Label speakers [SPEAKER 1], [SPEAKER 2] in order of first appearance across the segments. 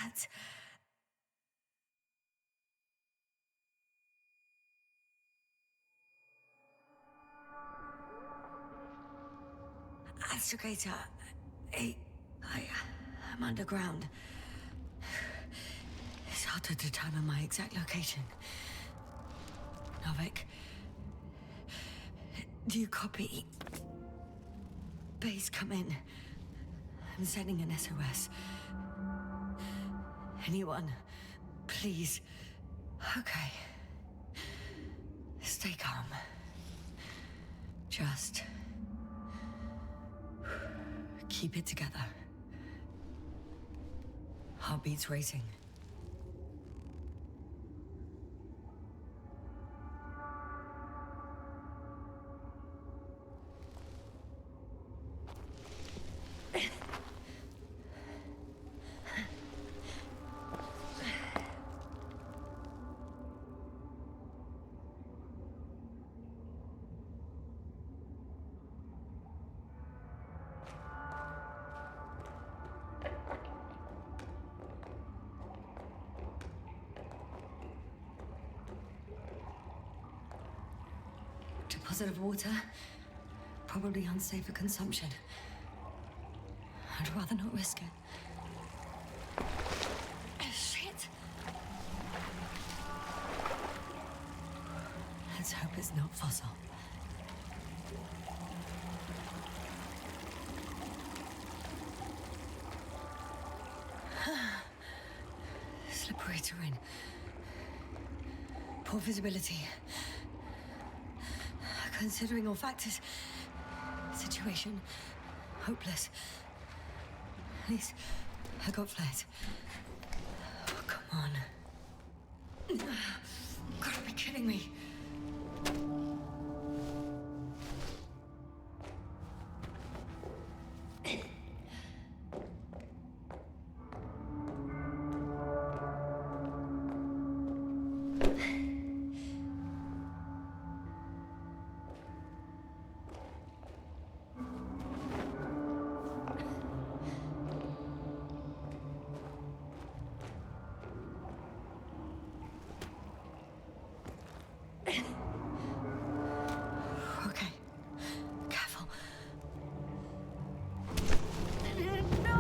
[SPEAKER 1] That's... Astrogator, I'm underground. It's hard to determine my exact location. Novik, do you copy? Base, come in. I'm sending an SOS. Anyone, please. Okay. Stay calm. Just keep it together. Heartbeats racing. Deposit of water. Probably unsafe for consumption. I'd rather not risk it. Shit! Let's hope it's not fossil. Slippery terrain. Poor visibility. Considering all factors, situation hopeless. At least I got flares. Oh, come on. Gotta be kidding me. Okay. Careful. No!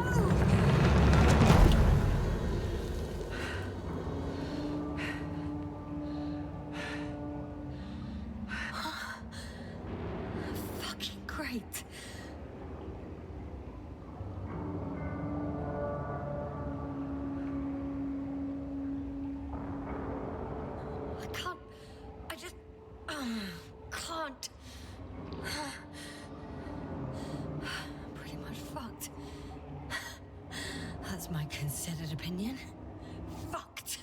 [SPEAKER 1] Fucking great. I just can't. Pretty much fucked. That's my considered opinion. Fucked.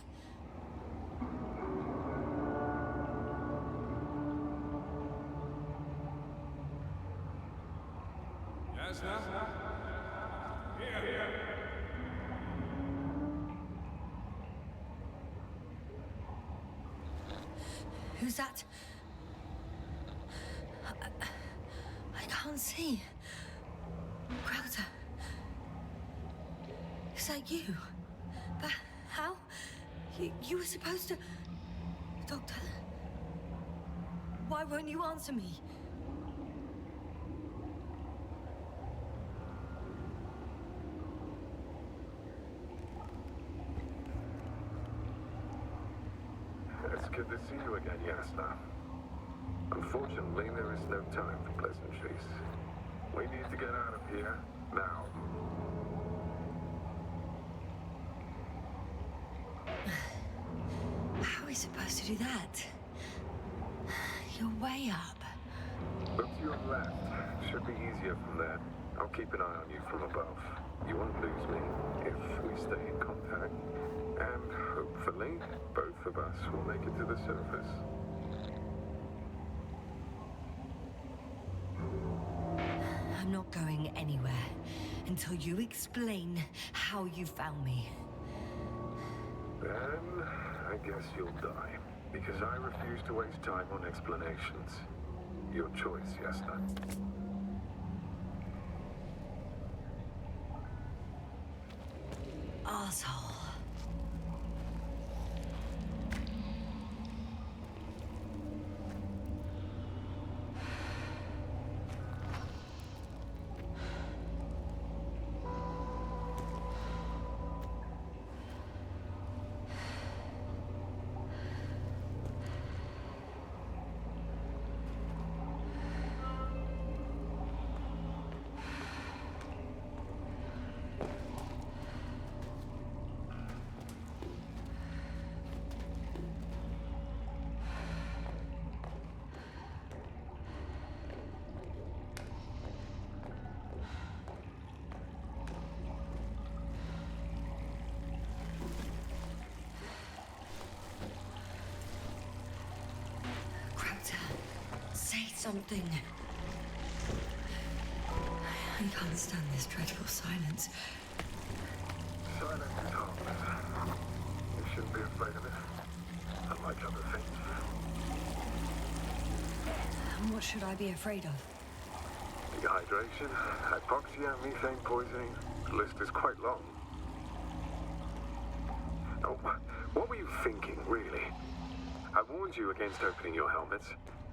[SPEAKER 2] Yasna? Here.
[SPEAKER 1] Who's that? I can't see. Crowder. Is that you? But how? You were supposed to... Doctor? Why won't you answer me?
[SPEAKER 3] It's good to see you again, Yasna. Unfortunately, there is no time for pleasantries. We need to get out of here, now.
[SPEAKER 1] How are we supposed to do that? You're way up.
[SPEAKER 3] Look to your left. Should be easier from there. I'll keep an eye on you from above. You won't lose me if we stay in contact. And hopefully, both of us will make it to the surface.
[SPEAKER 1] I'm not going anywhere until you explain how you found me.
[SPEAKER 3] Then, I guess you'll die. Because I refuse to waste time on explanations. Your choice, Yasna.
[SPEAKER 1] Arsehole. something. I can't stand this dreadful silence.
[SPEAKER 3] Silence is harmless. You shouldn't be afraid of it. Unlike other things.
[SPEAKER 1] And what should I be afraid of?
[SPEAKER 3] Dehydration, hypoxia, methane poisoning. The list is quite long. Oh, what were you thinking, really? I warned you against opening your helmets,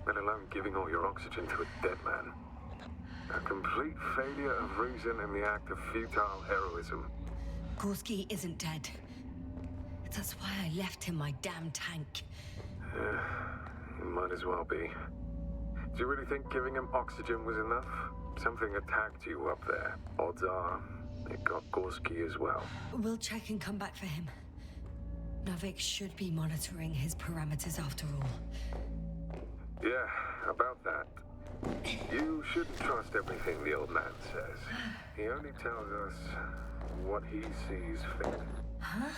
[SPEAKER 3] let alone giving all your oxygen to a dead man. A complete failure of reason in the act of futile heroism.
[SPEAKER 1] Gorski isn't dead. That's why I left him my damn tank.
[SPEAKER 3] It might as well be. Do you really think giving him oxygen was enough? Something attacked you up there. Odds are, it got Gorski as well.
[SPEAKER 1] We'll check and come back for him. Novik should be monitoring his parameters after all.
[SPEAKER 3] Yeah, about that. You shouldn't trust everything the old man says. He only tells us what he sees fit.
[SPEAKER 1] Huh?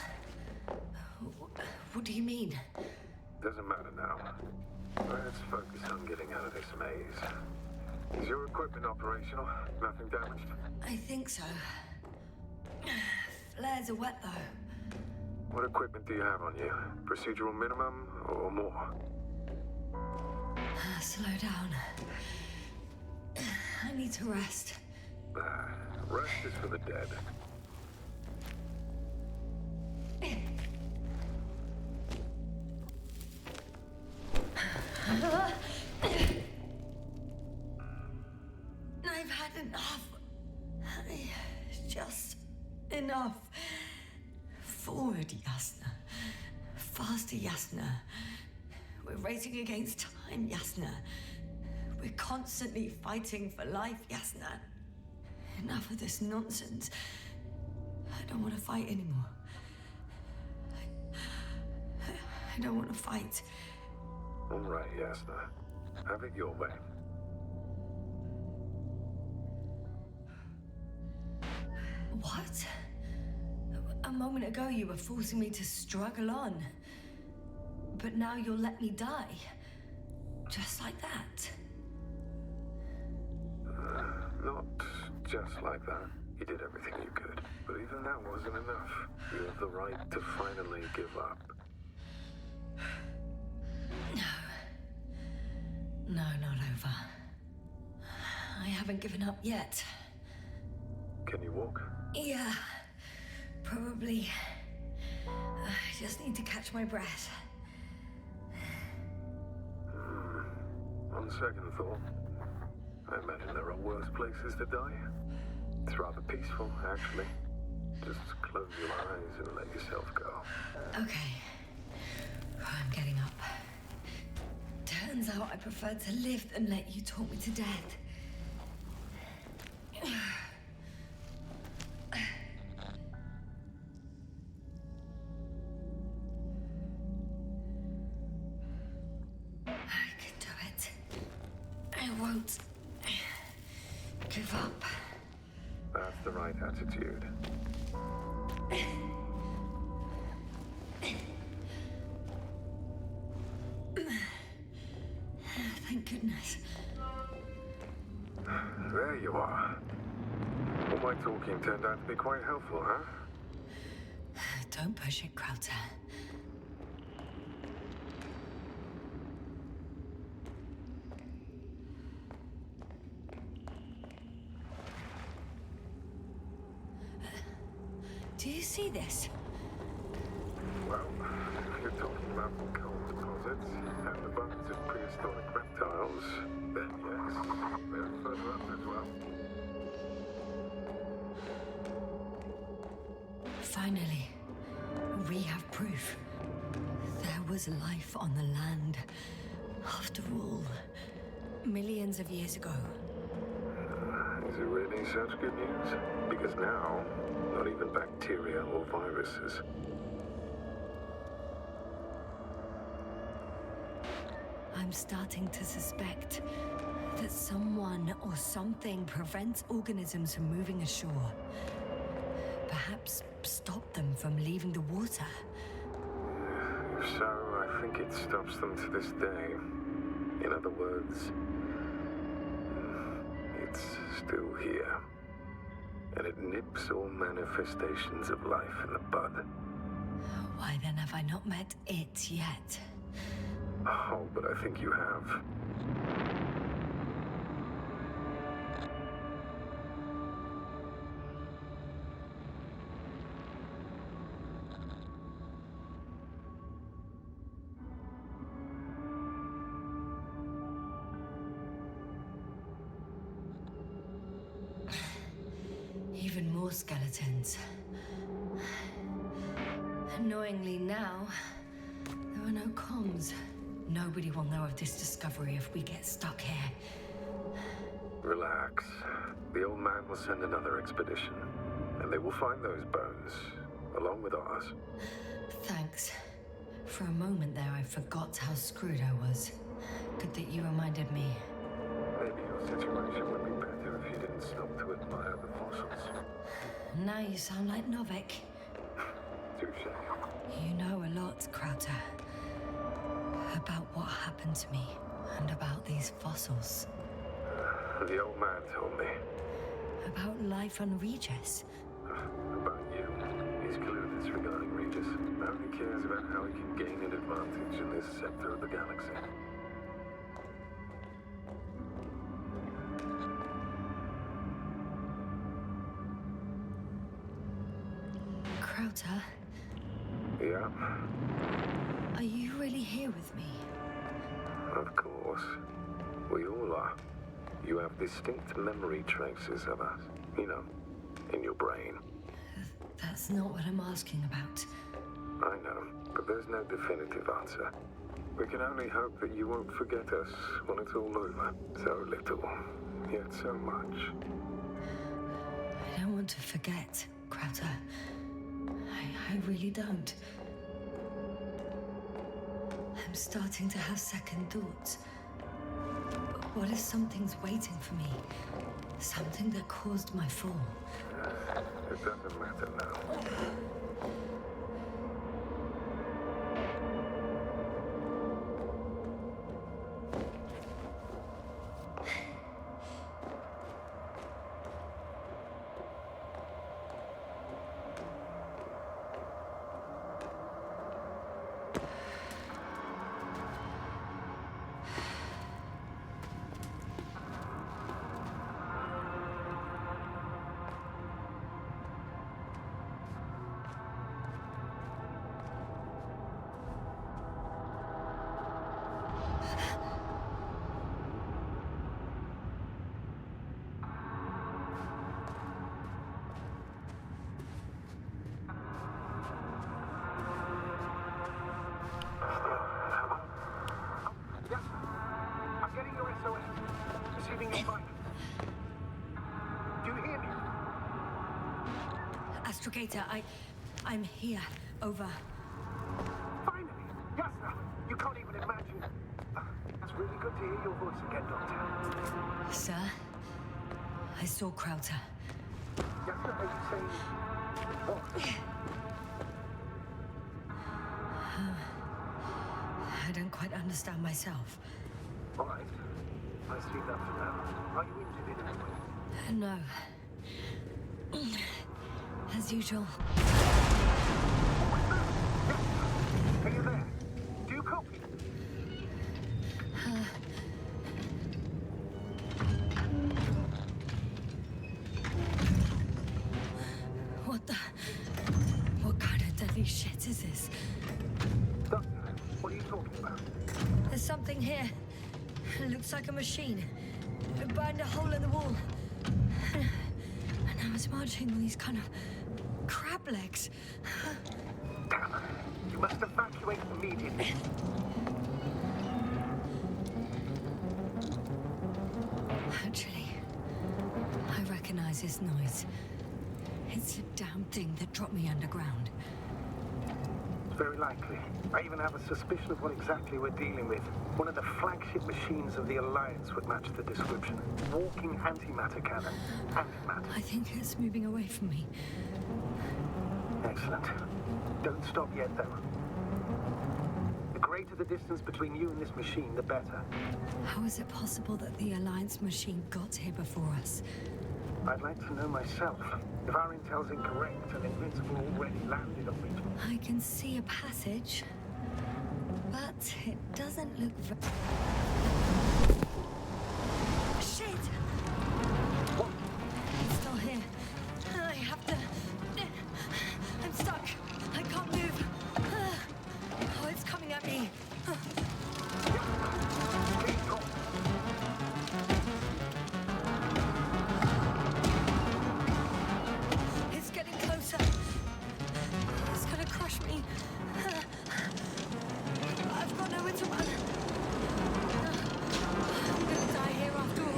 [SPEAKER 1] What do you mean?
[SPEAKER 3] Doesn't matter now. Let's focus on getting out of this maze. Is your equipment operational? Nothing damaged?
[SPEAKER 1] I think so. Flares are wet, though.
[SPEAKER 3] What equipment do you have on you? Procedural minimum or more?
[SPEAKER 1] Slow down. I need to rest.
[SPEAKER 3] Rest is for the dead.
[SPEAKER 1] I've had enough. Just enough. Forward, Yasna. Faster, Yasna. We're racing against time, Yasna. We're constantly fighting for life, Yasna. Enough of this nonsense. I don't want to fight anymore. I don't want to fight.
[SPEAKER 3] All right, Yasna. Have it your way.
[SPEAKER 1] What? A moment ago you were forcing me to struggle on. But now you'll let me die. Just like that.
[SPEAKER 3] Not just like that. You did everything you could. But even that wasn't enough. You have the right to finally give up.
[SPEAKER 1] No, not over. I haven't given up yet.
[SPEAKER 3] Can you walk?
[SPEAKER 1] Yeah, probably. I just need to catch my breath.
[SPEAKER 3] On second thought, I imagine there are worse places to die. It's rather peaceful, actually. Just close your eyes and let yourself go.
[SPEAKER 1] Okay. I'm getting up. Turns out I prefer to live than let you talk me to death. I can do it. I won't give up.
[SPEAKER 3] That's the right attitude.
[SPEAKER 1] Thank goodness.
[SPEAKER 3] There you are. All my talking turned out to be quite helpful, huh?
[SPEAKER 1] Don't push it, Krauter. Do you see this?
[SPEAKER 3] Well, if you're talking about coal deposits and the bones of prehistoric reptiles, then yes, they're further up as well.
[SPEAKER 1] Finally, we have proof. There was life on the land. After all, millions of years ago.
[SPEAKER 3] Is it really such good news? Because now, not even bacteria or viruses.
[SPEAKER 1] I'm starting to suspect that someone or something prevents organisms from moving ashore. Perhaps stop them from leaving the water.
[SPEAKER 3] If so, I think it stops them to this day. In other words, It's still here. And it nips all manifestations of life in the bud.
[SPEAKER 1] Why then have I not met it yet?
[SPEAKER 3] Oh, but I think you have.
[SPEAKER 1] Even more skeletons. Annoyingly now, there are no comms. Nobody will know of this discovery if we get stuck here.
[SPEAKER 3] Relax. The old man will send another expedition, and they will find those bones, along with ours.
[SPEAKER 1] Thanks. For a moment there, I forgot how screwed I was. Good that you reminded me.
[SPEAKER 3] Maybe your situation would be better if you didn't stop to admire the fossils.
[SPEAKER 1] Now you sound like Novik.
[SPEAKER 3] Touche.
[SPEAKER 1] You know a lot, Krauter. About what happened to me, and about these fossils.
[SPEAKER 3] The old man told me.
[SPEAKER 1] About life on Regis.
[SPEAKER 3] About you. He's clueless regarding Regis. Only cares about how he can gain an advantage in this sector of the galaxy.
[SPEAKER 1] Krauter,
[SPEAKER 3] Yeah,
[SPEAKER 1] are you really here with me?
[SPEAKER 3] of course. We all are. You have distinct memory traces of us. You know, in your brain.
[SPEAKER 1] That's not what I'm asking about.
[SPEAKER 3] I know, but there's no definitive answer. We can only hope that you won't forget us when it's all over. So little, yet so much.
[SPEAKER 1] I don't want to forget, Krauter. I really don't. I'm starting to have second thoughts. What if something's waiting for me? Something that caused my fall?
[SPEAKER 3] It doesn't matter now.
[SPEAKER 1] Astrogator, I'm here. Over.
[SPEAKER 4] Finally! Yasna! You can't even imagine. It's really good to hear your voice again, Doctor.
[SPEAKER 1] Sir, I saw Krauter.
[SPEAKER 4] Yasna, are you saying what?
[SPEAKER 1] I don't quite understand myself.
[SPEAKER 4] All right. I see that for now. Are you injured in any way?
[SPEAKER 1] No. As usual.
[SPEAKER 4] Are you there? Do you copy?
[SPEAKER 1] What kind of deadly shit is this?
[SPEAKER 4] Doctor, what are you talking about?
[SPEAKER 1] There's something here. It looks like a machine. It burned a hole in the wall. And now it's marching on these kind of crab legs.
[SPEAKER 4] Damn. You must evacuate immediately.
[SPEAKER 1] Actually, I recognize this noise. It's the damn thing that dropped me underground.
[SPEAKER 4] Very likely. I even have a suspicion of what exactly we're dealing with. One of the flagship machines of the Alliance would match the description. Walking antimatter cannon. Antimatter.
[SPEAKER 1] I think it's moving away from me.
[SPEAKER 4] Excellent. Don't stop yet, though. The greater the distance between you and this machine, the better.
[SPEAKER 1] How is it possible that the Alliance machine got here before us?
[SPEAKER 4] I'd like to know myself. If our intel's incorrect and Invincible already landed on Region...
[SPEAKER 1] I can see a passage, but it doesn't look Shit!
[SPEAKER 4] What?
[SPEAKER 1] It's still here. I have to... I'm stuck. I can't move. Oh, it's coming at me.
[SPEAKER 4] Please drop.
[SPEAKER 1] It's getting closer. It's gonna crush me. I've got nowhere to run. I'm gonna die here after all.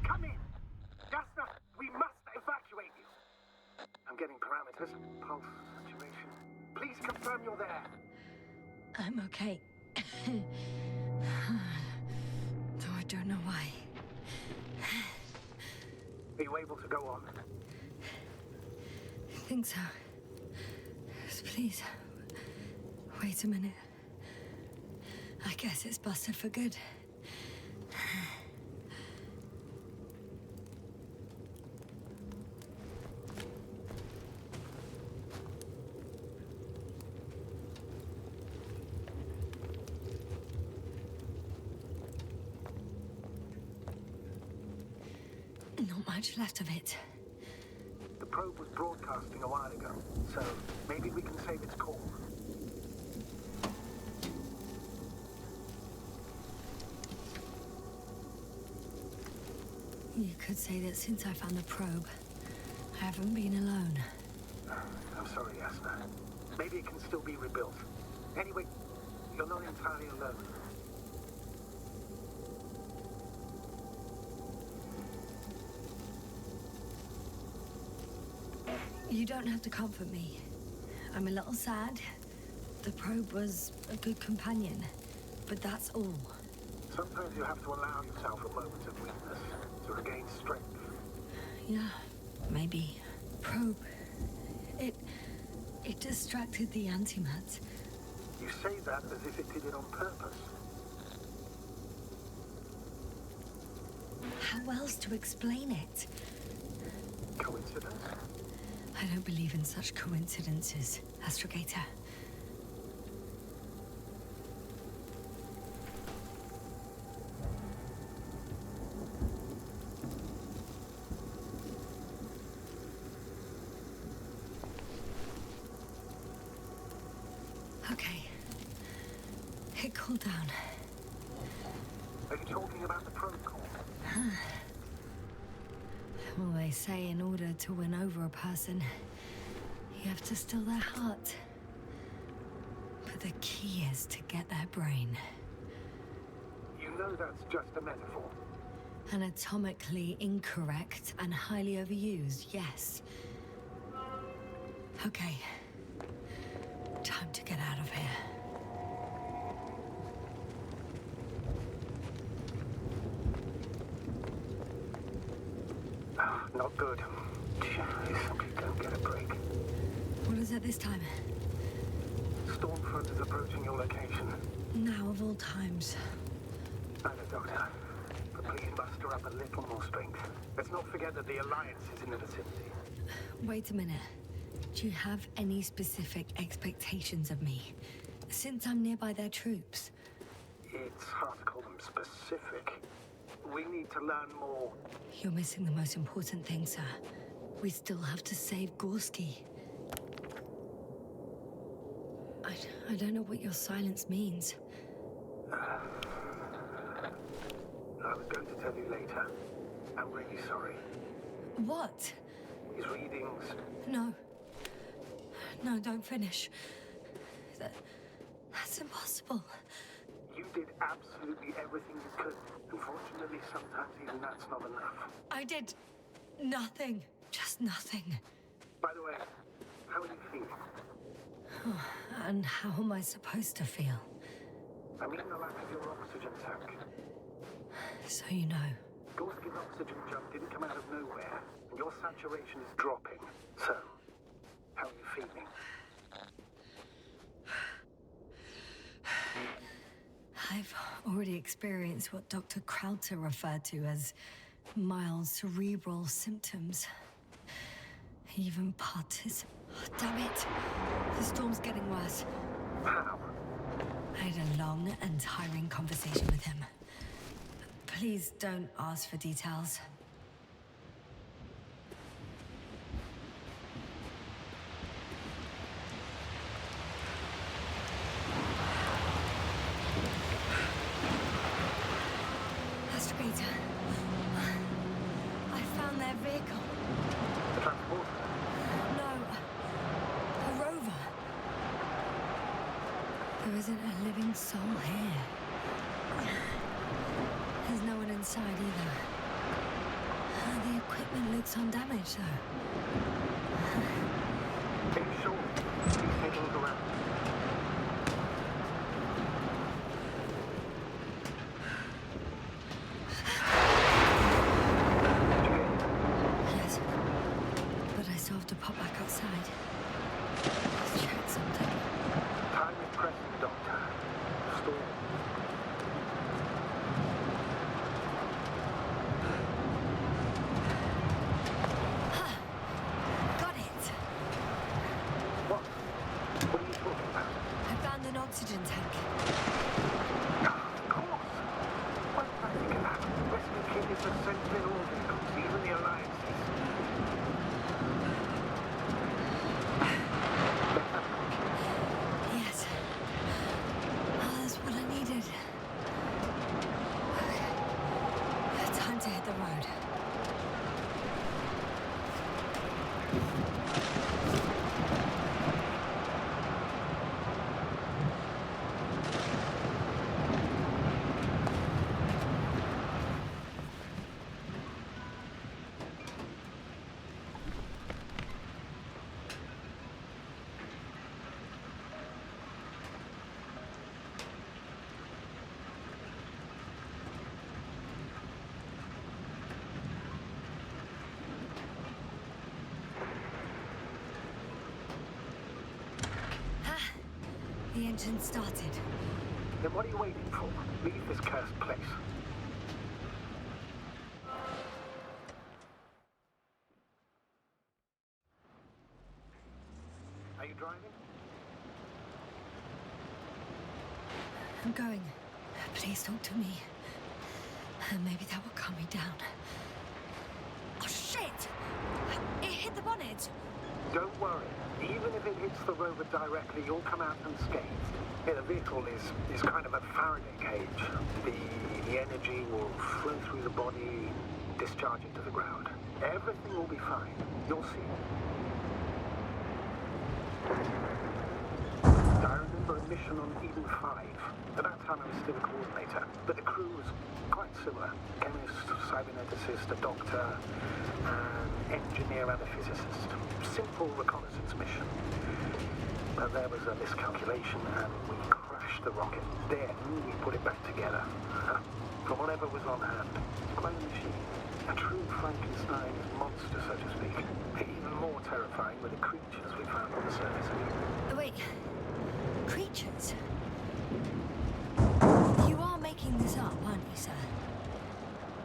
[SPEAKER 4] Come in! Yasna, we must evacuate you. I'm getting parameters, pulse, saturation. Please confirm you're there.
[SPEAKER 1] I'm okay. Though I don't know why.
[SPEAKER 4] Are you able to go on?
[SPEAKER 1] I think so. Please. Wait a minute. I guess it's busted for good. Not much left of it.
[SPEAKER 4] The probe was broadcasting a while ago, so maybe we can save its call.
[SPEAKER 1] You could say that since I found the probe, I haven't been alone.
[SPEAKER 4] I'm sorry, Yasna. Maybe it can still be rebuilt. Anyway, you're not entirely alone.
[SPEAKER 1] You don't have to comfort me. I'm a little sad. The probe was a good companion, but that's all.
[SPEAKER 4] Sometimes you have to allow yourself a moment of weakness to regain strength.
[SPEAKER 1] Yeah, maybe. Probe. It distracted the antimat.
[SPEAKER 4] You say that as if it did it on purpose.
[SPEAKER 1] How else to explain it?
[SPEAKER 4] Coincidence?
[SPEAKER 1] I don't believe in such coincidences, Astrogator. Okay. It cooled down.
[SPEAKER 4] Are you talking about the probe call?
[SPEAKER 1] Well, they say in order to win over a person, you have to steal their heart. But the key is to get their brain.
[SPEAKER 4] You know that's just a metaphor.
[SPEAKER 1] Anatomically incorrect and highly overused, yes. Okay. Time to get out of here.
[SPEAKER 4] Not good. You simply don't get a break.
[SPEAKER 1] What is it this time?
[SPEAKER 4] Stormfront is approaching your location.
[SPEAKER 1] Now of all times.
[SPEAKER 4] I know, Doctor. But please muster up a little more strength. Let's not forget that the Alliance is in the vicinity.
[SPEAKER 1] Wait a minute. Do you have any specific expectations of me? Since I'm nearby their troops.
[SPEAKER 4] It's hard to call them specific. We need to learn more.
[SPEAKER 1] You're missing the most important thing, sir. We still have to save Gorski. I don't know what your silence means.
[SPEAKER 4] I was going to tell you later. I'm really sorry.
[SPEAKER 1] What?
[SPEAKER 4] His readings...
[SPEAKER 1] No. No, don't finish. That's impossible.
[SPEAKER 4] You did absolutely everything you could. Unfortunately, sometimes even that's not enough.
[SPEAKER 1] I did nothing. Just nothing.
[SPEAKER 4] By the way, how are you feeling?
[SPEAKER 1] And how am I supposed to feel?
[SPEAKER 4] I mean the lack of your oxygen tank.
[SPEAKER 1] So you know.
[SPEAKER 4] Your skin oxygen jump didn't come out of nowhere, and your saturation is dropping. So, how are you feeling?
[SPEAKER 1] I've already experienced what Dr. Krauter referred to as mild cerebral symptoms. He even Damn it! The storm's getting worse.
[SPEAKER 4] How?
[SPEAKER 1] I had a long and tiring conversation with him. Please don't ask for details. Astrator. I found their vehicle.
[SPEAKER 4] The transporter?
[SPEAKER 1] No. A rover. There isn't a living soul here. There's no one inside either. The equipment looks undamaged, though.
[SPEAKER 4] Are you sure? Please take a look around.
[SPEAKER 1] Yes. But I still have to pop back outside. Let's check something.
[SPEAKER 4] Time is pressing, Doctor. Storm.
[SPEAKER 1] Got it!
[SPEAKER 4] What? What are you talking about?
[SPEAKER 1] I found an oxygen tank.
[SPEAKER 4] Of course. Why did I think of that? Rescue kit is essential in all vehicles, even the Alliances.
[SPEAKER 1] Yes. That's what I needed. Okay. Time to hit the road. The engine started.
[SPEAKER 4] Then what are you waiting for? Leave this cursed place. Are you driving?
[SPEAKER 1] I'm going. Please talk to me. Maybe that will calm me down. Oh, shit! It hit the bonnet!
[SPEAKER 4] Don't worry. Even if it hits the rover directly, you'll come out unscathed. Yeah, the vehicle is kind of a Faraday cage. The energy will flow through the body, discharge into the ground. Everything will be fine. You'll see. I remember a mission on Eden 5. At that time I was still a coordinator, but the crew was quite similar. Chemist, cyberneticist, a doctor, an engineer and a physicist. Simple reconnaissance mission. But there was a miscalculation and we crashed the rocket. Then we put it back together. From whatever was on hand. Quite a machine. A true Frankenstein monster, so to speak. Even more terrifying were the creatures we found on the surface.
[SPEAKER 1] Wait. Creatures? You are making this up, aren't you, sir?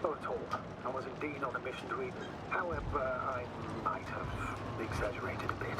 [SPEAKER 4] Not at all. I was indeed on a mission to Eden. However, I might have exaggerated a bit.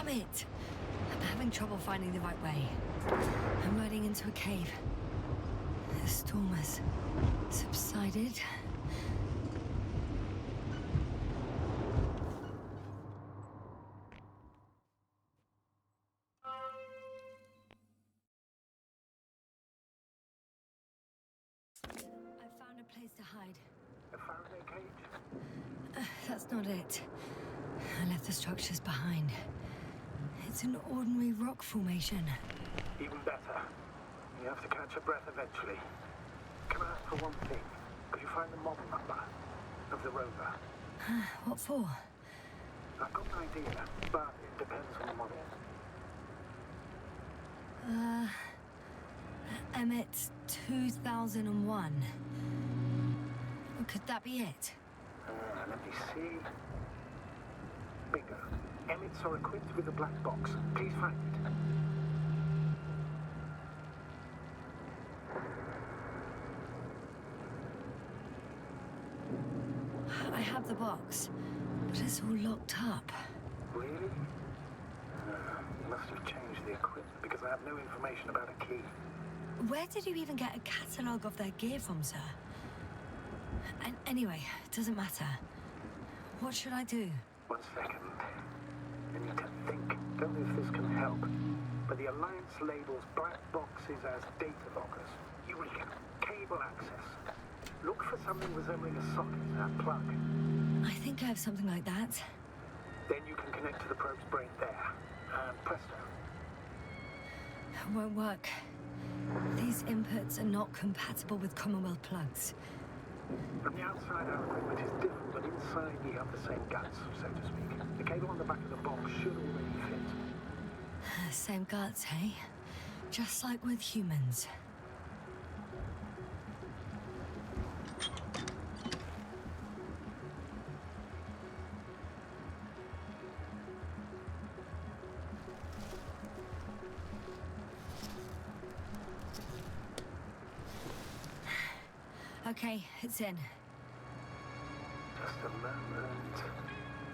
[SPEAKER 1] it! I'm having trouble finding the right way. I'm riding into a cave. The storm has subsided. I found a place to hide.
[SPEAKER 4] A Faraday cage?
[SPEAKER 1] That's not it. I left the structures behind. It's an ordinary rock formation.
[SPEAKER 4] Even better. You have to catch your breath eventually. Can I ask for one thing? Could you find the model number of the rover?
[SPEAKER 1] What for?
[SPEAKER 4] I've got an idea, but it depends on the model.
[SPEAKER 1] Emmett 2001. Could that be it?
[SPEAKER 4] Let me see. Bingo. Emmets are equipped with a black box. Please find it.
[SPEAKER 1] I have the box, but it's all locked up.
[SPEAKER 4] Really? You must have changed the equipment because I have no information about a key.
[SPEAKER 1] Where did you even get a catalogue of their gear from, sir? And anyway, it doesn't matter. What should I do?
[SPEAKER 4] 1 second. I need to think. Don't know if this can help. But the Alliance labels black boxes as data lockers. Eureka. Cable access. Look for something resembling a socket, a plug.
[SPEAKER 1] I think I have something like that.
[SPEAKER 4] Then you can connect to the probe's brain there. And presto.
[SPEAKER 1] It won't work. These inputs are not compatible with Commonwealth plugs.
[SPEAKER 4] From the outside, our equipment is different, but inside we have the same guts, so to speak. The cable on the back of the box should already fit.
[SPEAKER 1] Same guts, hey? Just like with humans. Okay, it's in.
[SPEAKER 4] Just a moment.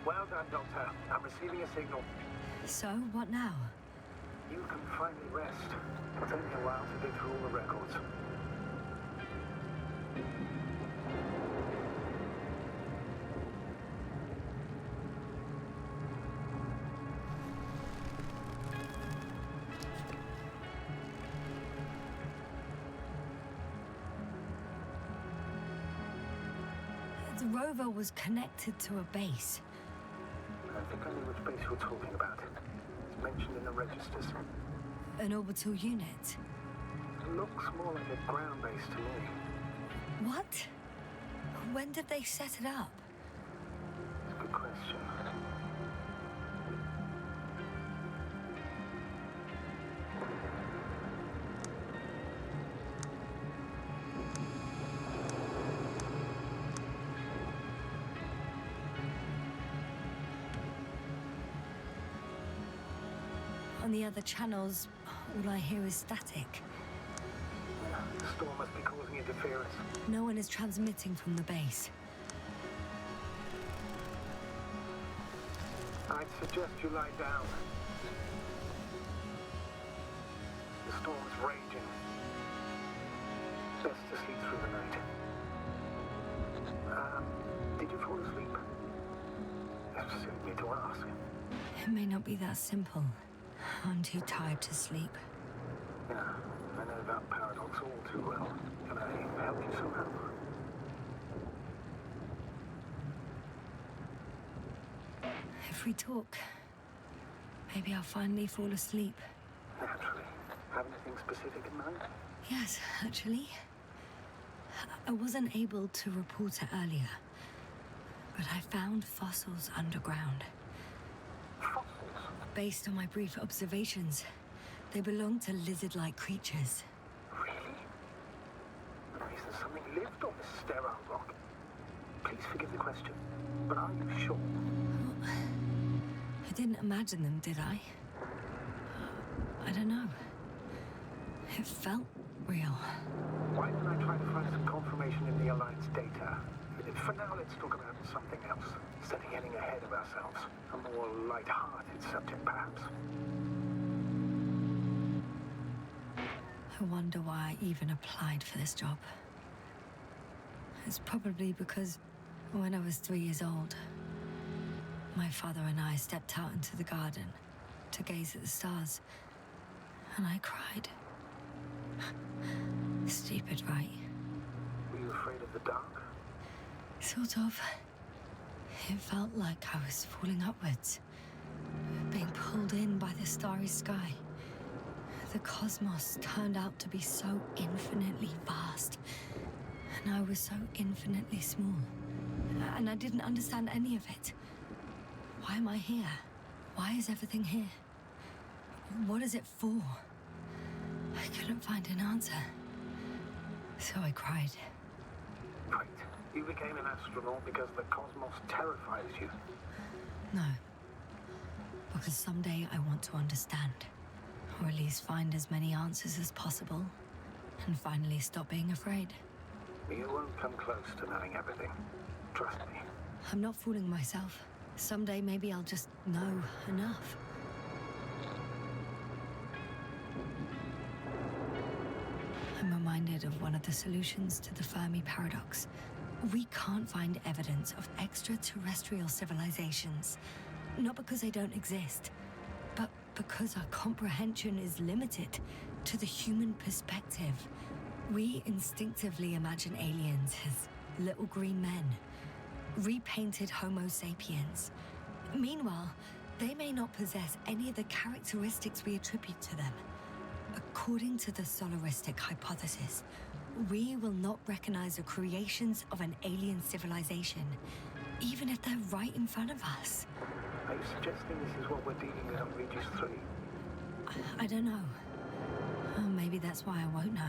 [SPEAKER 4] Well done, Doctor. I'm receiving a signal.
[SPEAKER 1] So, what now?
[SPEAKER 4] You can finally rest. It'll take me a while to dig through all the records.
[SPEAKER 1] The rover was connected to a base.
[SPEAKER 4] I think I know which base you're talking about. It's mentioned in the registers.
[SPEAKER 1] An orbital unit.
[SPEAKER 4] It looks more like a ground base to me.
[SPEAKER 1] What? When did they set it up?
[SPEAKER 4] Good question.
[SPEAKER 1] On the other channels, all I hear is static.
[SPEAKER 4] The storm must be causing interference.
[SPEAKER 1] No one is transmitting from the base.
[SPEAKER 4] I'd suggest you lie down. The storm's raging. Best to sleep through the night. Did you fall asleep? That's silly me to ask.
[SPEAKER 1] It may not be that simple. I'm too tired to sleep.
[SPEAKER 4] Yeah, I know that paradox all too well. Can I help you somehow?
[SPEAKER 1] If we talk, maybe I'll finally fall asleep.
[SPEAKER 4] Naturally. Have anything specific in mind?
[SPEAKER 1] Yes, actually. I wasn't able to report it earlier, but I found fossils underground.
[SPEAKER 4] Fossils?
[SPEAKER 1] Based on my brief observations, they belong to lizard-like creatures.
[SPEAKER 4] Really? That means that something lived on this sterile rock. Please forgive the question, but are you sure?
[SPEAKER 1] I didn't imagine them, did I? I don't know. It felt real.
[SPEAKER 4] Why don't I try to find some confirmation in the Alliance data? For now, let's talk about something else. Instead of getting ahead of ourselves. A more light-hearted subject, perhaps.
[SPEAKER 1] I wonder why I even applied for this job. It's probably because when I was 3 years old, my father and I stepped out into the garden to gaze at the stars, and I cried. Stupid, right?
[SPEAKER 4] Were you afraid of the dark?
[SPEAKER 1] Sort of. It felt like I was falling upwards, being pulled in by the starry sky. The cosmos turned out to be so infinitely vast, and I was so infinitely small. And I didn't understand any of it. Why am I here? Why is everything here? What is it for? I couldn't find an answer. So I cried.
[SPEAKER 4] Wait, you became an astronaut because the cosmos terrifies you?
[SPEAKER 1] No. Because someday I want to understand. Or at least find as many answers as possible. And finally stop being afraid.
[SPEAKER 4] You won't come close to knowing everything. Trust me.
[SPEAKER 1] I'm not fooling myself. Someday maybe I'll just know enough. I'm reminded of one of the solutions to the Fermi paradox. We can't find evidence of extraterrestrial civilizations. Not because they don't exist, but because our comprehension is limited to the human perspective. We instinctively imagine aliens as little green men, repainted Homo sapiens. Meanwhile, they may not possess any of the characteristics we attribute to them. According to the solaristic hypothesis, we will not recognize the creations of an alien civilization, even if they're right in front of us.
[SPEAKER 4] Are you suggesting this is what we're dealing with on Regis 3?
[SPEAKER 1] I don't know. Maybe that's why I won't know.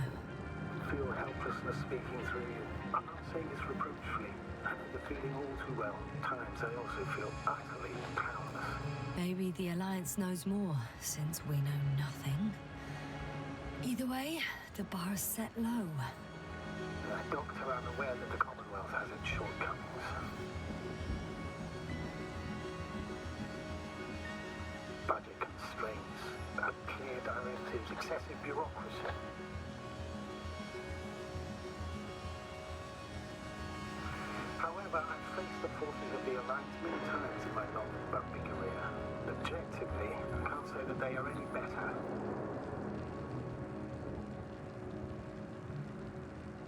[SPEAKER 4] Feel helplessness speaking through you. I'm not saying this reproachfully. I know the feeling all too well. At times I also feel utterly powerless.
[SPEAKER 1] Maybe the Alliance knows more, since we know nothing. Either way, the bar is set low.
[SPEAKER 4] Doctor, I'm aware that the Commonwealth has its shortcomings. Budget constraints, unclear directives, excessive bureaucracy. However, I've faced the forces of the Alliance many times in my long and bumpy career. Objectively, I can't say that they are any better.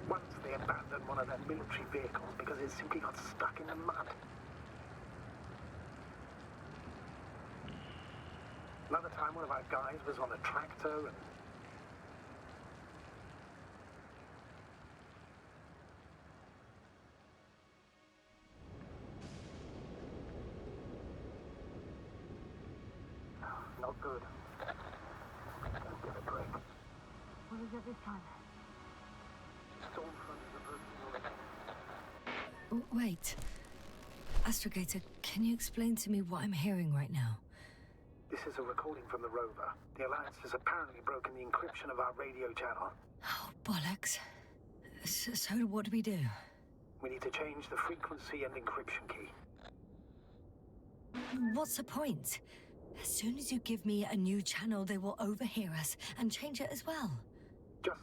[SPEAKER 4] Once they abandoned one of their military vehicles because it simply got stuck in the mud. Another time, one of our guys was on a tractor and... Not good. Don't give a break.
[SPEAKER 1] What is it this time?
[SPEAKER 4] Stormfront is approaching.
[SPEAKER 1] Wait. Astrogator, can you explain to me what I'm hearing right now?
[SPEAKER 4] This is a recording from the rover. The Alliance has apparently broken the encryption of our radio channel.
[SPEAKER 1] Oh, bollocks. So what do we do?
[SPEAKER 4] We need to change the frequency and encryption key.
[SPEAKER 1] What's the point? As soon as you give me a new channel, they will overhear us and change it as well.
[SPEAKER 4] Just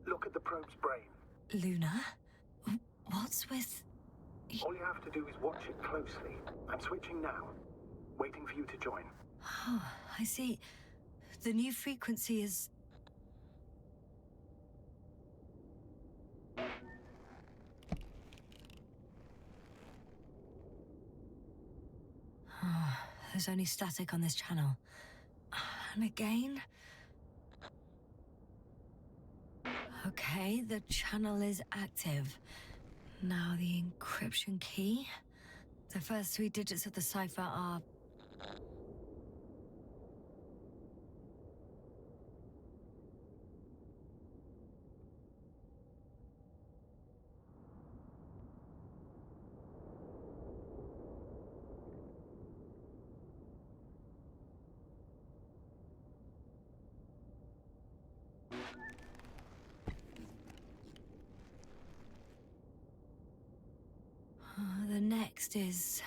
[SPEAKER 4] look at the probe's brain.
[SPEAKER 1] Luna? What's with...
[SPEAKER 4] All you have to do is watch it closely. I'm switching now. Waiting for you to join.
[SPEAKER 1] Oh, I see. The new frequency is... Oh, there's only static on this channel. And again... Okay, the channel is active. Now the encryption key. The first 3 digits of the cipher are... next is...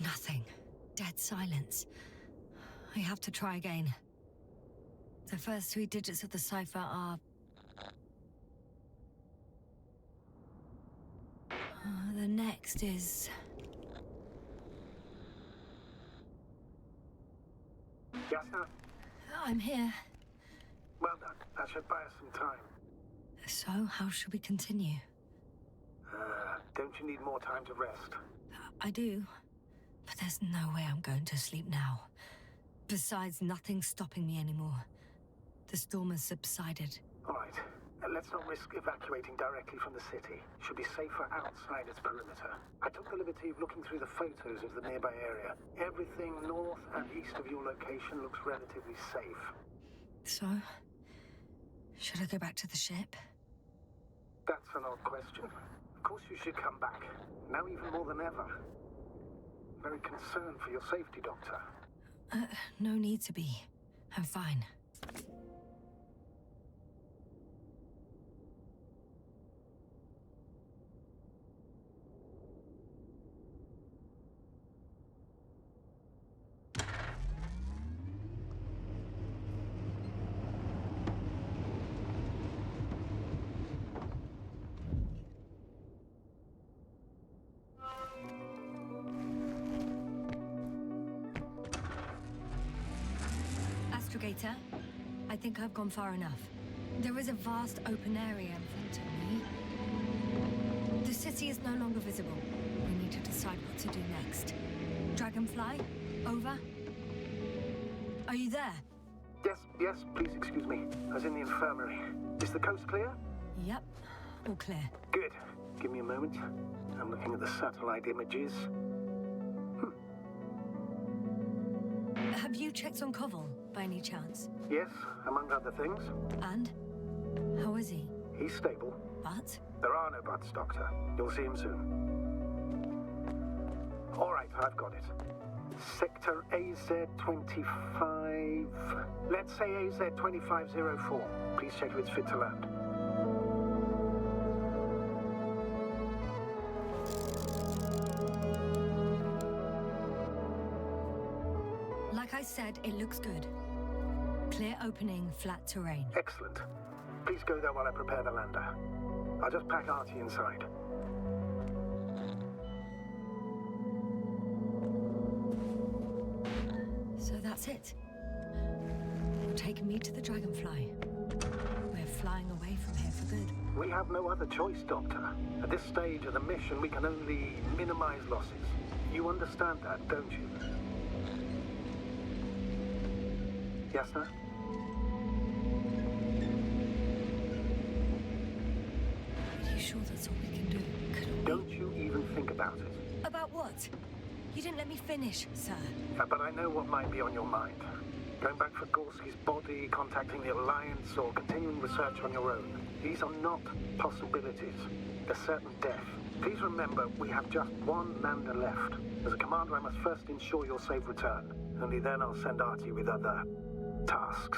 [SPEAKER 1] Nothing. Dead silence. I have to try again. The first 3 digits of the cipher are... the next is...
[SPEAKER 4] Yasna?
[SPEAKER 1] I'm here.
[SPEAKER 4] Well done. That should buy us some time.
[SPEAKER 1] So, how should we continue?
[SPEAKER 4] Don't you need more time to rest?
[SPEAKER 1] I do. But there's no way I'm going to sleep now. Besides, nothing's stopping me anymore. The storm has subsided.
[SPEAKER 4] All right. Let's not risk evacuating directly from the city. Should be safer outside its perimeter. I took the liberty of looking through the photos of the nearby area. Everything north and east of your location looks relatively safe.
[SPEAKER 1] So? Should I go back to the ship?
[SPEAKER 4] That's an odd question. Of course you should come back. Now even more than ever. Very concerned for your safety, Doctor.
[SPEAKER 1] No need to be. I'm fine. Astrogator, I think I've gone far enough. There is a vast open area in front of me. The city is no longer visible. We need to decide what to do next. Dragonfly, over. Are you there?
[SPEAKER 4] Yes, please excuse me. I was in the infirmary. Is the coast clear?
[SPEAKER 1] Yep, all clear.
[SPEAKER 4] Good. Give me a moment. I'm looking at the satellite images.
[SPEAKER 1] Have you checked on Koval, by any chance?
[SPEAKER 4] Yes, among other things.
[SPEAKER 1] And? How is he?
[SPEAKER 4] He's stable.
[SPEAKER 1] But?
[SPEAKER 4] There are no buts, Doctor. You'll see him soon. All right, I've got it. Sector AZ-25... Let's say AZ-2504. Please check if it's fit to land.
[SPEAKER 1] Like I said, it looks good. Clear opening, flat terrain.
[SPEAKER 4] Excellent. Please go there while I prepare the lander. I'll just pack Artie inside.
[SPEAKER 1] So that's it. You're taking me to the Dragonfly. We're flying away from here for good.
[SPEAKER 4] We have no other choice, Doctor. At this stage of the mission, we can only minimize losses. You understand that, don't you? Yasna?
[SPEAKER 1] Are you sure that's all we can do?
[SPEAKER 4] Don't you even think about it.
[SPEAKER 1] About what? You didn't let me finish, sir.
[SPEAKER 4] But I know what might be on your mind. Going back for Gorski's body, contacting the Alliance, or continuing research on your own. These are not possibilities. They're certain death. Please remember, we have just one lander left. As a commander, I must first ensure your safe return. Only then I'll send Artie with other tasks.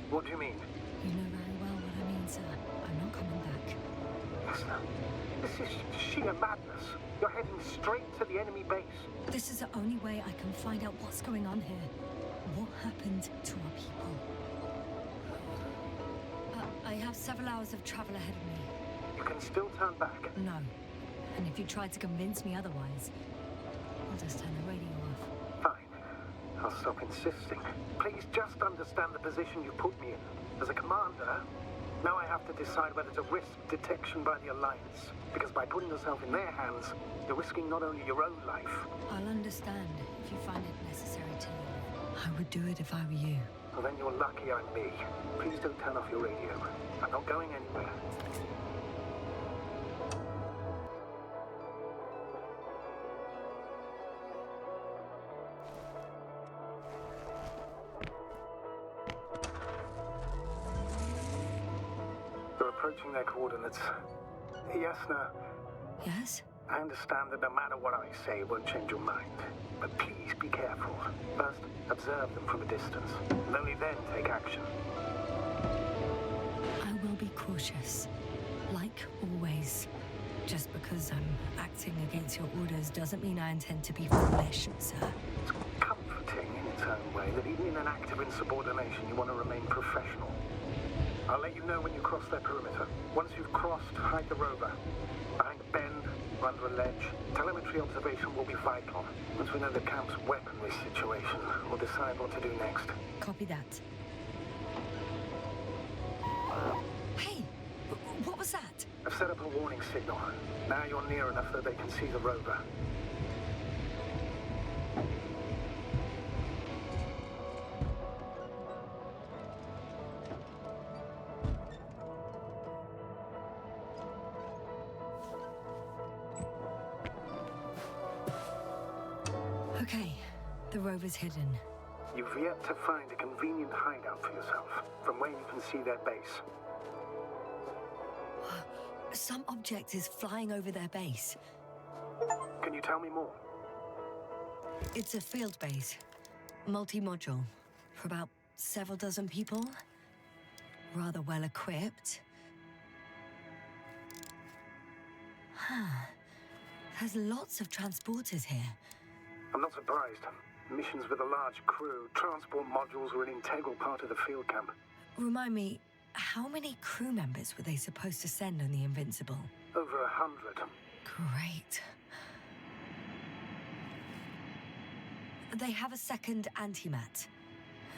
[SPEAKER 4] What do you mean?
[SPEAKER 1] You know very well what I mean, sir. I'm not coming back.
[SPEAKER 4] Yasna, this is sheer madness. You're heading straight to the enemy base.
[SPEAKER 1] This is the only way I can find out what's going on here. What happened to our people? I have several hours of travel ahead of me.
[SPEAKER 4] You can still turn back.
[SPEAKER 1] No. And if you try to convince me otherwise, I'll just turn the radio off.
[SPEAKER 4] Fine. I'll stop insisting. Please just understand the position you put me in. As a commander, now I have to decide whether to risk detection by the Alliance. Because by putting yourself in their hands, you're risking not only your own life.
[SPEAKER 1] I'll understand if you find it necessary to leave. I would do it if I were you.
[SPEAKER 4] Well, then you're lucky I'm me. Please don't turn off your radio. I'm not going anywhere. They're approaching their coordinates. Yasna,
[SPEAKER 1] Yes?
[SPEAKER 4] I understand that no matter what I say, it won't change your mind. But please be careful. First, observe them from a distance, and only then take action.
[SPEAKER 1] I will be cautious. Like always. Just because I'm acting against your orders doesn't mean I intend to be foolish, sir.
[SPEAKER 4] It's comforting in its own way that even in an act of insubordination, you want to remain professional. I'll let you know when you cross their perimeter. Once you've crossed, hide the rover. Behind a bend, or under a ledge. Telemetry observation will be vital. Once we know the camp's weaponry situation, we'll decide what to do next.
[SPEAKER 1] Copy that. Hey! What was that?
[SPEAKER 4] I've set up a warning signal. Now you're near enough that they can see the rover.
[SPEAKER 1] Okay, the rover's hidden.
[SPEAKER 4] You've yet to find a convenient hideout for yourself, from where you can see their base.
[SPEAKER 1] Some object is flying over their base.
[SPEAKER 4] Can you tell me more?
[SPEAKER 1] It's a field base. Multi-module. For about several dozen people. Rather well equipped. There's lots of transporters here.
[SPEAKER 4] I'm not surprised. Missions with a large crew, transport modules were an integral part of the field camp.
[SPEAKER 1] Remind me, how many crew members were they supposed to send on the Invincible?
[SPEAKER 4] Over 100.
[SPEAKER 1] Great. They have a second antimat.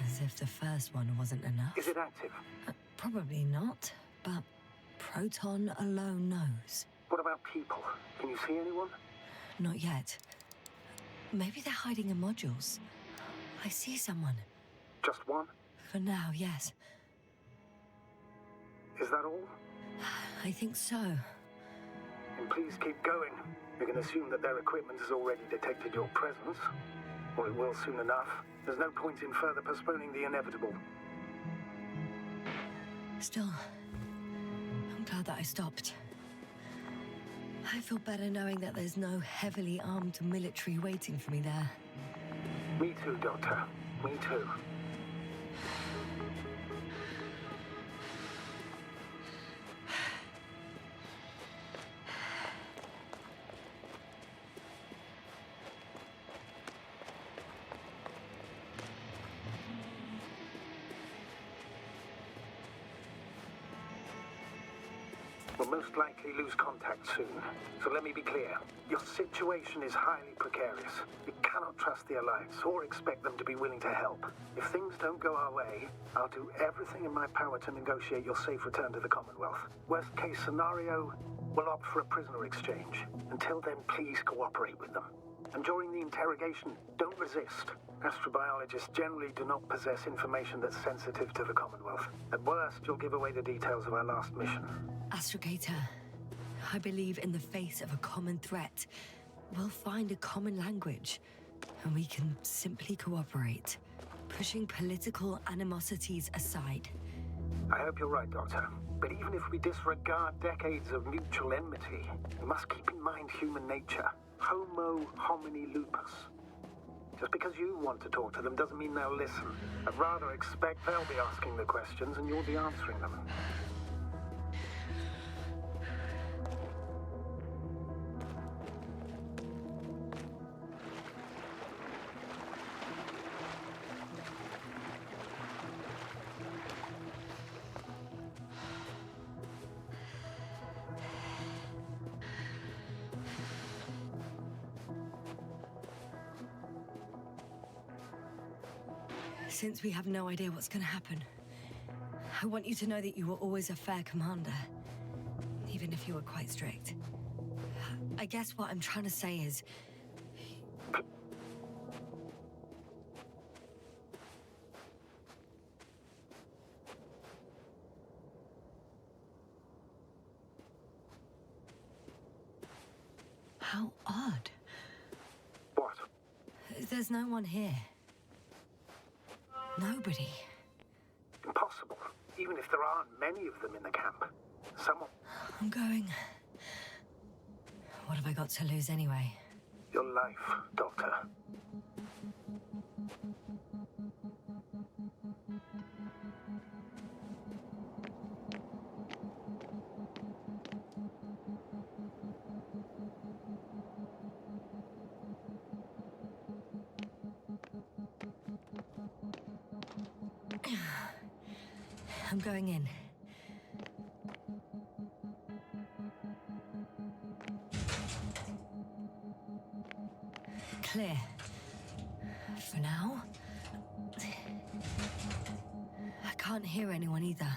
[SPEAKER 1] As if the first one wasn't enough.
[SPEAKER 4] Is it active?
[SPEAKER 1] Probably not, but Proton alone knows.
[SPEAKER 4] What about people? Can you see anyone?
[SPEAKER 1] Not yet. Maybe they're hiding in modules. I see someone.
[SPEAKER 4] Just one?
[SPEAKER 1] For now, yes.
[SPEAKER 4] Is that all?
[SPEAKER 1] I think so.
[SPEAKER 4] And please keep going. You can assume that their equipment has already detected your presence. Or it will soon enough. There's no point in further postponing the inevitable.
[SPEAKER 1] Still, I'm glad that I stopped. I feel better knowing that there's no heavily armed military waiting for me there.
[SPEAKER 4] Me too, Doctor. Me too. We'll most likely lose contact soon. So let me be clear. Your situation is highly precarious. You cannot trust the Alliance or expect them to be willing to help. If things don't go our way, I'll do everything in my power to negotiate your safe return to the Commonwealth. Worst case scenario, we'll opt for a prisoner exchange. Until then, please cooperate with them. And during the interrogation, don't resist. Astrobiologists generally do not possess information that's sensitive to the Commonwealth. At worst, you'll give away the details of our last mission.
[SPEAKER 1] Astrogator, I believe in the face of a common threat, we'll find a common language, and we can simply cooperate, pushing political animosities aside.
[SPEAKER 4] I hope you're right, Doctor. But even if we disregard decades of mutual enmity, we must keep in mind human nature. Homo homini lupus. Just because you want to talk to them doesn't mean they'll listen. I'd rather expect they'll be asking the questions and you'll be answering them.
[SPEAKER 1] Since we have no idea what's going to happen, I want you to know that you were always a fair commander, even if you were quite strict. I guess what I'm trying to say is... guard.
[SPEAKER 4] What?
[SPEAKER 1] There's no one here. Nobody.
[SPEAKER 4] Impossible. Even if there aren't many of them in the camp. Someone...
[SPEAKER 1] I'm going. What have I got to lose anyway?
[SPEAKER 4] Your life, Doctor.
[SPEAKER 1] I'm going in. Clear. For now. I can't hear anyone either.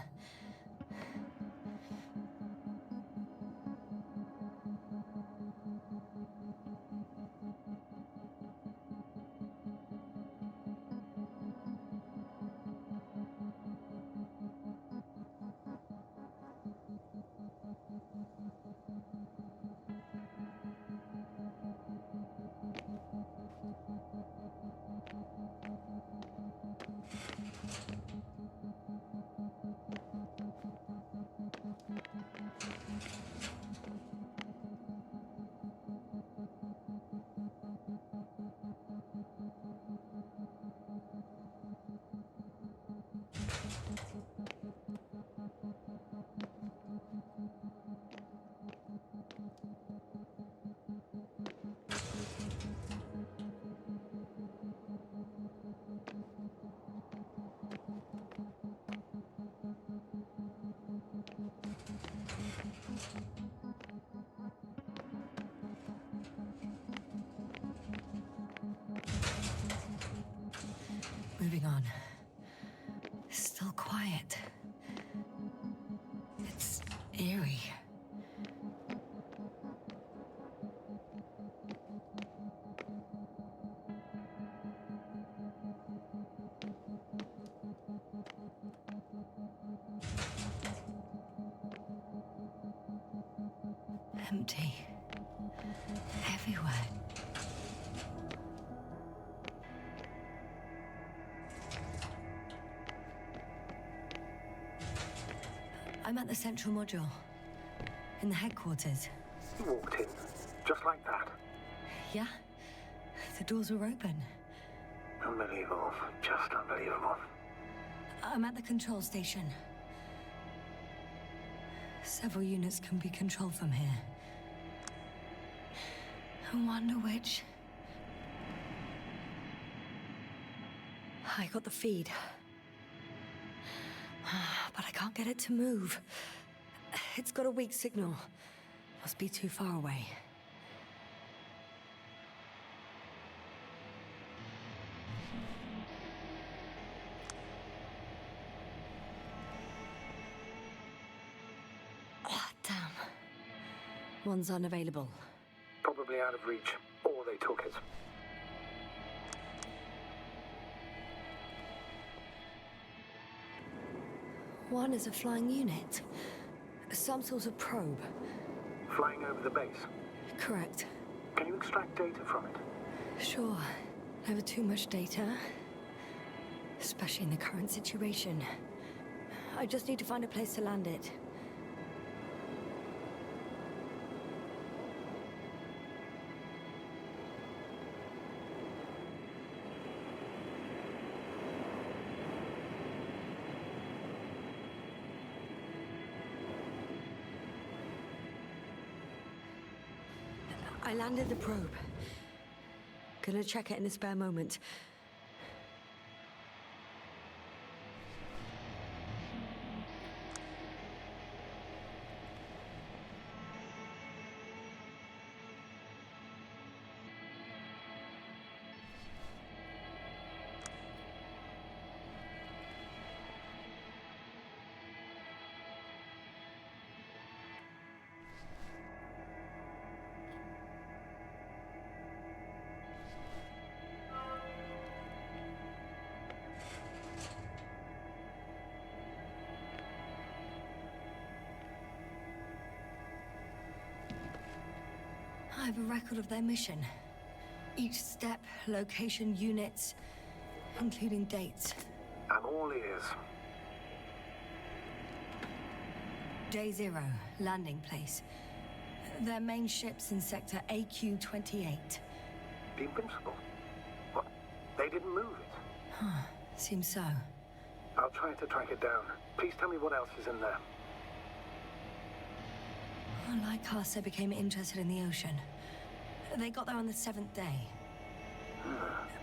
[SPEAKER 1] Moving on. Still quiet. It's eerie. Empty. Everywhere. I'm at the central module. In the headquarters.
[SPEAKER 4] You walked in, just like that.
[SPEAKER 1] Yeah? The doors were open.
[SPEAKER 4] Unbelievable. Just unbelievable.
[SPEAKER 1] I'm at the control station. Several units can be controlled from here. I wonder which... I got the feed. But I can't get it to move. It's got a weak signal. Must be too far away. Damn. One's unavailable.
[SPEAKER 4] Probably out of reach. Or they took it.
[SPEAKER 1] One is a flying unit. Some sort of probe.
[SPEAKER 4] Flying over the base.
[SPEAKER 1] Correct.
[SPEAKER 4] Can you extract data from it?
[SPEAKER 1] Sure. Never too much data. Especially in the current situation. I just need to find a place to land it. I landed the probe. Gonna check it in a spare moment. have a record of their mission. Each step, location, units, including dates.
[SPEAKER 4] I'm all ears.
[SPEAKER 1] Day 0, landing place. Their main ship's in sector AQ-28.
[SPEAKER 4] The Invincible? What? They didn't move it?
[SPEAKER 1] Seems so.
[SPEAKER 4] I'll try to track it down. Please tell me what else is in there.
[SPEAKER 1] Like us, they became interested in the ocean. They got there on the 7th day.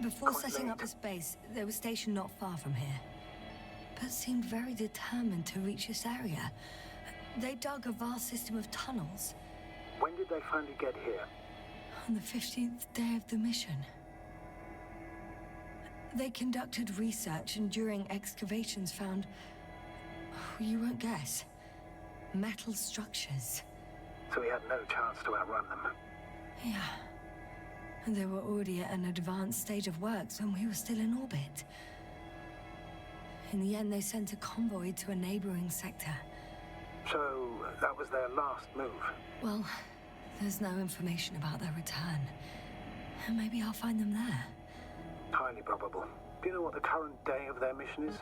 [SPEAKER 1] Before
[SPEAKER 4] Quite
[SPEAKER 1] setting up
[SPEAKER 4] late.
[SPEAKER 1] this base, they were stationed not far from here. But seemed very determined to reach this area. They dug a vast system of tunnels.
[SPEAKER 4] When did they finally get here?
[SPEAKER 1] On the 15th day of the mission. They conducted research and during excavations found... you won't guess. Metal structures.
[SPEAKER 4] So we had no chance to outrun them.
[SPEAKER 1] Yeah. And they were already at an advanced stage of works when we were still in orbit. In the end, they sent a convoy to a neighboring sector.
[SPEAKER 4] So that was their last move.
[SPEAKER 1] Well, there's no information about their return. Maybe I'll find them there.
[SPEAKER 4] Highly probable. Do you know what the current day of their mission is?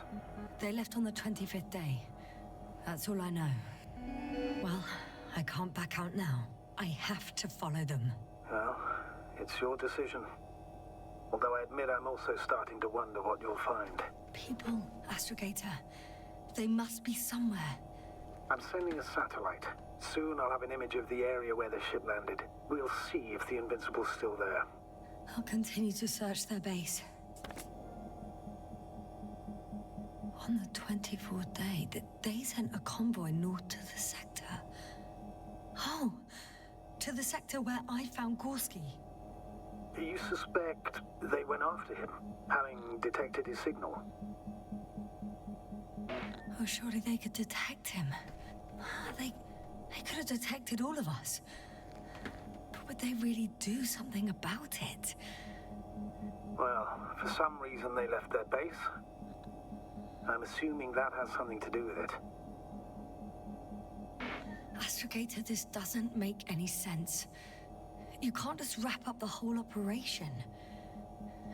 [SPEAKER 1] They left on the 25th day. That's all I know. Well, I can't back out now. I have to follow them.
[SPEAKER 4] Well, it's your decision. Although I admit I'm also starting to wonder what you'll find.
[SPEAKER 1] People, Astrogator. They must be somewhere.
[SPEAKER 4] I'm sending a satellite. Soon I'll have an image of the area where the ship landed. We'll see if the Invincible's still there.
[SPEAKER 1] I'll continue to search their base. On the 24th day, they sent a convoy north to the sector. Oh, to the sector where I found Gorski.
[SPEAKER 4] You suspect they went after him, having detected his signal?
[SPEAKER 1] Oh, surely they could detect him. They could have detected all of us. But would they really do something about it?
[SPEAKER 4] Well, for some reason they left their base. I'm assuming that has something to do with it.
[SPEAKER 1] Astrogator, this doesn't make any sense. You can't just wrap up the whole operation.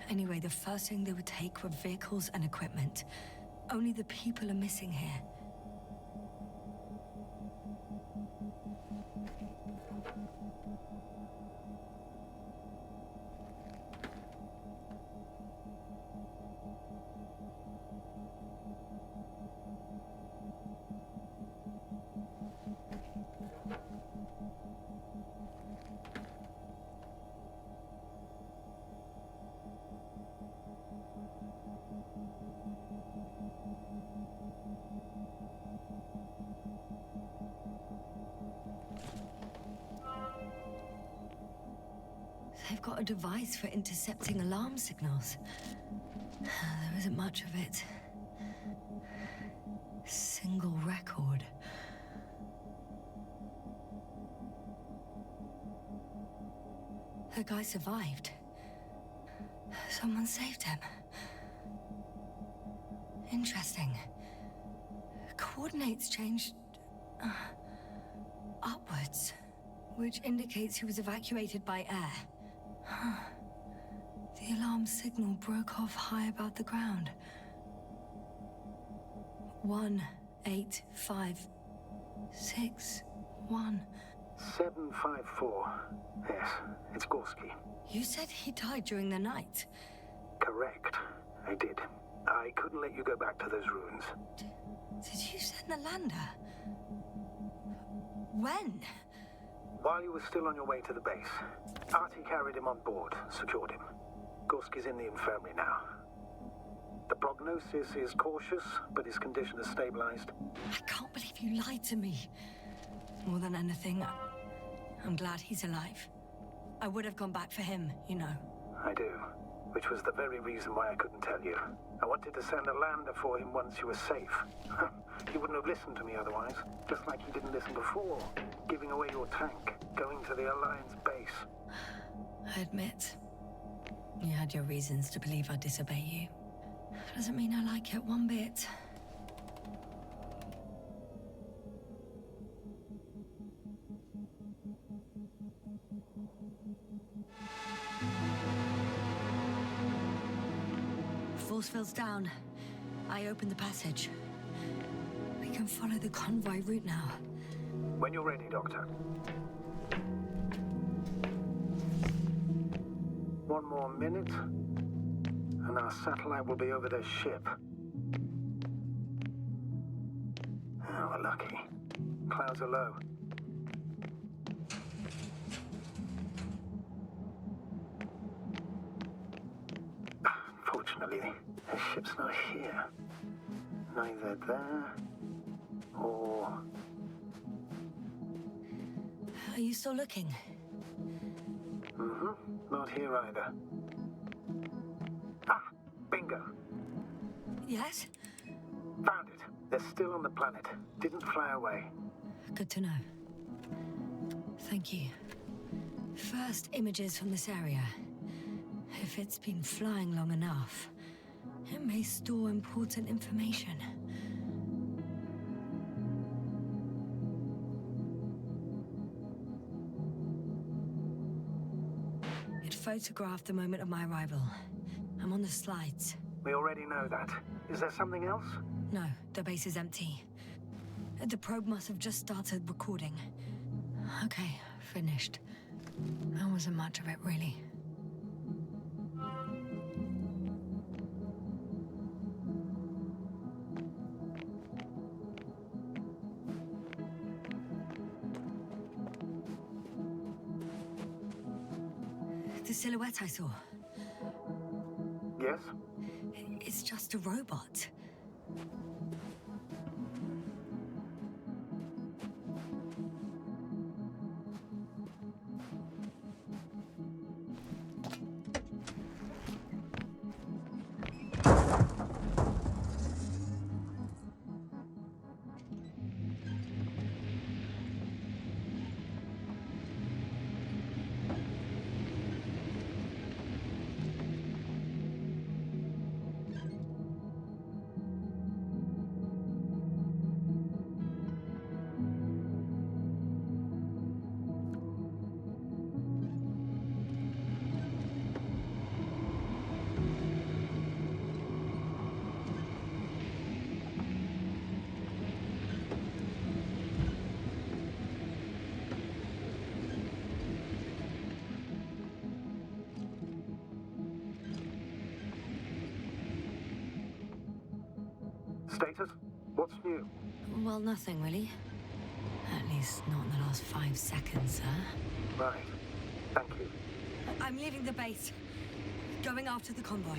[SPEAKER 1] Anyway, the first thing they would take were vehicles and equipment. Only the people are missing here. They've got a device for intercepting alarm signals. There isn't much of it. Single record. The guy survived. Someone saved him. Interesting. Coordinates changed... upwards. Which indicates he was evacuated by air. The alarm signal broke off high above the ground. 18561.
[SPEAKER 4] 754. Yes, it's Gorski.
[SPEAKER 1] You said he died during the night.
[SPEAKER 4] Correct. I did. I couldn't let you go back to those ruins.
[SPEAKER 1] Did you send the lander? When?
[SPEAKER 4] While you were still on your way to the base, Artie carried him on board, secured him. Gorski's in the infirmary now. The prognosis is cautious, but his condition has stabilized.
[SPEAKER 1] I can't believe you lied to me. More than anything, I'm glad he's alive. I would have gone back for him, you know.
[SPEAKER 4] I do. Which was the very reason why I couldn't tell you. I wanted to send a lander for him once you were safe. He wouldn't have listened to me otherwise. Just like he didn't listen before. Giving away your tank. Going to the Alliance base.
[SPEAKER 1] I admit, you had your reasons to believe I'd disobey you. Doesn't mean I like it one bit. force field's down. I open the passage. We can follow the convoy route now.
[SPEAKER 4] When you're ready, Doctor. One more minute, and our satellite will be over their ship. Oh, we're lucky. Clouds are low. Fortunately, the ship's not here. Neither there or...
[SPEAKER 1] Are you still looking?
[SPEAKER 4] Not here either. Ah, bingo.
[SPEAKER 1] Yes?
[SPEAKER 4] Found it. They're still on the planet. Didn't fly away.
[SPEAKER 1] Good to know. Thank you. First images from this area. If it's been flying long enough, it may store important information. It photographed the moment of my arrival. I'm on the slides.
[SPEAKER 4] We already know that. Is there something else?
[SPEAKER 1] No, the base is empty. The probe must have just started recording. Okay, finished. That wasn't much of it, really. The silhouette I saw.
[SPEAKER 4] Yes?
[SPEAKER 1] It's just a robot.
[SPEAKER 4] Status? What's new?
[SPEAKER 1] Well, nothing really. At least not in the last 5 seconds, sir.
[SPEAKER 4] Right. Thank you.
[SPEAKER 1] I'm leaving the base. Going after the convoy.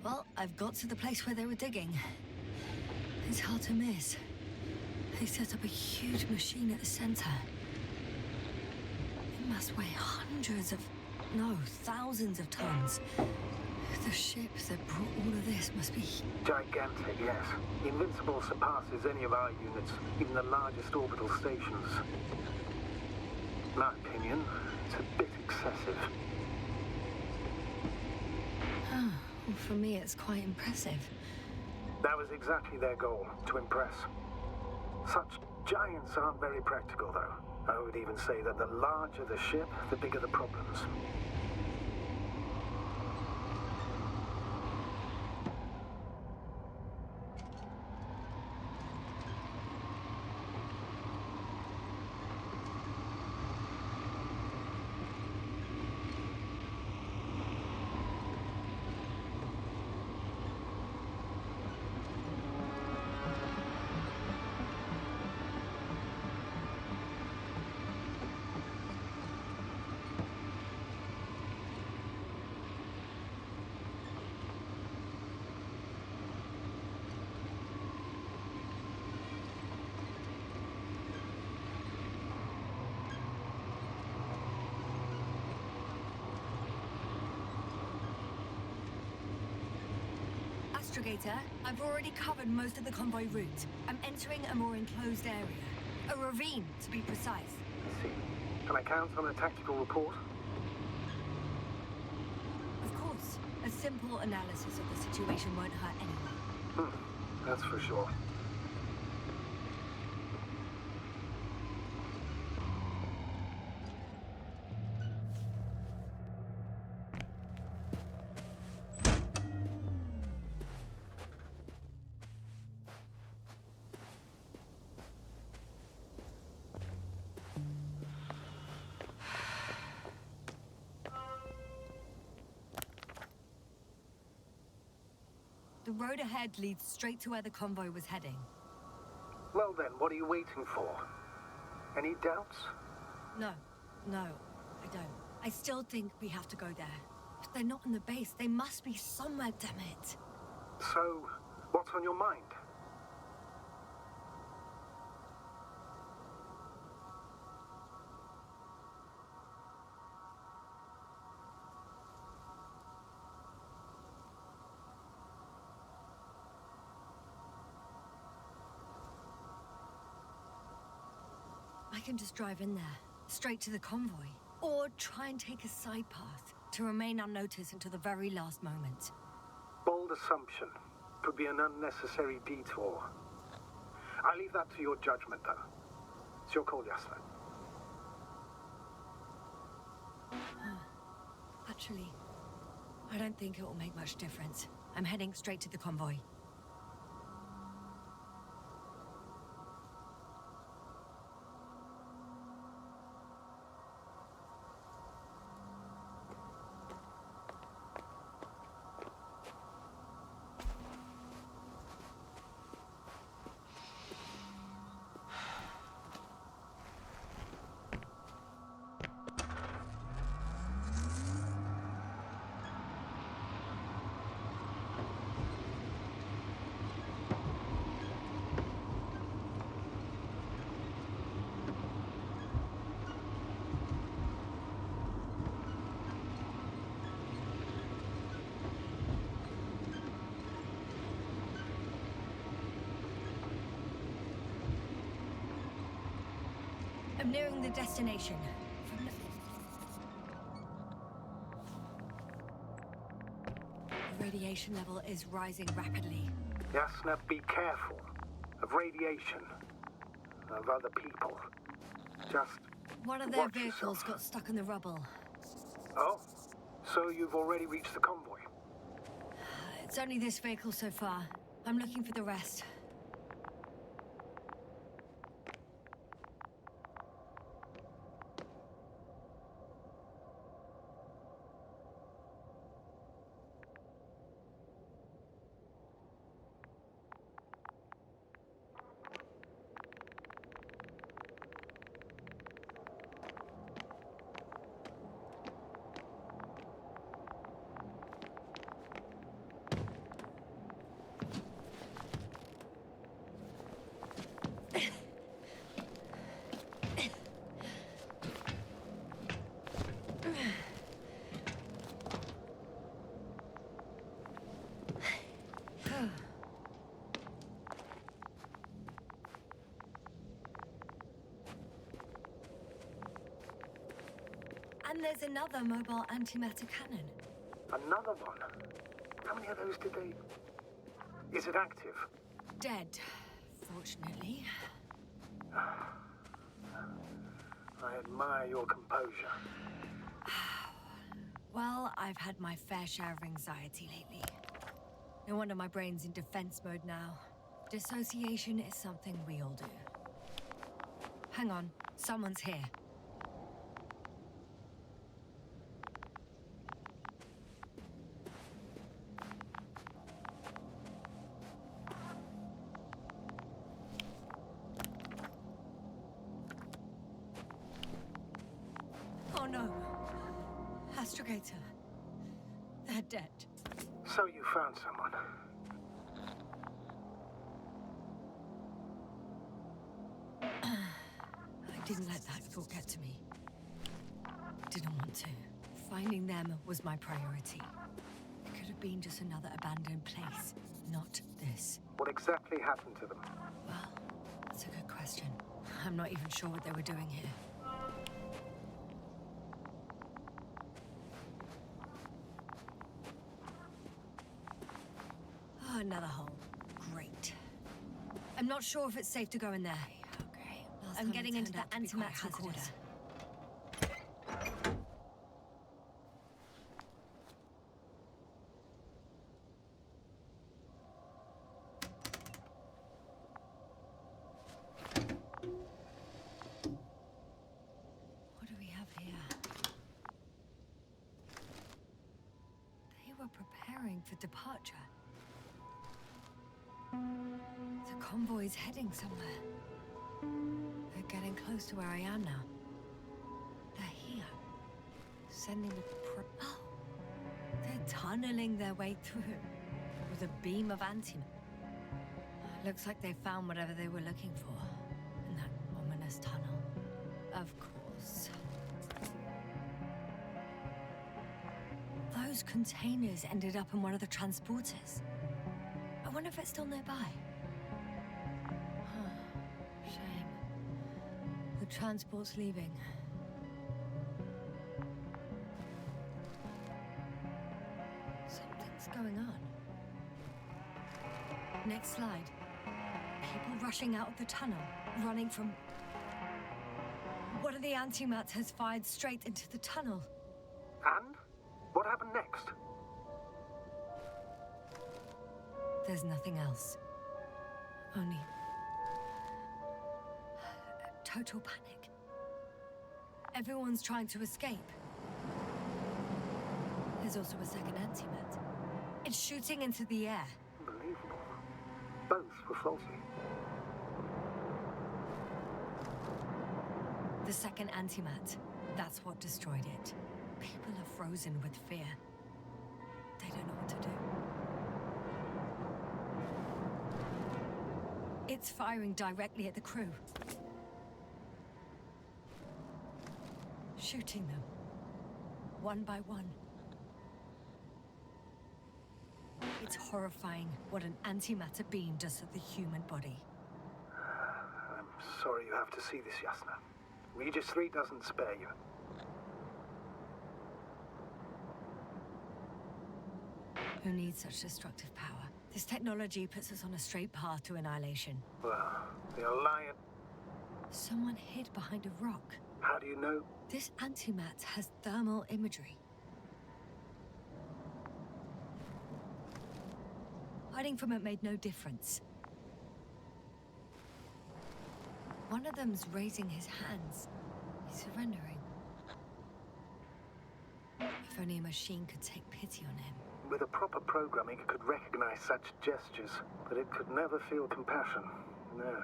[SPEAKER 1] Well, I've got to the place where they were digging. It's hard to miss. They set up a huge machine at the center. It must weigh thousands of tons. The ship that brought all of this must be...
[SPEAKER 4] Gigantic, yes. The Invincible surpasses any of our units, even the largest orbital stations. In my opinion, it's a bit excessive.
[SPEAKER 1] Oh, well, for me it's quite impressive.
[SPEAKER 4] That was exactly their goal, to impress. Such giants aren't very practical, though. I would even say that the larger the ship, the bigger the problems.
[SPEAKER 1] Astrogator, I've already covered most of the convoy route. I'm entering a more enclosed area. A ravine, to be precise.
[SPEAKER 4] I see. Can I count on a tactical report?
[SPEAKER 1] Of course. A simple analysis of the situation won't hurt anyone.
[SPEAKER 4] That's for sure.
[SPEAKER 1] The road ahead leads straight to where the convoy was heading.
[SPEAKER 4] Well then, what are you waiting for? Any doubts?
[SPEAKER 1] No, I don't. I still think we have to go there. If they're not in the base, they must be somewhere, damn it.
[SPEAKER 4] So, what's on your mind?
[SPEAKER 1] I can just drive in there, straight to the convoy. Or try and take a side path to remain unnoticed until the very last moment.
[SPEAKER 4] Bold assumption. Could be an unnecessary detour. I leave that to your judgment, though. It's your call, Yasna.
[SPEAKER 1] Actually, I don't think it will make much difference. I'm heading straight to the convoy. I'm nearing the destination. The radiation level is rising rapidly.
[SPEAKER 4] Yasna, be careful. Of radiation. Of other people. Just
[SPEAKER 1] One of their
[SPEAKER 4] watch
[SPEAKER 1] vehicles
[SPEAKER 4] yourself.
[SPEAKER 1] got stuck in the rubble.
[SPEAKER 4] Oh? So you've already reached the convoy?
[SPEAKER 1] It's only this vehicle so far. I'm looking for the rest. And there's another mobile antimatter cannon.
[SPEAKER 4] Another one? How many of those did they... Is it active?
[SPEAKER 1] Dead, fortunately.
[SPEAKER 4] I admire your composure.
[SPEAKER 1] Well, I've had my fair share of anxiety lately. No wonder my brain's in defense mode now. Dissociation is something we all do. Hang on, someone's here. Oh no. Astrogator. They're dead.
[SPEAKER 4] So you found someone.
[SPEAKER 1] I didn't let that thought get to me. Didn't want to. Finding them was my priority. It could have been just another abandoned place. not this.
[SPEAKER 4] What exactly happened to them?
[SPEAKER 1] Well, that's a good question. I'm not even sure what they were doing here. Oh, another hole. Great. I'm not sure if it's safe to go in there. Okay. I'm getting into the antimatter recorder. What do we have here? They were preparing for departure. The convoy's heading somewhere. They're getting close to where I am now. They're here. Sending a oh! They're tunneling their way through with a beam of antimatter. Looks like they found whatever they were looking for in that ominous tunnel. Of course. Those containers ended up in one of the transporters. I wonder if it's still nearby. Shame. The transport's leaving. Something's going on. Next slide. People rushing out of the tunnel, running from... One of the antimats has fired straight into the tunnel.
[SPEAKER 4] And? What happened next?
[SPEAKER 1] There's nothing else. Only... total panic. Everyone's trying to escape. There's also a second antimat. It's shooting into the air.
[SPEAKER 4] Unbelievable. Both were faulty.
[SPEAKER 1] The second antimat. That's what destroyed it. People are frozen with fear. They don't know what to do. It's firing directly at the crew. Shooting them. One by one. It's horrifying what an antimatter beam does to the human body.
[SPEAKER 4] I'm sorry you have to see this, Yasna. Regis 3 doesn't spare you.
[SPEAKER 1] Who needs such destructive power? This technology puts us on a straight path to annihilation.
[SPEAKER 4] Well, the Alliance...
[SPEAKER 1] Someone hid behind a rock.
[SPEAKER 4] How do you know?
[SPEAKER 1] This antimat has thermal imagery. Hiding from it made no difference. One of them's raising his hands. He's surrendering. If only a machine could take pity on him.
[SPEAKER 4] With a proper programming, it could recognize such gestures, but it could never feel compassion. No.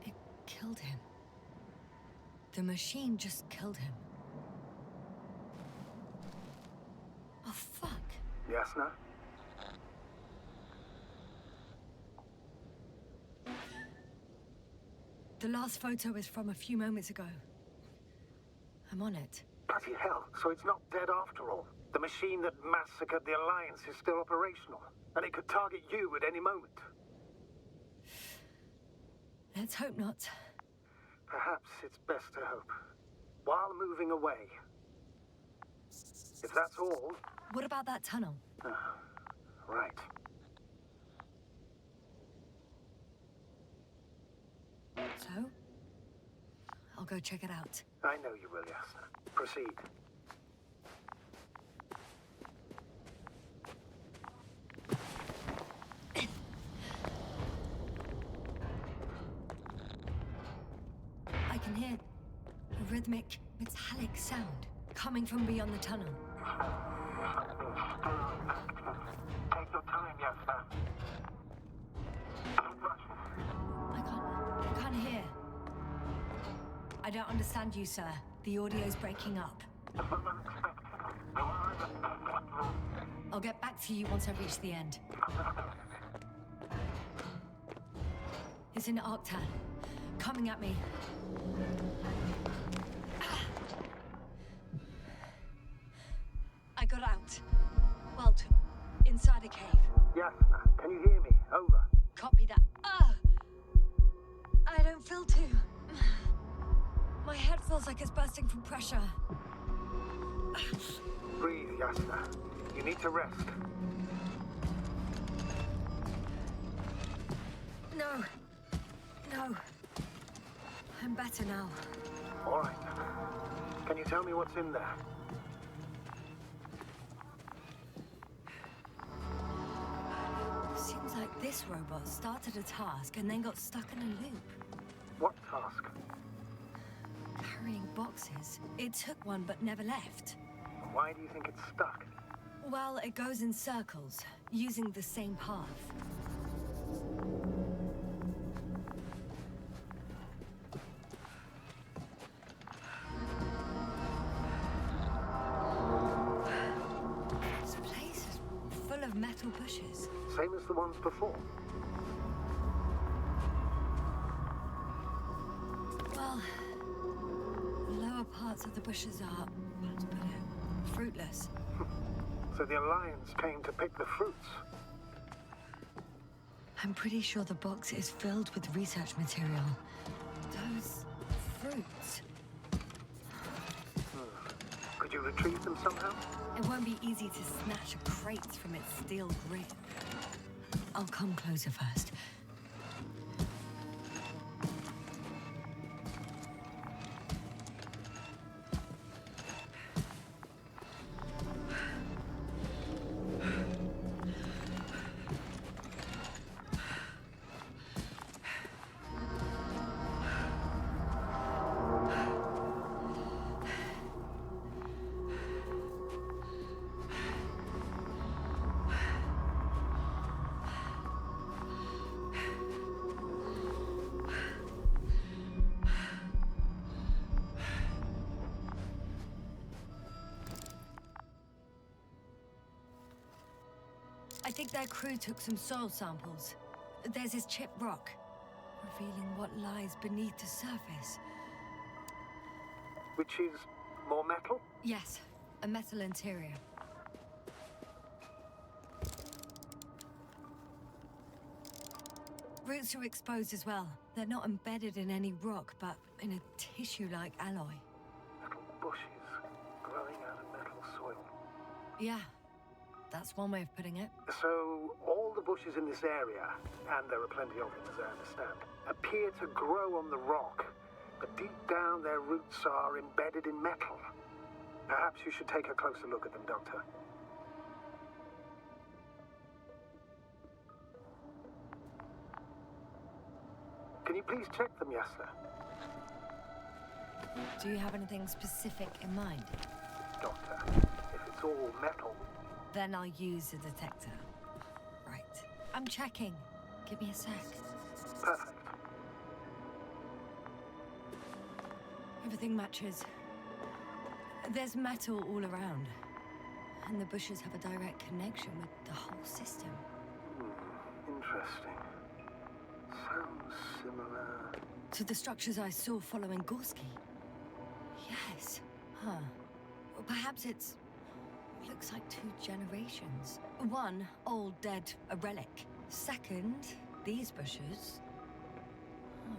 [SPEAKER 1] It killed him. The machine just killed him. Oh, fuck.
[SPEAKER 4] Yasna?
[SPEAKER 1] The last photo is from a few moments ago. I'm on it.
[SPEAKER 4] Bloody hell, so it's not dead after all. The machine that massacred the Alliance is still operational, and it could target you at any moment.
[SPEAKER 1] Let's hope not.
[SPEAKER 4] Perhaps it's best to hope. While moving away. If that's all...
[SPEAKER 1] What about that tunnel?
[SPEAKER 4] Right.
[SPEAKER 1] So? I'll go check it out.
[SPEAKER 4] I know you will, Yasna. Proceed.
[SPEAKER 1] I can hear a rhythmic, metallic sound coming from beyond the tunnel.
[SPEAKER 4] Take your time, Yasna.
[SPEAKER 1] I can't hear. I don't understand you, sir. The audio's breaking up. I'll get back to you once I reach the end. It's in Arctan. Coming at me. I got out. Well, inside a cave.
[SPEAKER 4] Yasna, can you hear me? Over.
[SPEAKER 1] Copy that. I don't feel too. My head feels like it's bursting from pressure.
[SPEAKER 4] Breathe, Yasna. You need to rest.
[SPEAKER 1] No. I'm better now.
[SPEAKER 4] All right. Can you tell me what's in there?
[SPEAKER 1] Seems like this robot started a task and then got stuck in a loop.
[SPEAKER 4] What task?
[SPEAKER 1] Carrying boxes. It took one but never left.
[SPEAKER 4] Why do you think it's stuck?
[SPEAKER 1] Well, it goes in circles, using the same path. This place is full of metal bushes.
[SPEAKER 4] Same as the ones before.
[SPEAKER 1] Well, the lower parts of the bushes are, how to put it, fruitless.
[SPEAKER 4] So the Alliance came to pick the fruits.
[SPEAKER 1] I'm pretty sure the box is filled with research material. Those fruits.
[SPEAKER 4] Could you retrieve them somehow?
[SPEAKER 1] It won't be easy to snatch a crate from its steel grip. I'll come closer first. I think their crew took some soil samples. There's this chipped rock, revealing what lies beneath the surface.
[SPEAKER 4] Which is more metal?
[SPEAKER 1] Yes, a metal interior. Roots are exposed as well. They're not embedded in any rock, but in a tissue-like alloy.
[SPEAKER 4] Metal bushes growing out of metal soil.
[SPEAKER 1] Yeah, that's one way of putting it.
[SPEAKER 4] So all the bushes in this area, and there are plenty of them as I understand, appear to grow on the rock, but deep down their roots are embedded in metal. Perhaps you should take a closer look at them, Doctor. Can you please check them, Yasna?
[SPEAKER 1] Do you have anything specific in mind?
[SPEAKER 4] Doctor, if it's all metal,
[SPEAKER 1] Then I'll use a detector. Right. I'm checking. Give me a sec.
[SPEAKER 4] perfect.
[SPEAKER 1] Everything matches. There's metal all around. And the bushes have a direct connection with the whole system.
[SPEAKER 4] Interesting. Sounds similar.
[SPEAKER 1] To the structures I saw following Gorski. Yes. Huh. Or perhaps it's... looks like two generations. One, old, dead, a relic. Second, these bushes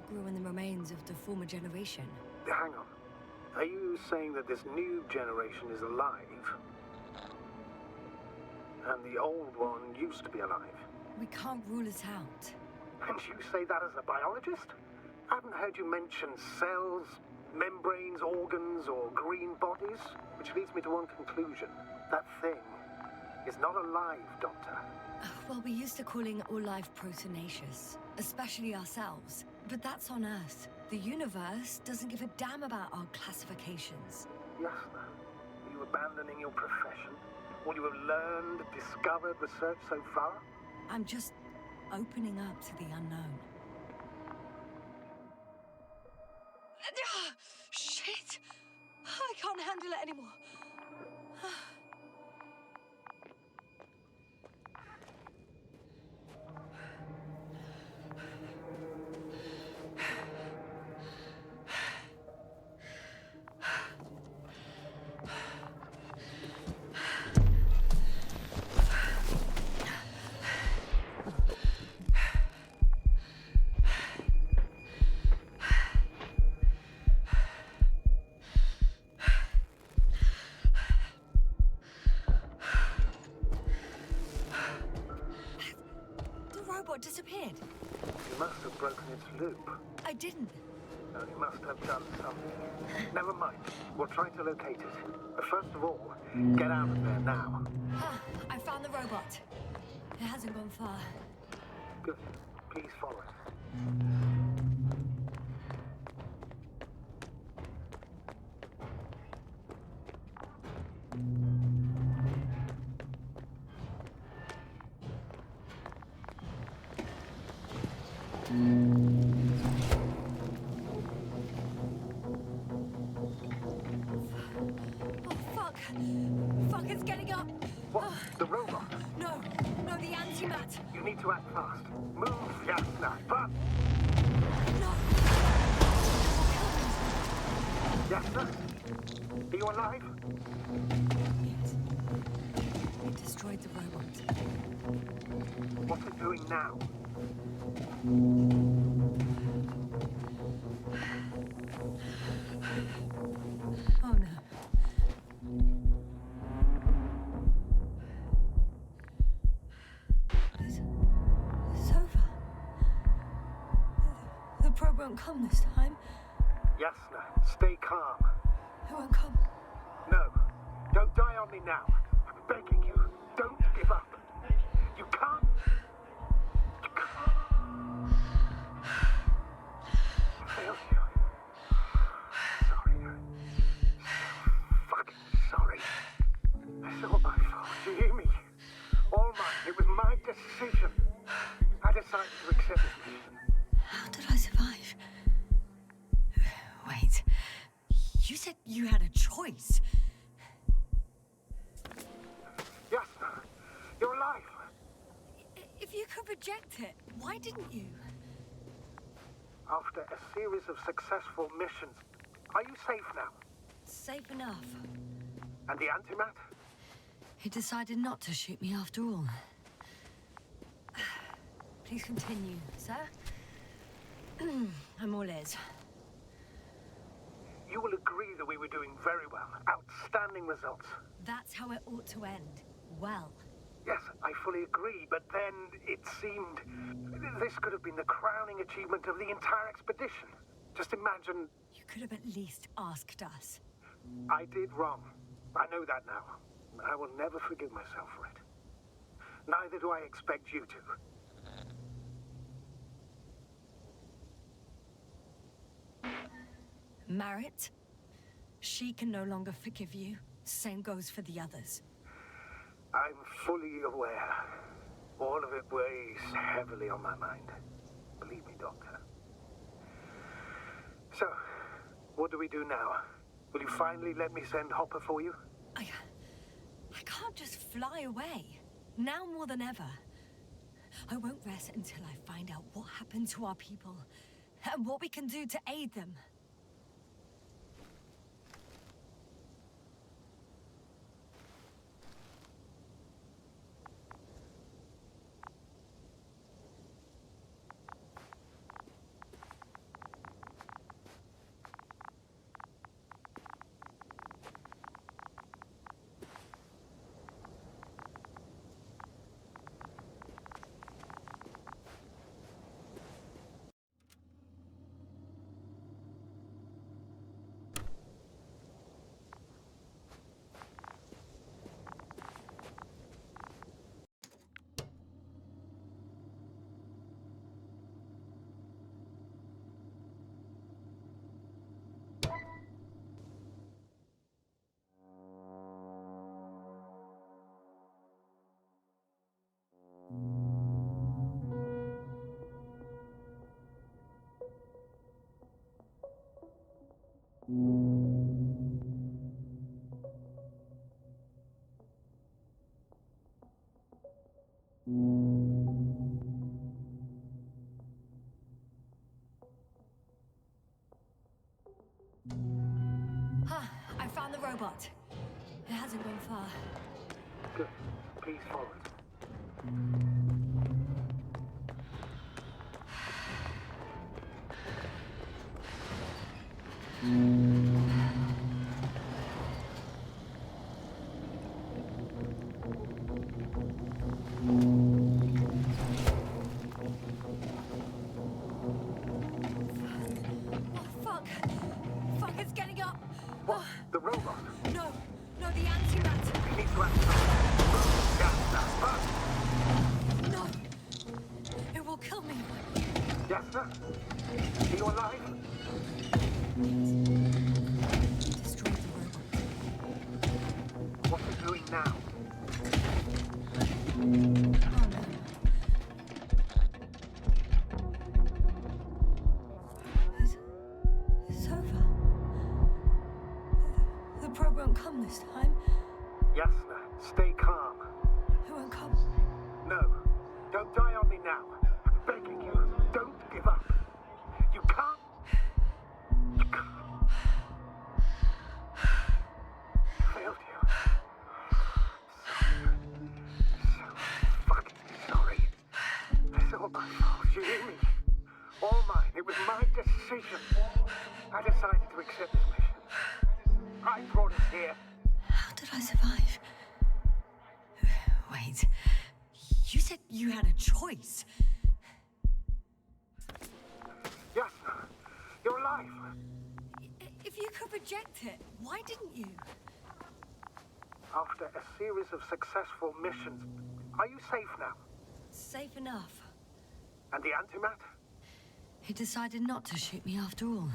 [SPEAKER 1] grew in the remains of the former generation.
[SPEAKER 4] Hang on. Are you saying that this new generation is alive? And the old one used to be alive?
[SPEAKER 1] We can't rule it out.
[SPEAKER 4] And you say that as a biologist? I haven't heard you mention cells, membranes, organs, or green bodies. Which leads me to one conclusion. That thing is not alive, Doctor.
[SPEAKER 1] Well, we used to calling all life proteinaceous, especially ourselves. But that's on Earth. The universe doesn't give a damn about our classifications.
[SPEAKER 4] Yasna, are you abandoning your profession? All you have learned, discovered, researched so far?
[SPEAKER 1] I'm just opening up to the unknown. Shit! I can't handle it anymore. What disappeared?
[SPEAKER 4] You must have broken its loop.
[SPEAKER 1] I didn't.
[SPEAKER 4] No, you must have done something. Never mind. We'll try to locate it. But first of all, get out of there now.
[SPEAKER 1] Ah, I found the robot. It hasn't gone far.
[SPEAKER 4] Good. Please follow it.
[SPEAKER 1] Oh, fuck. Fuck, it's getting up.
[SPEAKER 4] What? The robot?
[SPEAKER 1] No, the antimat.
[SPEAKER 4] You need to act fast. Move, Yasna. But...
[SPEAKER 1] No.
[SPEAKER 4] Yasna? Are you alive?
[SPEAKER 1] Yes. It destroyed the robot.
[SPEAKER 4] What's it doing now?
[SPEAKER 1] Oh no. It's over. The probe won't come this time.
[SPEAKER 4] Yasna, stay calm.
[SPEAKER 1] It won't come.
[SPEAKER 4] No, don't die on me now. I'm begging you. Don't give up. You can't. You can't. I failed you. Sorry. So fucking sorry. It's all my fault. You hear me? All mine. It was my decision. I decided to accept this mission.
[SPEAKER 1] How did I survive? Wait. You said you had a choice.
[SPEAKER 4] Yasna, you're alive.
[SPEAKER 1] If you could reject it, why didn't you?
[SPEAKER 4] After a series of successful missions, are you safe now?
[SPEAKER 1] Safe enough.
[SPEAKER 4] And the antimat?
[SPEAKER 1] He decided not to shoot me after all. Please continue, sir. I'm all ears.
[SPEAKER 4] You will agree that we were doing very well. Outstanding results.
[SPEAKER 1] That's how it ought to end. Well.
[SPEAKER 4] Yes, I fully agree, but then it seemed this could have been the crowning achievement of the entire expedition. Just imagine...
[SPEAKER 1] You could have at least asked us.
[SPEAKER 4] I did wrong. I know that now. I will never forgive myself for it. Neither do I expect you to.
[SPEAKER 1] Marit, she can no longer forgive you. Same goes for the others.
[SPEAKER 4] I'm fully aware. All of it weighs heavily on my mind. Believe me, Doctor. So, what do we do now? Will you finally let me send Hopper for you?
[SPEAKER 1] I can't just fly away. Now more than ever. I won't rest until I find out what happened to our people and what we can do to aid them. I found the robot. It hasn't gone far.
[SPEAKER 4] Good. Please follow it. Yasna? Are you alive?
[SPEAKER 1] Destroy the robot.
[SPEAKER 4] What's it doing now?
[SPEAKER 1] Oh no. It's over. The probe won't come this time.
[SPEAKER 4] Yasna, stay calm.
[SPEAKER 1] It won't come.
[SPEAKER 4] No, don't die on me now. I'm begging you, don't give up. You can't. You can't. Failed you. So fucking sorry. It's all my fault, you hear me? All mine. It was my decision. I decided to accept this mission. I brought us here.
[SPEAKER 1] How did I survive? Wait. You said you had a choice.
[SPEAKER 4] Yasna, you're alive.
[SPEAKER 1] If you could reject it, why didn't you?
[SPEAKER 4] After a series of successful missions, are you safe now?
[SPEAKER 1] Safe enough.
[SPEAKER 4] And the antimat?
[SPEAKER 1] He decided not to shoot me after all.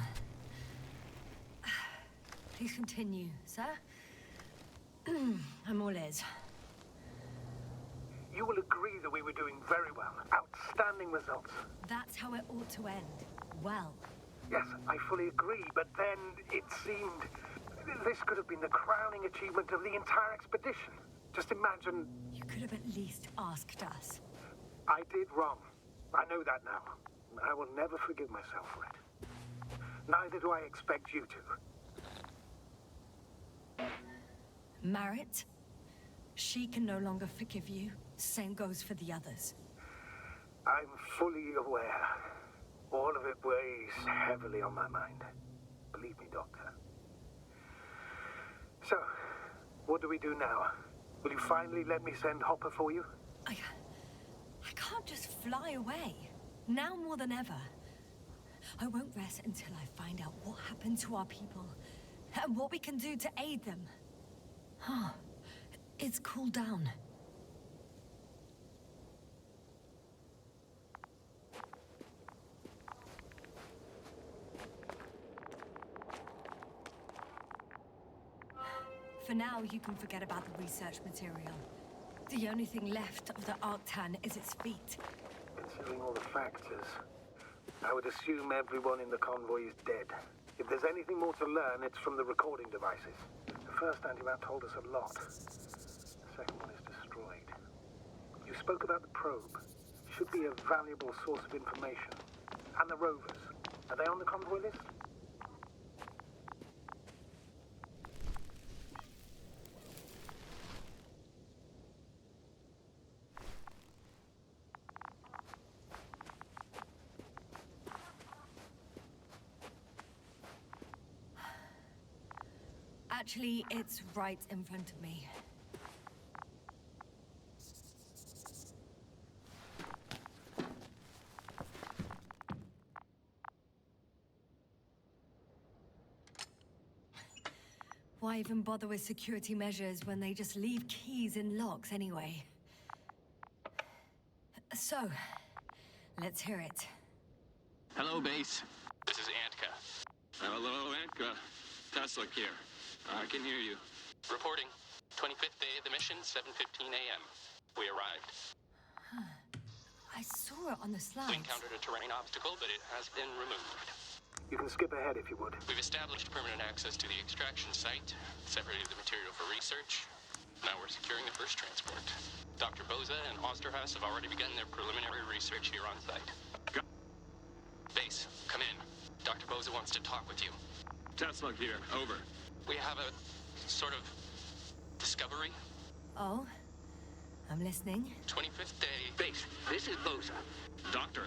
[SPEAKER 1] Please continue, sir. I'm all ears.
[SPEAKER 4] You will agree that we were doing very well. Outstanding results.
[SPEAKER 1] That's how it ought to end. Well.
[SPEAKER 4] Yes, I fully agree, but then it seemed this could have been the crowning achievement of the entire expedition. Just imagine.
[SPEAKER 1] You could have at least asked us.
[SPEAKER 4] I did wrong. I know that now. I will never forgive myself for it. Neither do I expect you to.
[SPEAKER 1] Marit? She can no longer forgive you. Same goes for the others.
[SPEAKER 4] I'm fully aware. All of it weighs heavily on my mind. Believe me, Doctor. So, what do we do now? Will you finally let me send Hopper for you?
[SPEAKER 1] I can't just fly away. Now more than ever. I won't rest until I find out what happened to our people and what we can do to aid them. It's cooled down. For now, you can forget about the research material. The only thing left of the Arctan is its feet.
[SPEAKER 4] Considering all the factors, I would assume everyone in the convoy is dead. If there's anything more to learn, it's from the recording devices. The first antimat told us a lot. The second one is destroyed. You spoke about the probe. Should be a valuable source of information. And the rovers. Are they on the convoy list?
[SPEAKER 1] Actually, it's right in front of me. Why even bother with security measures when they just leave keys in locks anyway? So, let's hear it.
[SPEAKER 5] Hello, base. This is Antka. Hello, Antka. Tesla here. I can hear you. Reporting. 25th day of the mission, 7:15 a.m. We arrived.
[SPEAKER 1] I saw it on the slides.
[SPEAKER 5] We encountered a terrain obstacle, but it has been removed.
[SPEAKER 4] You can skip ahead if you would.
[SPEAKER 5] We've established permanent access to the extraction site, separated the material for research. Now we're securing the first transport. Dr. Boza and Osterhaus have already begun their preliminary research here on site. Base, come in. Dr. Boza wants to talk with you. Tesla here, over. We have a sort of discovery.
[SPEAKER 1] Oh? I'm listening.
[SPEAKER 5] 25th day.
[SPEAKER 6] Base, this is Boza.
[SPEAKER 5] Doctor.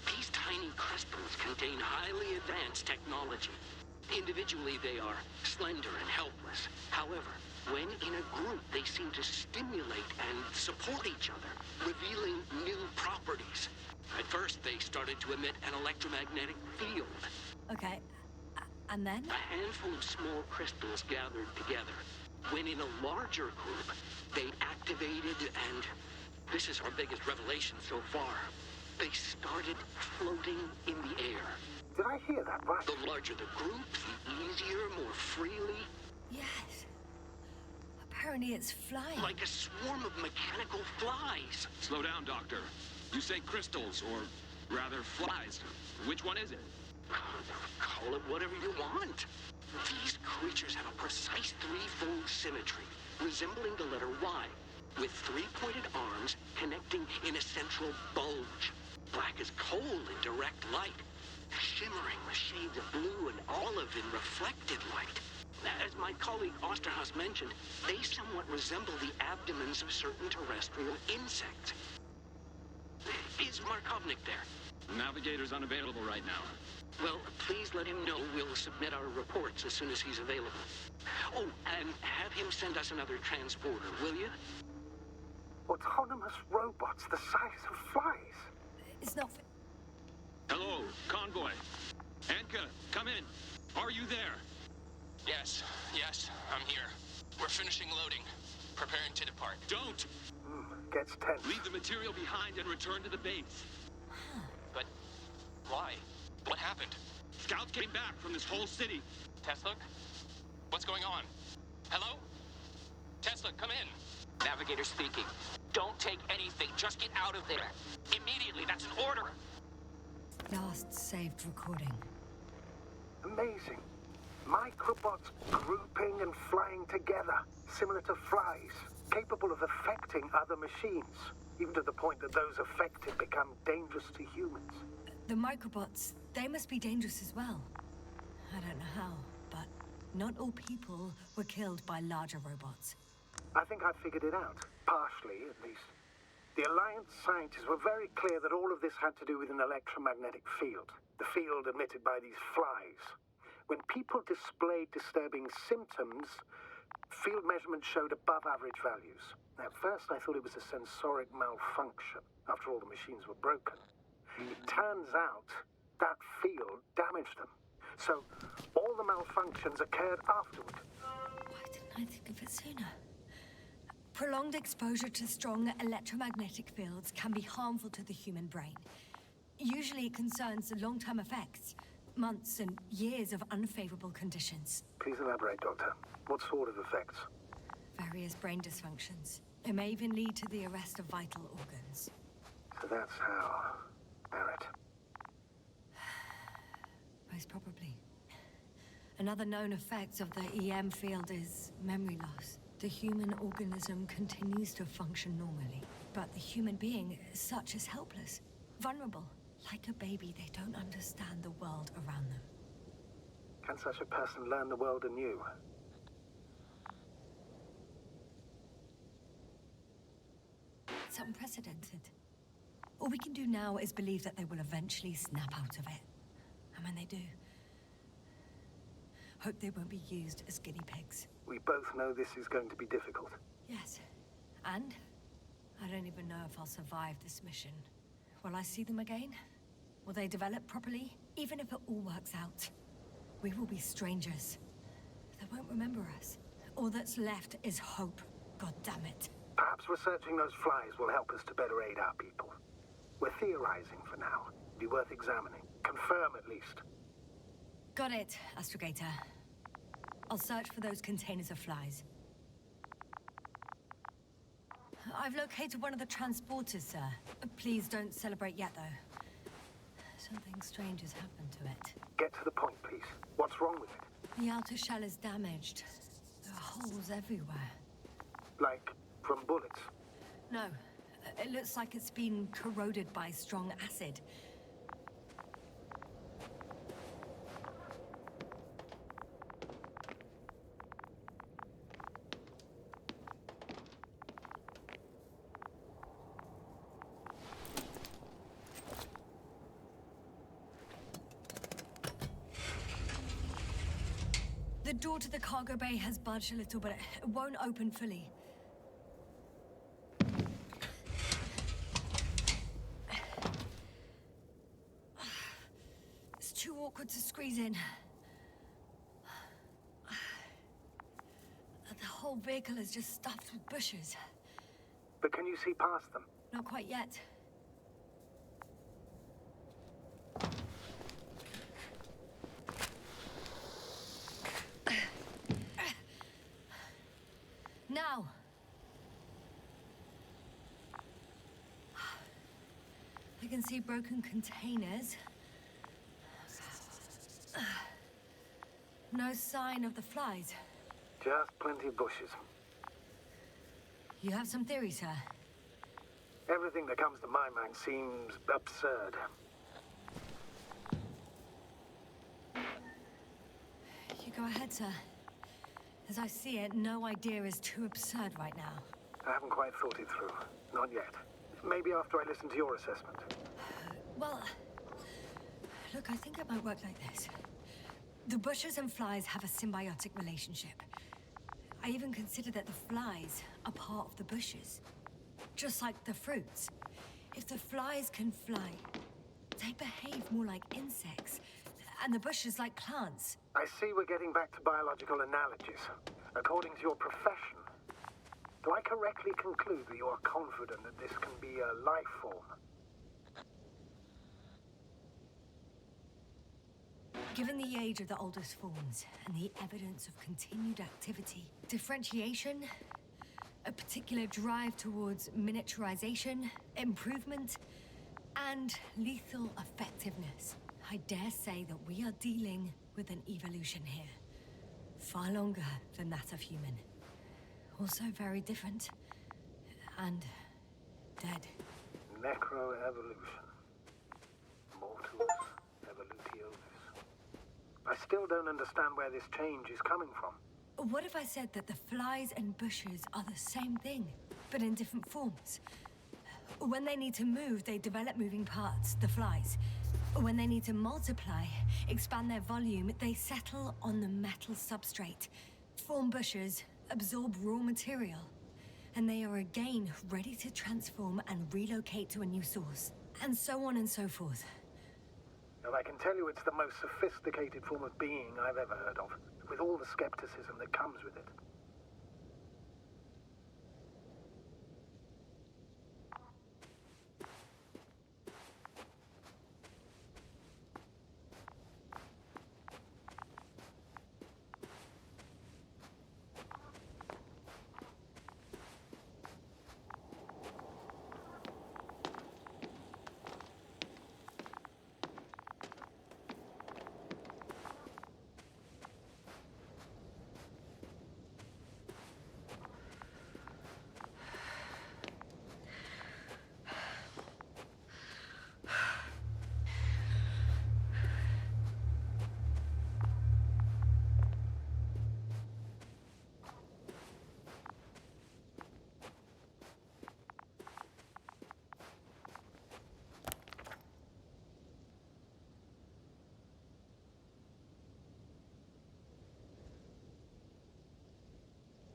[SPEAKER 6] These tiny crystals contain highly advanced technology. Individually, they are slender and helpless. However, when in a group, they seem to stimulate and support each other, revealing new properties. At first, they started to emit an electromagnetic field.
[SPEAKER 1] Okay. And then?
[SPEAKER 6] A handful of small crystals gathered together. When in a larger group, they activated and... This is our biggest revelation so far. They started floating in the air.
[SPEAKER 4] Did I hear that right?
[SPEAKER 6] The larger the group, the easier, more freely.
[SPEAKER 1] Yes. Apparently it's flying.
[SPEAKER 6] Like a swarm of mechanical flies.
[SPEAKER 7] Slow down, Doctor. You say crystals, or rather flies. Which one is it?
[SPEAKER 6] Call it whatever you want. These creatures have a precise threefold symmetry, resembling the letter Y, with three-pointed arms connecting in a central bulge. Black as coal in direct light, shimmering with shades of blue and olive in reflected light. As my colleague Osterhaus mentioned, they somewhat resemble the abdomens of certain terrestrial insects. Is Markovnik there?
[SPEAKER 7] Navigator's unavailable right now.
[SPEAKER 6] Well, please let him know we'll submit our reports as soon as he's available. Oh, and have him send us another transporter, will you?
[SPEAKER 4] Autonomous robots the size of flies.
[SPEAKER 1] It's not...
[SPEAKER 7] Hello, convoy. Anka, come in. Are you there?
[SPEAKER 5] Yes, I'm here. We're finishing loading. Preparing to depart.
[SPEAKER 7] Don't!
[SPEAKER 4] Gets tense.
[SPEAKER 7] Leave the material behind and return to the base.
[SPEAKER 5] But why? What happened?
[SPEAKER 7] Scouts came back from this whole city.
[SPEAKER 5] Tesla? What's going on? Hello? Tesla, come in. Navigator speaking. Don't take anything. Just get out of there. Immediately. That's an order.
[SPEAKER 1] Last saved recording.
[SPEAKER 4] Amazing. Microbots grouping and flying together, similar to flies, capable of affecting other machines, even to the point that those affected become dangerous to humans.
[SPEAKER 1] The microbots, they must be dangerous as well. I don't know how, but not all people were killed by larger robots.
[SPEAKER 4] I think I figured it out, partially at least. The Alliance scientists were very clear that all of this had to do with an electromagnetic field, the field emitted by these flies. When people displayed disturbing symptoms, field measurements showed above average values. At first, I thought it was a sensoric malfunction. After all, the machines were broken. It turns out that field damaged them. So, all the malfunctions occurred afterward.
[SPEAKER 1] Why didn't I think of it sooner? Prolonged exposure to strong electromagnetic fields can be harmful to the human brain. Usually it concerns the long-term effects, months and years of unfavorable conditions.
[SPEAKER 4] Please elaborate, Doctor. What sort of effects?
[SPEAKER 1] Various brain dysfunctions. It may even lead to the arrest of vital organs.
[SPEAKER 4] So that's how... Barrett.
[SPEAKER 1] Most probably. Another known effect of the EM field is memory loss. The human organism continues to function normally, but the human being as such is helpless, vulnerable. Like a baby, they don't understand the world around them.
[SPEAKER 4] Can such a person learn the world anew?
[SPEAKER 1] It's unprecedented. All we can do now is believe that they will eventually snap out of it. And when they do, hope they won't be used as guinea pigs.
[SPEAKER 4] We both know this is going to be difficult.
[SPEAKER 1] Yes. And I don't even know if I'll survive this mission. Will I see them again? Will they develop properly? Even if it all works out, we will be strangers. They won't remember us. All that's left is hope. God damn it.
[SPEAKER 4] Perhaps researching those flies will help us to better aid our people. We're theorizing for now. Be worth examining. Confirm at least.
[SPEAKER 1] Got it, Astrogator. I'll search for those containers of flies. I've located one of the transporters, sir. Please don't celebrate yet, though. Something strange has happened to it.
[SPEAKER 4] Get to the point, please. What's wrong with it?
[SPEAKER 1] The outer shell is damaged. There are holes everywhere.
[SPEAKER 4] Like, from bullets?
[SPEAKER 1] No. It looks like it's been corroded by strong acid. The door to the cargo bay has budged a little, but it won't open fully. It's too awkward to squeeze in. The whole vehicle is just stuffed with bushes.
[SPEAKER 4] But can you see past them?
[SPEAKER 1] Not quite yet. can see broken containers. No sign of the flies.
[SPEAKER 4] Just plenty of bushes.
[SPEAKER 1] You have some theories, sir?
[SPEAKER 4] Everything that comes to my mind seems absurd.
[SPEAKER 1] You go ahead, sir. As I see it, no idea is too absurd right now.
[SPEAKER 4] I haven't quite thought it through. Not yet. Maybe after I listen to your assessment.
[SPEAKER 1] Well, look, I think it might work like this. The bushes and flies have a symbiotic relationship. I even consider that the flies are part of the bushes. Just like the fruits. If the flies can fly, they behave more like insects, and the bushes like plants.
[SPEAKER 4] I see we're getting back to biological analogies. According to your profession, do I correctly conclude that you are confident that this can be a life form?
[SPEAKER 1] Given the age of the oldest forms and the evidence of continued activity, differentiation, a particular drive towards miniaturization, improvement, and lethal effectiveness, I dare say that we are dealing with an evolution here. Far longer than that of human. Also very different. And dead.
[SPEAKER 4] Necroevolution. Mortus evolutionis. I still don't understand where this change is coming from.
[SPEAKER 1] What if I said that the flies and bushes are the same thing, but in different forms? When they need to move, they develop moving parts, the flies. When they need to multiply, expand their volume, they settle on the metal substrate, form bushes, absorb raw material, and they are again ready to transform and relocate to a new source, and so on and so forth.
[SPEAKER 4] Well, I can tell you it's the most sophisticated form of being I've ever heard of, with all the skepticism that comes with it.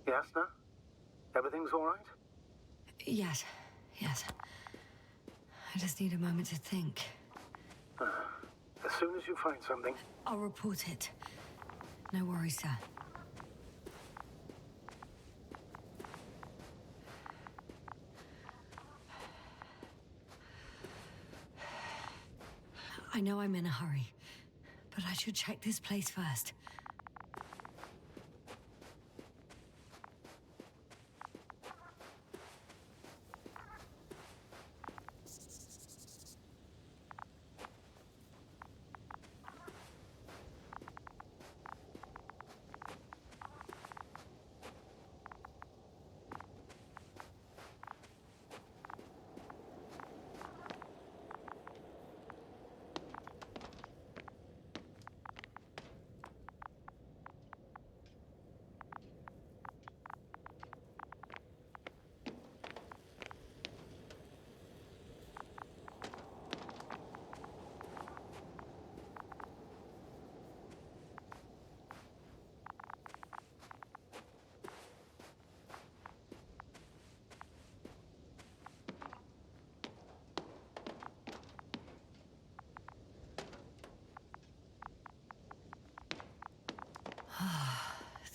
[SPEAKER 4] Yasna? Everything's all right?
[SPEAKER 1] Yes. I just need a moment to think.
[SPEAKER 4] As soon as you find something...
[SPEAKER 1] I'll report it. No worries, sir. I know I'm in a hurry, but I should check this place first.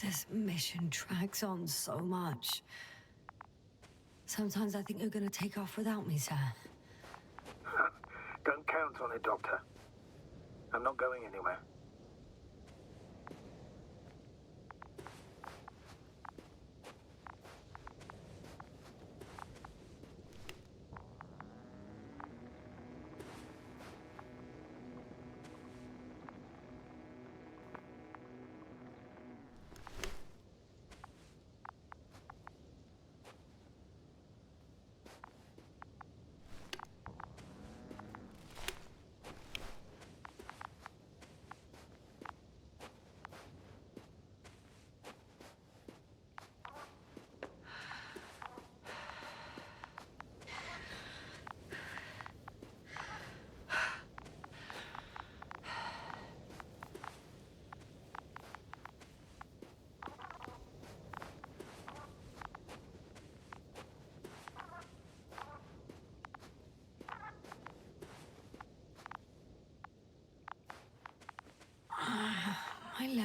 [SPEAKER 1] This mission drags on so much. Sometimes I think you're gonna take off without me, sir.
[SPEAKER 4] Don't count on it, Doctor. I'm not going anywhere.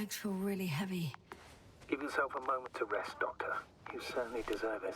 [SPEAKER 1] legs feel really heavy.
[SPEAKER 4] Give yourself a moment to rest, Doctor. You certainly deserve it.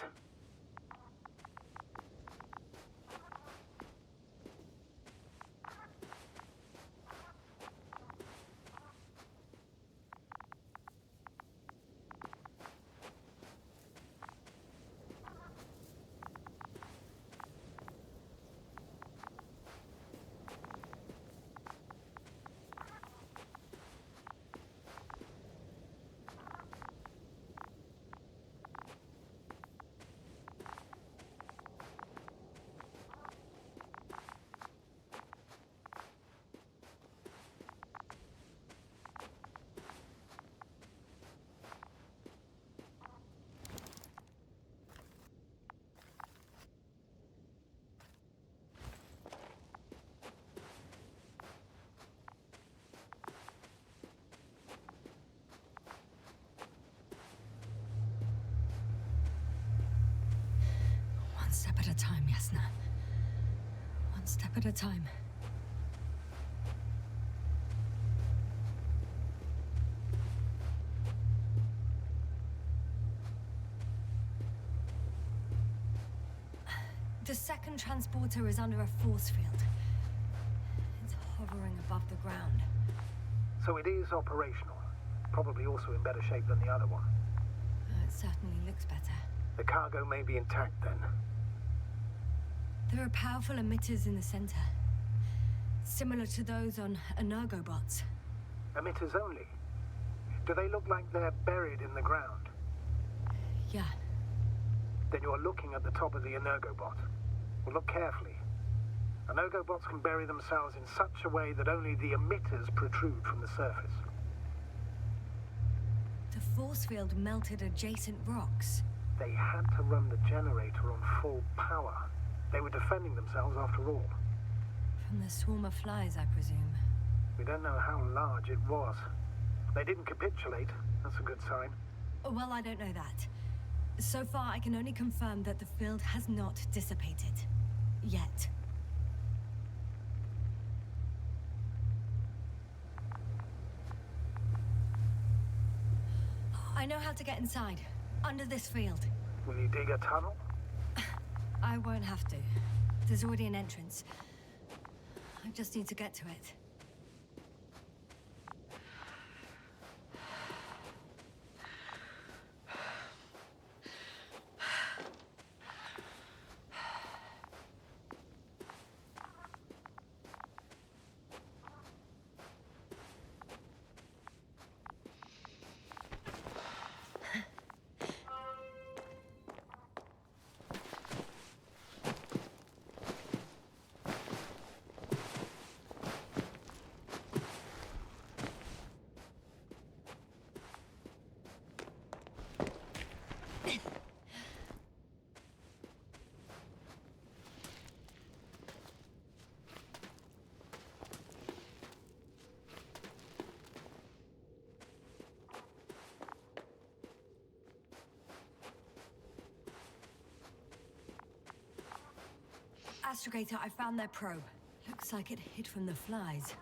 [SPEAKER 1] One step at a time, Yasna. One step at a time. The second transporter is under a force field. It's hovering above the ground.
[SPEAKER 4] So it is operational. Probably also in better shape than the other one.
[SPEAKER 1] It certainly looks better.
[SPEAKER 4] The cargo may be intact then.
[SPEAKER 1] There are powerful emitters in the center. Similar to those on Energobots.
[SPEAKER 4] Emitters only? Do they look like they're buried in the ground?
[SPEAKER 1] Yeah.
[SPEAKER 4] Then you're looking at the top of the Energobot. Well, look carefully. Energobots can bury themselves in such a way that only the emitters protrude from the surface.
[SPEAKER 1] The force field melted adjacent rocks.
[SPEAKER 4] They had to run the generator on full power. They were defending themselves after all.
[SPEAKER 1] From the swarm of flies, I presume.
[SPEAKER 4] We don't know how large it was. They didn't capitulate. That's a good sign.
[SPEAKER 1] Well, I don't know that. So far, I can only confirm that the field has not dissipated. Yet. I know how to get inside. Under this field.
[SPEAKER 4] Will you dig a tunnel?
[SPEAKER 1] I won't have to. There's already an entrance. I just need to get to it. Astrogator, I found their probe. Looks like it hid from the flies.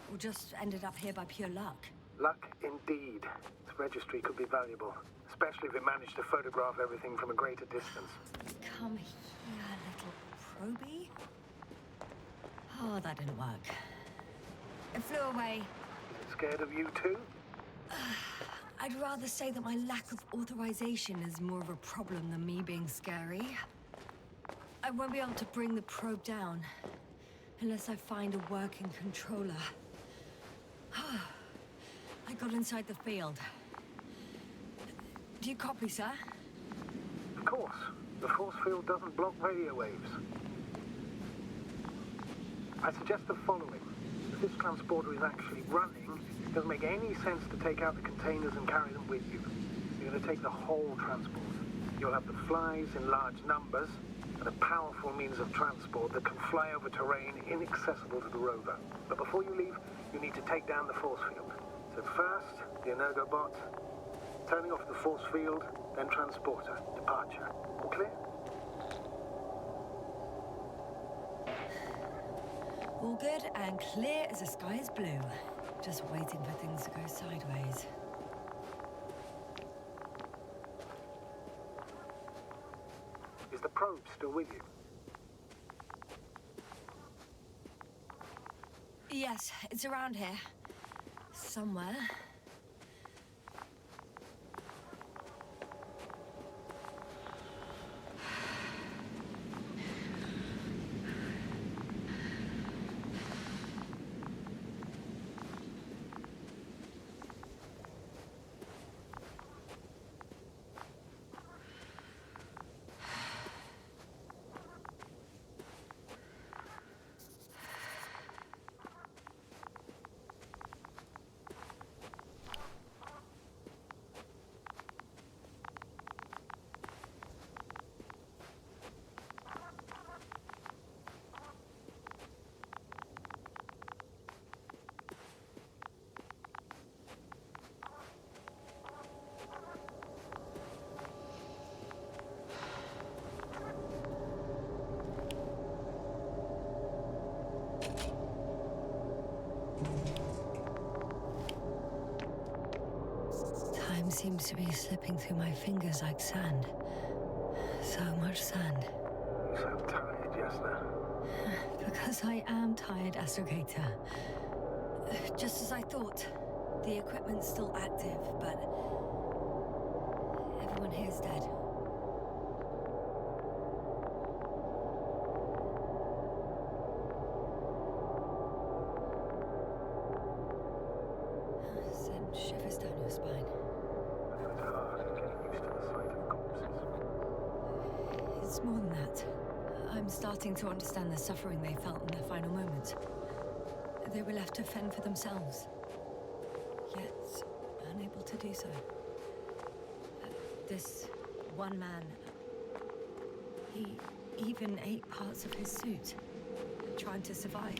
[SPEAKER 1] Or just ended up here by pure luck.
[SPEAKER 4] Luck indeed. This registry could be valuable, especially if it managed to photograph everything from a greater distance.
[SPEAKER 1] Come here, little probie. Oh, that didn't work. It flew away.
[SPEAKER 4] Is it scared of you too?
[SPEAKER 1] I'd rather say that my lack of authorization is more of a problem than me being scary. I won't be able to bring the probe down unless I find a working controller. I got inside the field. Do you copy, sir?
[SPEAKER 4] Of course. The force field doesn't block radio waves. I suggest the following. If this transporter is actually running, it doesn't make any sense to take out the containers and carry them with you. You're going to take the whole transport. You'll have the flies in large numbers, and a powerful means of transport that can fly over terrain inaccessible to the rover. But before you leave, you need to take down the force field. So first, the Energobot, turning off the force field, then transporter, departure. All clear?
[SPEAKER 1] All good and clear as the sky is blue. Just waiting for things to go sideways.
[SPEAKER 4] probe still with you?
[SPEAKER 1] Yes, it's around here. Somewhere. Time seems to be slipping through my fingers like sand. So much sand.
[SPEAKER 4] You sound tired, Yasna.
[SPEAKER 1] Because I am tired, Astrogator. Just as I thought. The equipment's still active, but everyone here's dead. Send shivers down your spine.
[SPEAKER 4] It's hard getting used to the sight of corpses.
[SPEAKER 1] It's more than that. I'm starting to understand the suffering they felt in their final moments. They were left to fend for themselves, yet unable to do so. This one man, he even ate parts of his suit, trying to survive.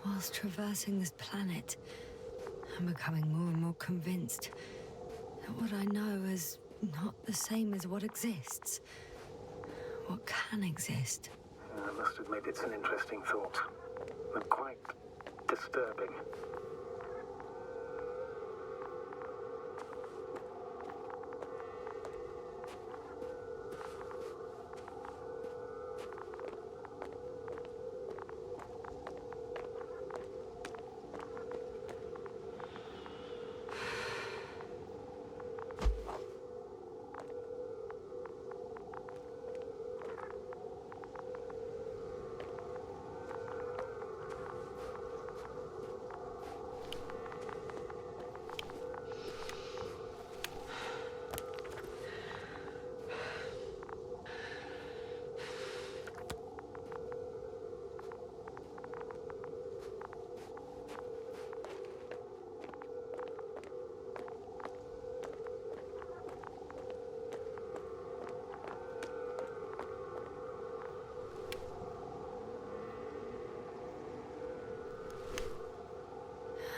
[SPEAKER 1] Whilst traversing this planet, I'm becoming more and more convinced that what I know is not the same as what exists. What can exist.
[SPEAKER 4] I must admit it's an interesting thought. And quite disturbing.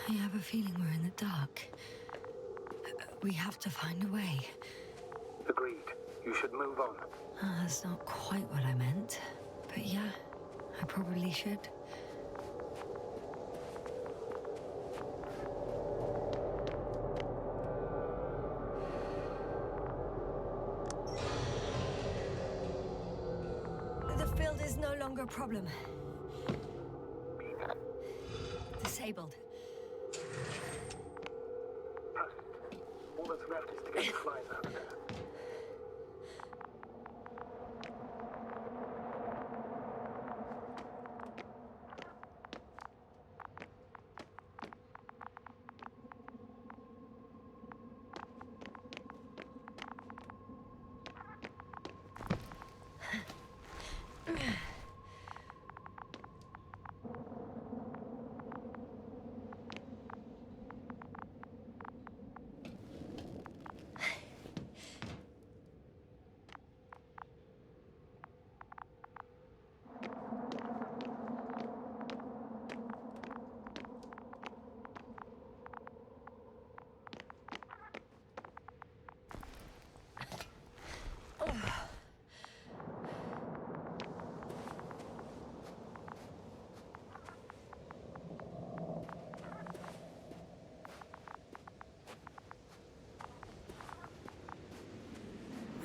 [SPEAKER 1] I have a feeling we're in the dark. We have to find a way.
[SPEAKER 4] Agreed. You should move on.
[SPEAKER 1] That's not quite what I meant. But yeah, I probably should. The field is no longer a problem. Disabled.
[SPEAKER 4] Perfect. All that's left is to get the flies out of there.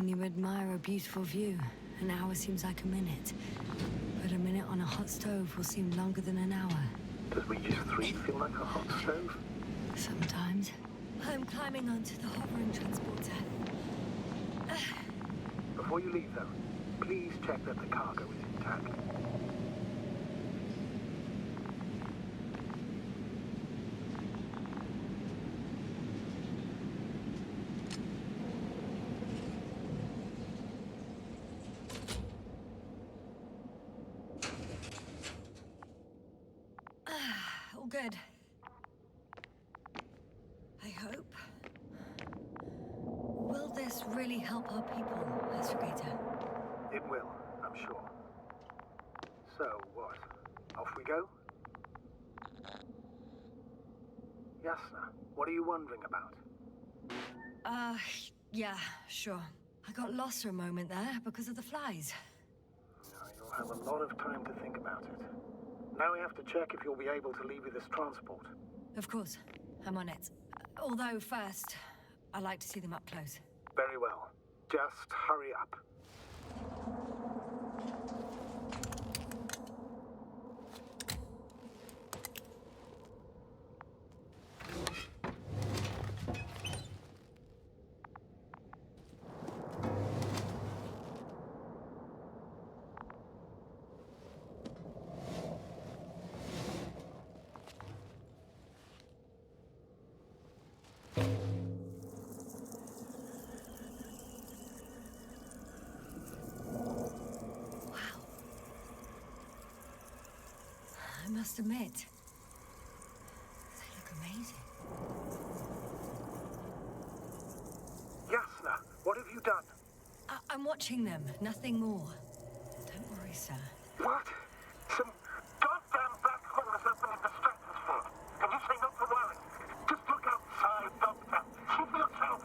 [SPEAKER 1] you admire a beautiful view, an hour seems like a minute. But a minute on a hot stove will seem longer than an hour.
[SPEAKER 4] Does we just three feel like a hot stove?
[SPEAKER 1] Sometimes. I'm climbing onto the hovering transporter.
[SPEAKER 4] Before you leave, though, please check that the cargo is intact.
[SPEAKER 1] All good. I hope. Will this really help our people, Astragator?
[SPEAKER 4] It will, I'm sure. So, what? Off we go? Yasna, what are you wondering about?
[SPEAKER 1] Yeah, sure. I got lost for a moment there because of the flies.
[SPEAKER 4] Now, you'll have a lot of time to think about it. Now we have to check if you'll be able to leave with this transport.
[SPEAKER 1] Of course, I'm on it. Although first, I like to see them up close.
[SPEAKER 4] Very well. Just hurry up.
[SPEAKER 1] I must admit, they look amazing.
[SPEAKER 4] Yasna, what have you done?
[SPEAKER 1] I'm watching them, nothing more. Don't worry, sir.
[SPEAKER 4] What? Some goddamn black holes up in the stratosphere. And you say not to worry. Just look outside, Doctor. See for yourself.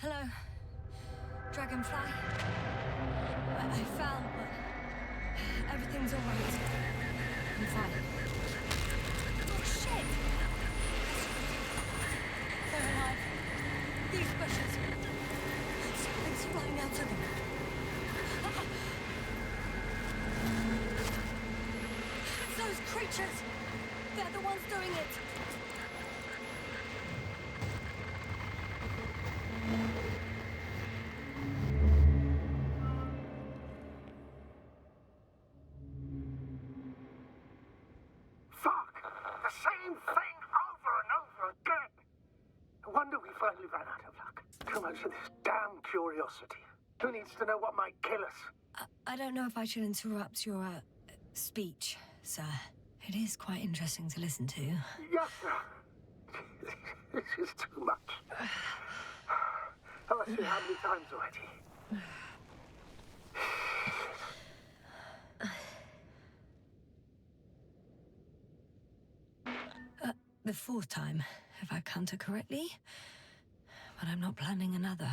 [SPEAKER 1] Hello, Dragonfly. I fell, but everything's all right. I'm fine. Oh, shit! They're alive. These bushes. Something's flying out of them. It's those creatures. They're the ones doing it.
[SPEAKER 4] Fuck! The same thing over and over again! No wonder we finally ran out of luck. Too much of this damn curiosity. Who needs to know what might kill us?
[SPEAKER 1] I don't know if I should interrupt your, speech, sir. It is quite interesting to listen to.
[SPEAKER 4] Yasna! This is too much. I've asked you how many times already?
[SPEAKER 1] The fourth time, if I counted correctly. But I'm not planning another.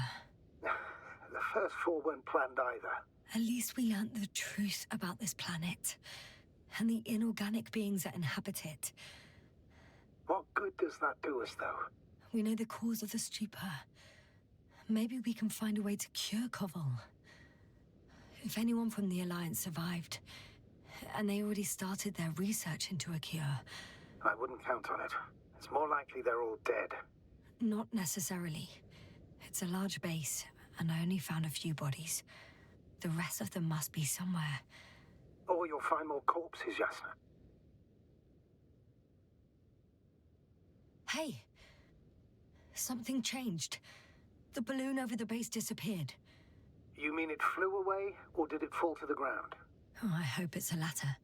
[SPEAKER 4] The first 4 weren't planned either.
[SPEAKER 1] At least we learned the truth about this planet. And the inorganic beings that inhabit it.
[SPEAKER 4] What good does that do us, though?
[SPEAKER 1] We know the cause of the stupor. Maybe we can find a way to cure Koval. If anyone from the Alliance survived, and they already started their research into a cure.
[SPEAKER 4] I wouldn't count on it. It's more likely they're all dead.
[SPEAKER 1] Not necessarily. It's a large base, and I only found a few bodies. The rest of them must be somewhere.
[SPEAKER 4] Or you'll find more corpses, Yasna.
[SPEAKER 1] Hey! Something changed. The balloon over the base disappeared.
[SPEAKER 4] You mean it flew away, or did it fall to the ground?
[SPEAKER 1] Oh, I hope it's the latter.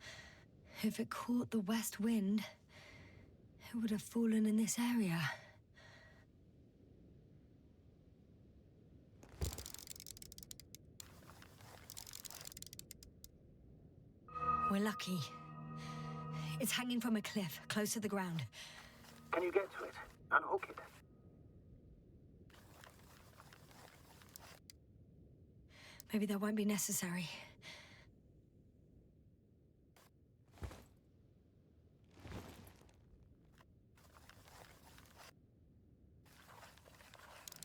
[SPEAKER 1] If it caught the west wind, it would have fallen in this area. We're lucky. It's hanging from a cliff, close to the ground.
[SPEAKER 4] Can you get to it? Unhook it?
[SPEAKER 1] Maybe that won't be necessary.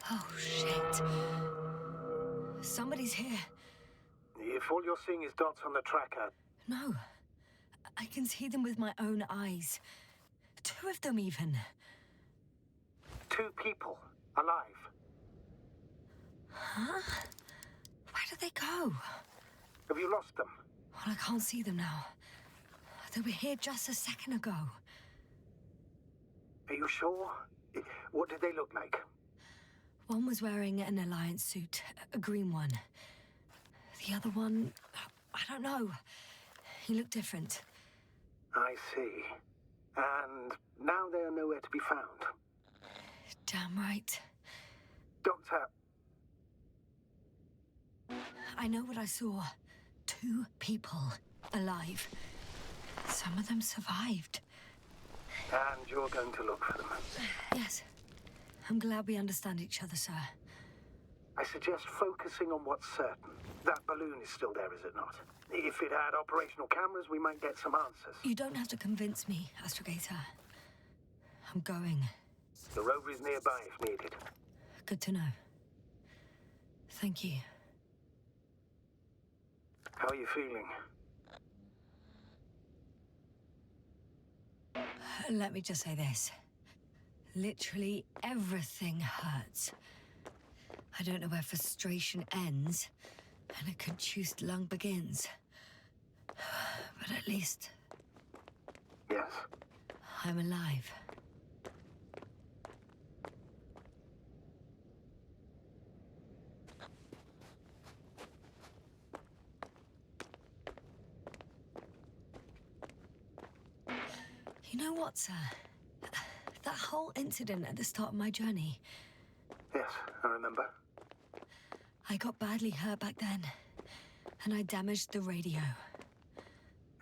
[SPEAKER 1] Oh, shit. Somebody's here.
[SPEAKER 4] If all you're seeing is dots on the tracker...
[SPEAKER 1] No. I can see them with my own eyes. 2 of them, even.
[SPEAKER 4] 2 people. Alive.
[SPEAKER 1] Huh? Where did they go?
[SPEAKER 4] Have you lost them?
[SPEAKER 1] Well, I can't see them now. They were here just a second ago.
[SPEAKER 4] Are you sure? What did they look like?
[SPEAKER 1] One was wearing an Alliance suit, a green one. The other one, I don't know. He looked different.
[SPEAKER 4] I see. And now they are nowhere to be found.
[SPEAKER 1] Damn right.
[SPEAKER 4] Doctor...
[SPEAKER 1] I know what I saw. 2 people alive. Some of them survived.
[SPEAKER 4] And you're going to look for them.
[SPEAKER 1] Yes. I'm glad we understand each other, sir.
[SPEAKER 4] I suggest focusing on what's certain. That balloon is still there, is it not? If it had operational cameras, we might get some answers.
[SPEAKER 1] You don't have to convince me, Astrogator. I'm going.
[SPEAKER 4] The rover is nearby if needed.
[SPEAKER 1] Good to know. Thank you.
[SPEAKER 4] How are you feeling?
[SPEAKER 1] Let me just say this. Literally everything hurts. I don't know where frustration ends and a contused lung begins. But at least
[SPEAKER 4] Yes.
[SPEAKER 1] I'm alive. You know what, sir? That whole incident at the start of my journey,
[SPEAKER 4] Yes, I remember.
[SPEAKER 1] I got badly hurt back then, and I damaged the radio.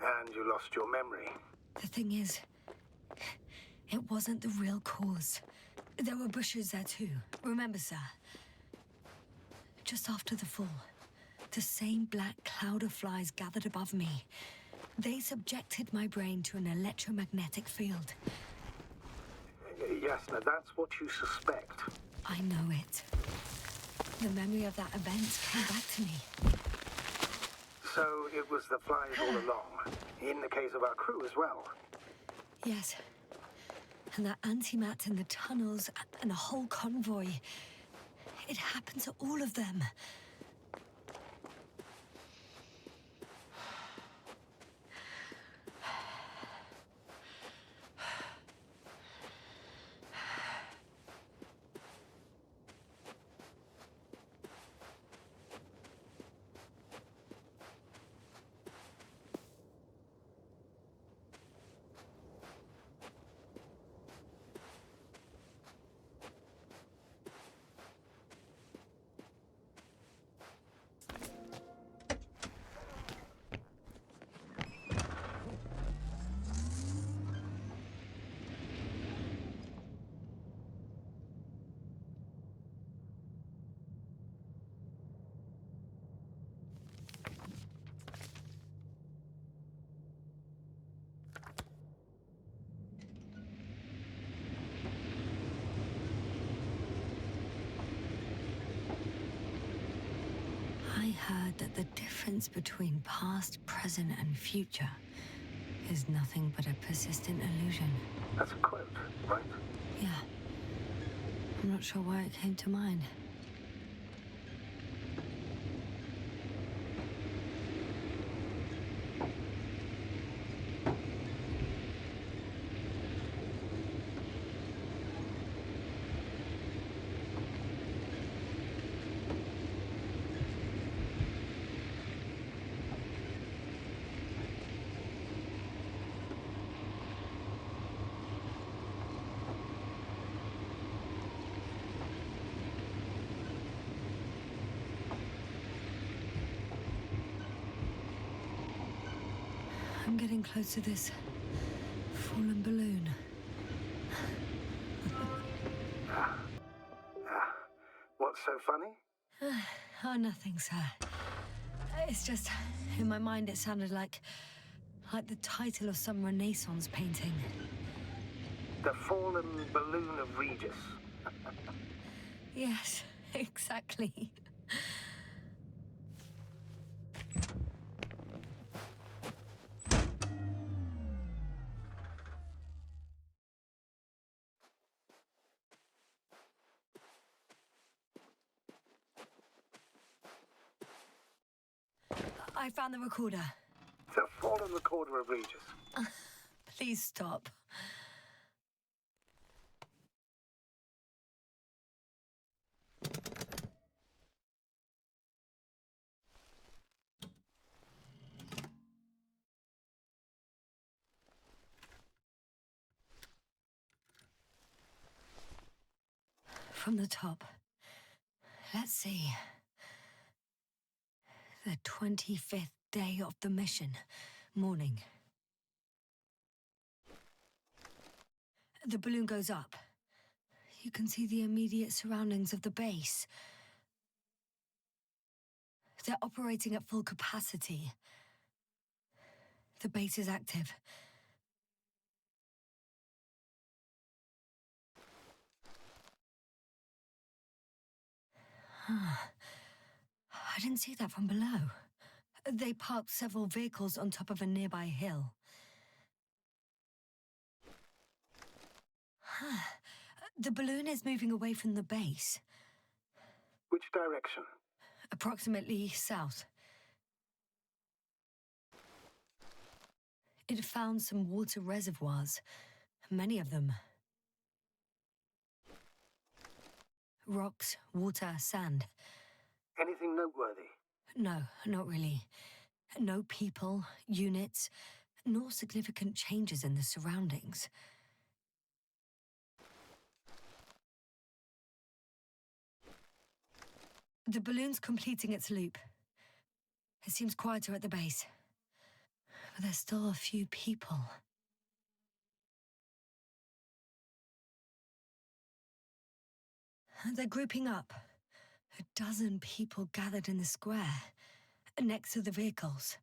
[SPEAKER 4] And you lost your memory.
[SPEAKER 1] The thing is, it wasn't the real cause. There were bushes there too, remember, sir? Just after the fall, the same black cloud of flies gathered above me. They subjected my brain to an electromagnetic field.
[SPEAKER 4] Yasna, that's what you suspect.
[SPEAKER 1] I know it. The memory of that event came back to me.
[SPEAKER 4] So it was the flies all along. In the case of our crew as well.
[SPEAKER 1] Yes. And that antimat in the tunnels and the whole convoy. It happened to all of them. I heard that the difference between past, present, and future is nothing but a persistent illusion.
[SPEAKER 4] That's a quote, right?
[SPEAKER 1] Yeah. I'm not sure why it came to mind. I'm getting close to this fallen balloon.
[SPEAKER 4] What's so funny?
[SPEAKER 1] Oh, nothing, sir. It's just, in my mind it sounded like the title of some Renaissance painting.
[SPEAKER 4] The fallen balloon of Regis.
[SPEAKER 1] Yes, exactly. I found the recorder.
[SPEAKER 4] The fallen recorder of Regis.
[SPEAKER 1] Please stop. From the top. Let's see. The 25th day of the mission. Morning. The balloon goes up. You can see the immediate surroundings of the base. They're operating at full capacity. The base is active. I didn't see that from below. They parked several vehicles on top of a nearby hill. The balloon is moving away from the base.
[SPEAKER 4] Which direction?
[SPEAKER 1] Approximately south. It found some water reservoirs. Many of them. Rocks, water, sand.
[SPEAKER 4] Anything noteworthy?
[SPEAKER 1] No, not really. No people, units, nor significant changes in the surroundings. The balloon's completing its loop. It seems quieter at the base. But there's still a few people. They're grouping up. 12 people gathered in the square, next to the vehicles.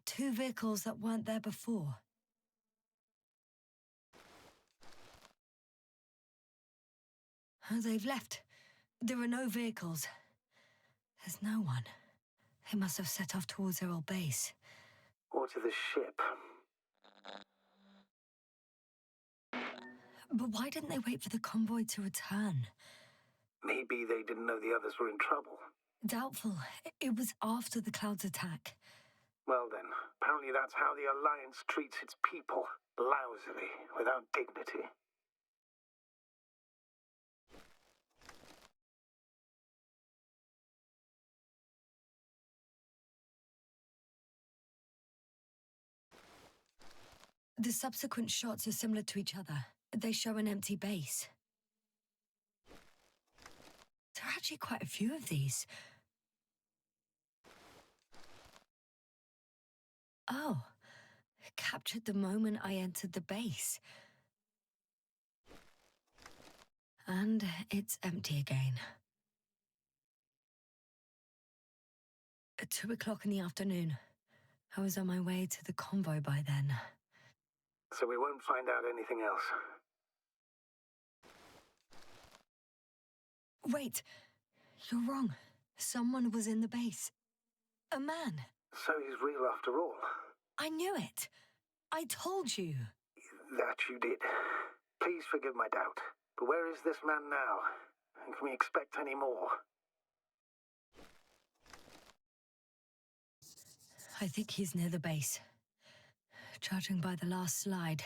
[SPEAKER 1] 2 vehicles that weren't there before. They've left. There are no vehicles. There's no one. They must have set off towards their old base.
[SPEAKER 4] Or to the ship.
[SPEAKER 1] But why didn't they wait for the convoy to return?
[SPEAKER 4] Maybe they didn't know the others were in trouble.
[SPEAKER 1] Doubtful. It was after the Cloud's attack.
[SPEAKER 4] Well then, apparently that's how the Alliance treats its people. Lousily, without dignity.
[SPEAKER 1] The subsequent shots are similar to each other. They show an empty base. There are actually quite a few of these. Oh, captured the moment I entered the base. And it's empty again. At 2 o'clock in the afternoon. I was on my way to the convoy by then.
[SPEAKER 4] So we won't find out anything else.
[SPEAKER 1] Wait, you're wrong. Someone was in the base. A man.
[SPEAKER 4] So he's real after all.
[SPEAKER 1] I knew it. I told you.
[SPEAKER 4] That you did. Please forgive my doubt. But where is this man now? And can we expect any more?
[SPEAKER 1] I think he's near the base. Judging by the last slide,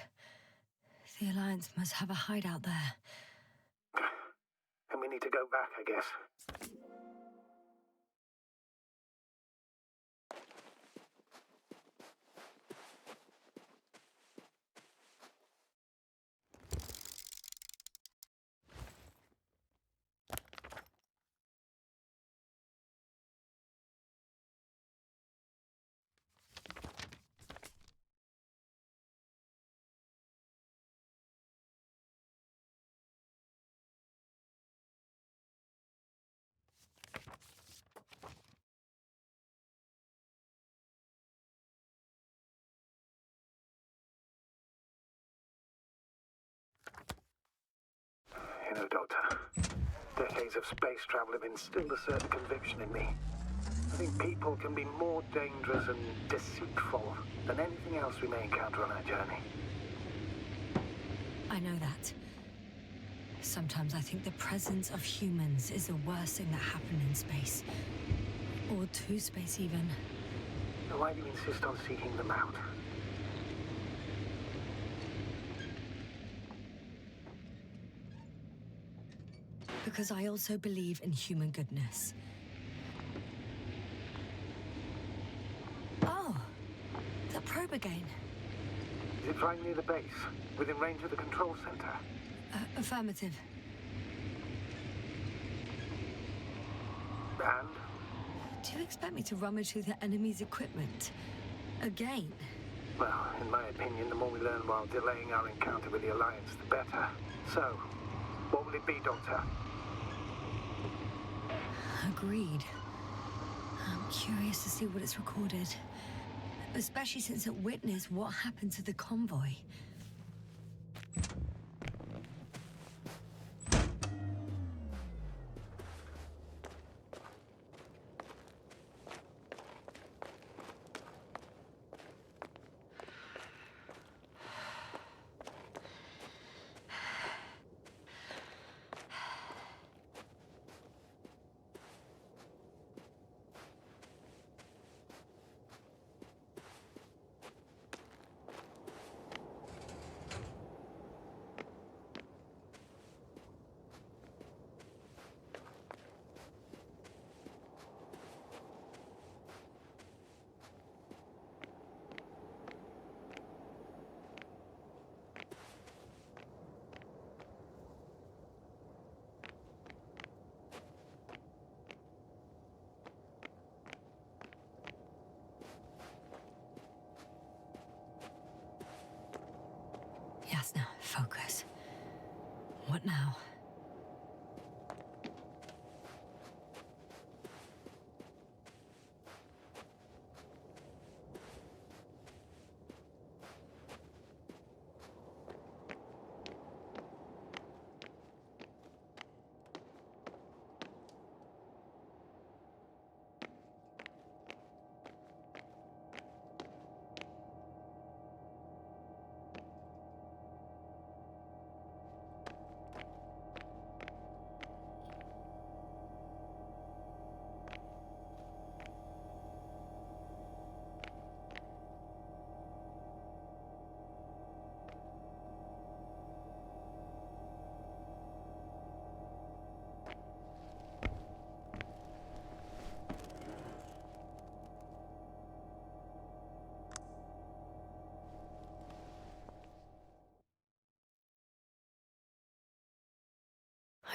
[SPEAKER 1] the Alliance must have a hideout there.
[SPEAKER 4] And we need to go back, I guess. You know, Doctor, decades of space travel have instilled a certain conviction in me. I think people can be more dangerous and deceitful than anything else we may encounter on our journey.
[SPEAKER 1] I know that. Sometimes I think the presence of humans is the worst thing that happened in space. Or to space, even.
[SPEAKER 4] Why do you insist on seeking them out?
[SPEAKER 1] Because I also believe in human goodness. Oh, the probe again.
[SPEAKER 4] Is it right near the base, within range of the control center?
[SPEAKER 1] Affirmative.
[SPEAKER 4] And?
[SPEAKER 1] Do you expect me to rummage through the enemy's equipment? Again?
[SPEAKER 4] Well, in my opinion, the more we learn while delaying our encounter with the Alliance, the better. So, what will it be, Doctor?
[SPEAKER 1] Agreed. I'm curious to see what it's recorded. Especially since it witnessed what happened to the convoy. Yasna, focus. What now?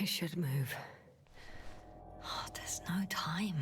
[SPEAKER 1] I should move. Oh, there's no time.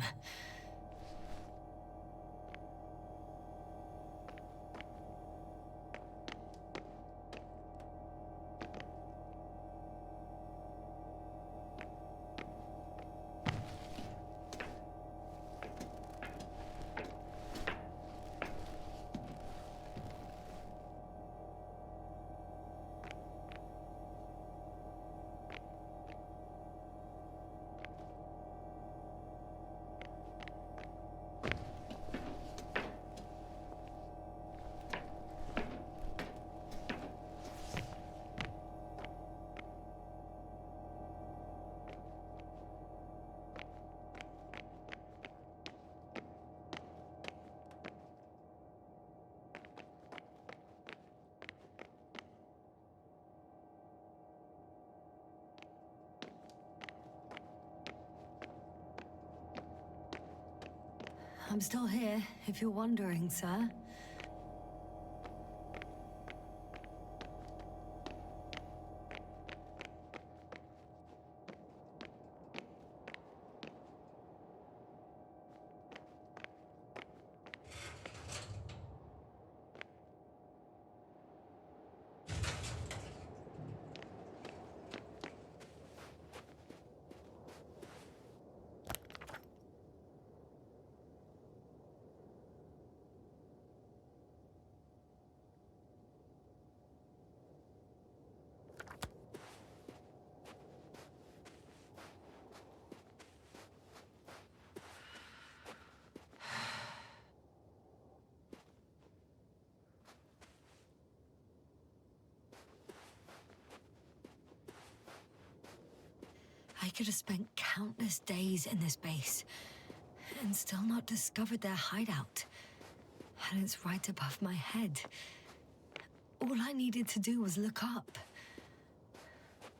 [SPEAKER 1] I'm still here, if you're wondering, sir. I could have spent countless days in this base and still not discovered their hideout. And it's right above my head. All I needed to do was look up.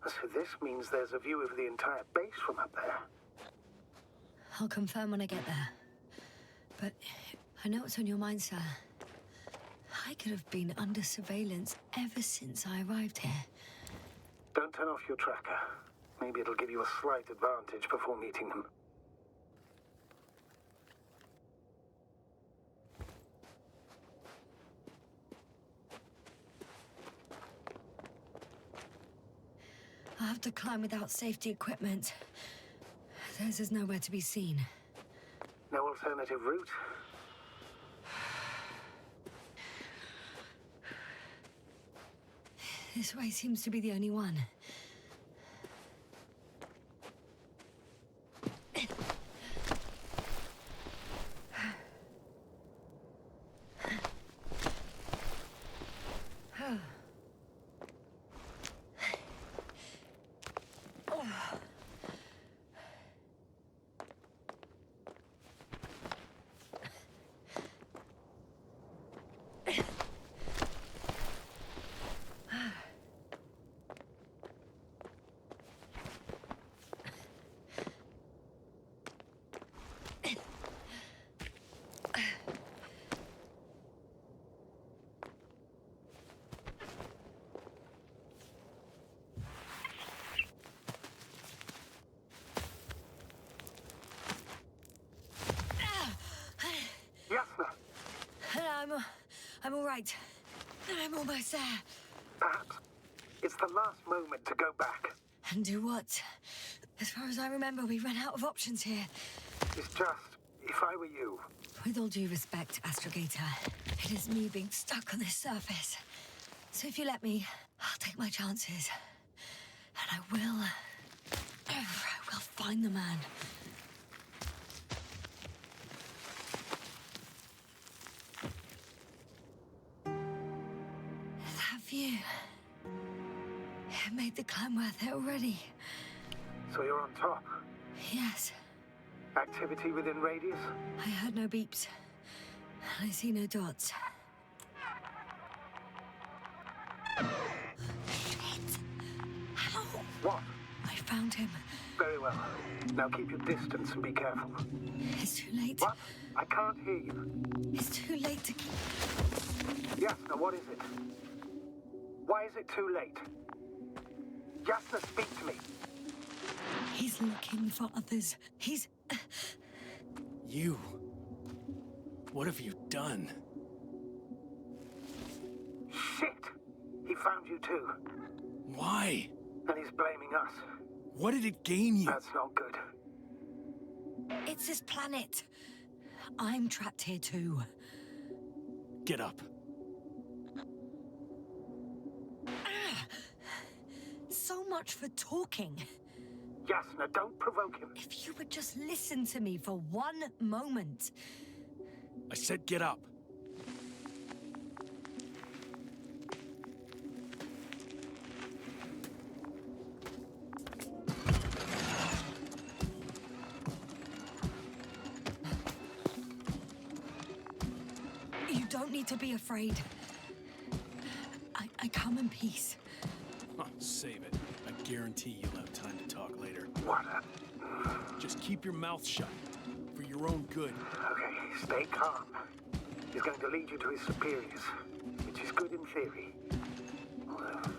[SPEAKER 4] So this means there's a view of the entire base from up there.
[SPEAKER 1] I'll confirm when I get there. But I know what's on your mind, sir. I could have been under surveillance ever since I arrived here.
[SPEAKER 4] Don't turn off your tracker. Maybe it'll give you a slight advantage before meeting them.
[SPEAKER 1] I'll have to climb without safety equipment. Theirs is nowhere to be seen.
[SPEAKER 4] No alternative route?
[SPEAKER 1] This way seems to be the only one.
[SPEAKER 4] Yasna!
[SPEAKER 1] I'm all right. I'm almost there.
[SPEAKER 4] Perhaps it's the last moment to go back.
[SPEAKER 1] And do what? As far as I remember, we ran out of options here.
[SPEAKER 4] It's just, if I were you...
[SPEAKER 1] With all due respect, Astrogator, it is me being stuck on this surface. So if you let me, I'll take my chances. And I will find the man. That view. It made the climb worth it already.
[SPEAKER 4] So you're on top?
[SPEAKER 1] Yes.
[SPEAKER 4] Activity within radius?
[SPEAKER 1] I heard no beeps. I see no dots. Shit! How?
[SPEAKER 4] What?
[SPEAKER 1] I found him.
[SPEAKER 4] Very well. Now keep your distance and be careful.
[SPEAKER 1] It's too late.
[SPEAKER 4] What? I can't hear you.
[SPEAKER 1] It's too late to keep...
[SPEAKER 4] Yasna, what is it? Why is it too late? Yasna, speak to me.
[SPEAKER 1] He's looking for others. He's...
[SPEAKER 8] You... What have you done?
[SPEAKER 4] Shit! He found you too.
[SPEAKER 8] Why?
[SPEAKER 4] And he's blaming us.
[SPEAKER 8] What did it gain you?
[SPEAKER 4] That's not good.
[SPEAKER 1] It's this planet. I'm trapped here too.
[SPEAKER 8] Get up.
[SPEAKER 1] So much for talking.
[SPEAKER 4] Yasna, don't provoke him.
[SPEAKER 1] If you would just listen to me for one moment.
[SPEAKER 8] I said get up.
[SPEAKER 1] You don't need to be afraid. I come in peace.
[SPEAKER 8] Huh, save it. I guarantee you'll have time to talk later.
[SPEAKER 4] What?
[SPEAKER 8] Just keep your mouth shut. For your own good.
[SPEAKER 4] Okay, stay calm. He's going to lead you to his superiors, which is good in theory. Although...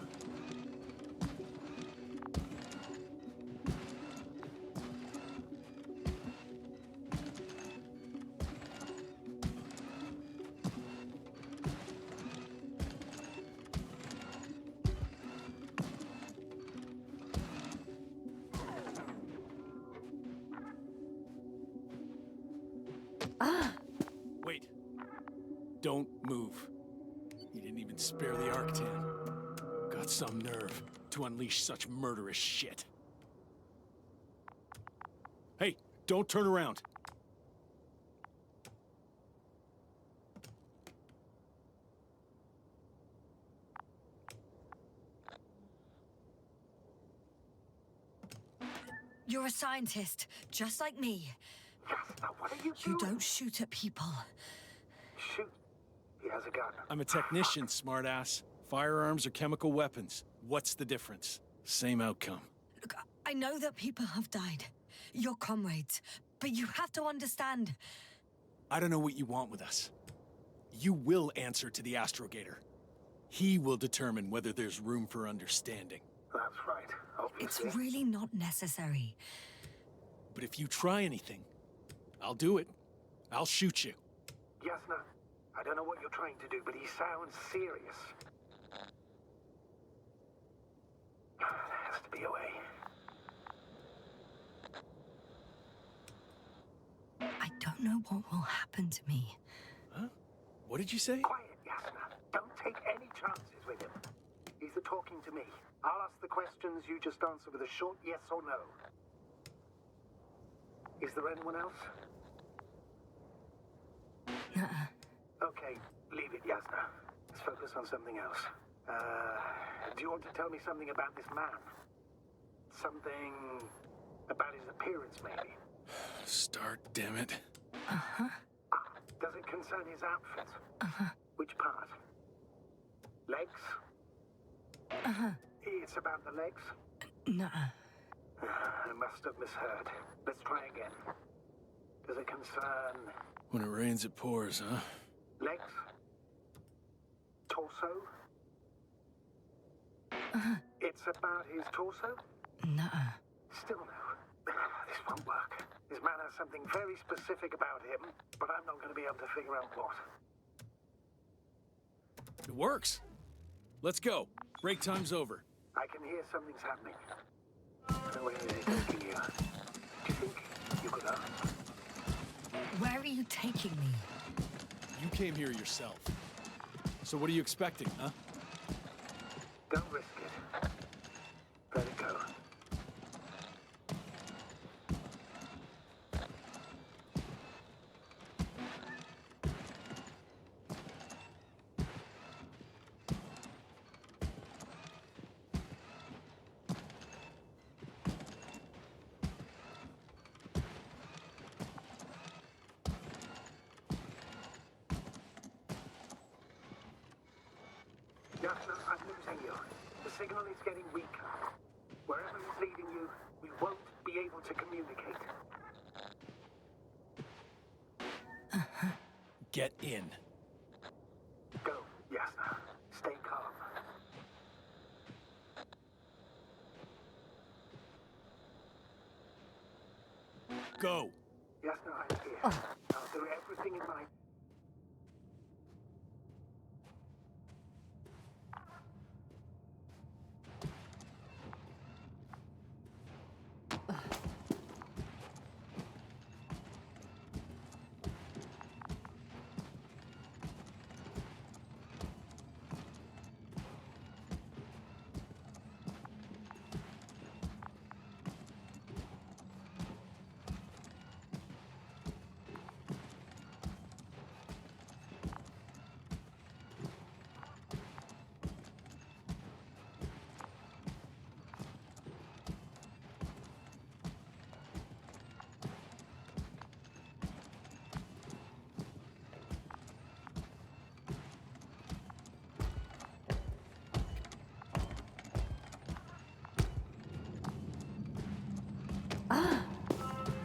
[SPEAKER 8] Wait. Don't move. You didn't even spare the Arctan. Got some nerve to unleash such murderous shit. Hey, don't turn around.
[SPEAKER 1] You're a scientist, just like me.
[SPEAKER 4] Yasna, what are you
[SPEAKER 1] You
[SPEAKER 4] doing?
[SPEAKER 1] don't shoot at people.
[SPEAKER 4] Shoot. He has a gun.
[SPEAKER 8] I'm a technician, smartass. Firearms or chemical weapons. What's the difference? Same outcome.
[SPEAKER 1] Look, I know that people have died. Your comrades. But you have to understand.
[SPEAKER 8] I don't know what you want with us. You will answer to the Astrogator. He will determine whether there's room for understanding.
[SPEAKER 4] That's right,
[SPEAKER 1] It's
[SPEAKER 4] obviously.
[SPEAKER 1] really not necessary.
[SPEAKER 8] But if you try anything, I'll do it. I'll shoot you.
[SPEAKER 4] Yasna, I don't know what you're trying to do, but he sounds serious. There has to be a way.
[SPEAKER 1] I don't know what will happen to me.
[SPEAKER 8] Huh? What did you say?
[SPEAKER 4] Quiet, Yasna. Don't take any chances with him. He's talking to me. I'll ask the questions, you just answer with a short yes or no. Is there anyone else?
[SPEAKER 1] Nuh-uh.
[SPEAKER 4] Okay, leave it, Yasna. Let's focus on something else. Do you want to tell me something about this man? Something about his appearance, maybe?
[SPEAKER 8] Start, damn it.
[SPEAKER 4] Does it concern his outfit? Which part? Legs? It's about the legs?
[SPEAKER 1] Nuh-uh.
[SPEAKER 4] I must have misheard. Let's try again. Does it concern
[SPEAKER 8] When it rains, it pours, huh?
[SPEAKER 4] legs? Torso? It's about his torso?
[SPEAKER 1] Nuh-uh.
[SPEAKER 4] Still no. This won't work. This man has something very specific about him, but I'm not going to be able to figure out what.
[SPEAKER 8] It works. Let's go. Break time's over.
[SPEAKER 4] I can hear something's happening. Where is he taking you? Do you think you could ask?
[SPEAKER 1] Where are you taking me?
[SPEAKER 8] You came here yourself. So what are you expecting, huh?
[SPEAKER 4] Don't risk it. Let it go. Yasna, I'm losing you. The signal is getting weaker. Wherever he's leading you, we won't be able to communicate.
[SPEAKER 8] Get in.
[SPEAKER 4] Go, Yasna. Stay calm.
[SPEAKER 8] Go.
[SPEAKER 4] Yasna, I'm here. I'll do everything in my...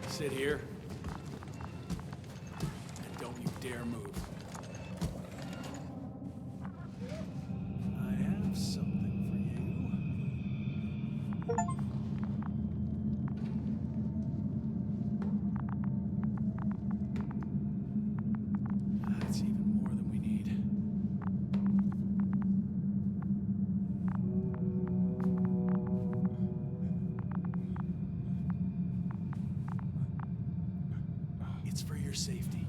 [SPEAKER 8] Sit here. dare move. I have something for you. That's even more than we need. It's for your safety.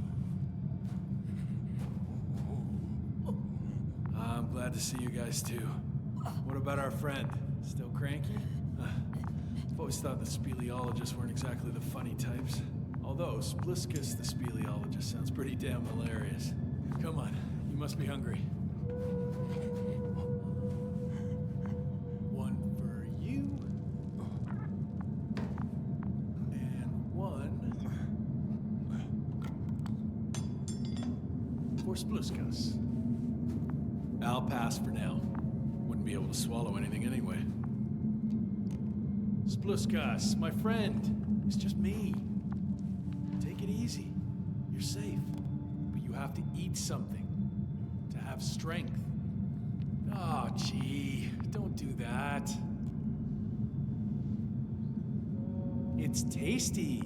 [SPEAKER 8] I'm glad to see you guys too. What about our friend? Still cranky? I've always thought the speleologists weren't exactly the funny types. Although Spliskus the speleologist sounds pretty damn hilarious. Come on, you must be hungry. One for you. And one for Spliskus. I'll pass for now. Wouldn't be able to swallow anything anyway. Spliskus, my friend. It's just me. Take it easy. You're safe. But you have to eat something to have strength. Oh, gee. Don't do that. It's tasty.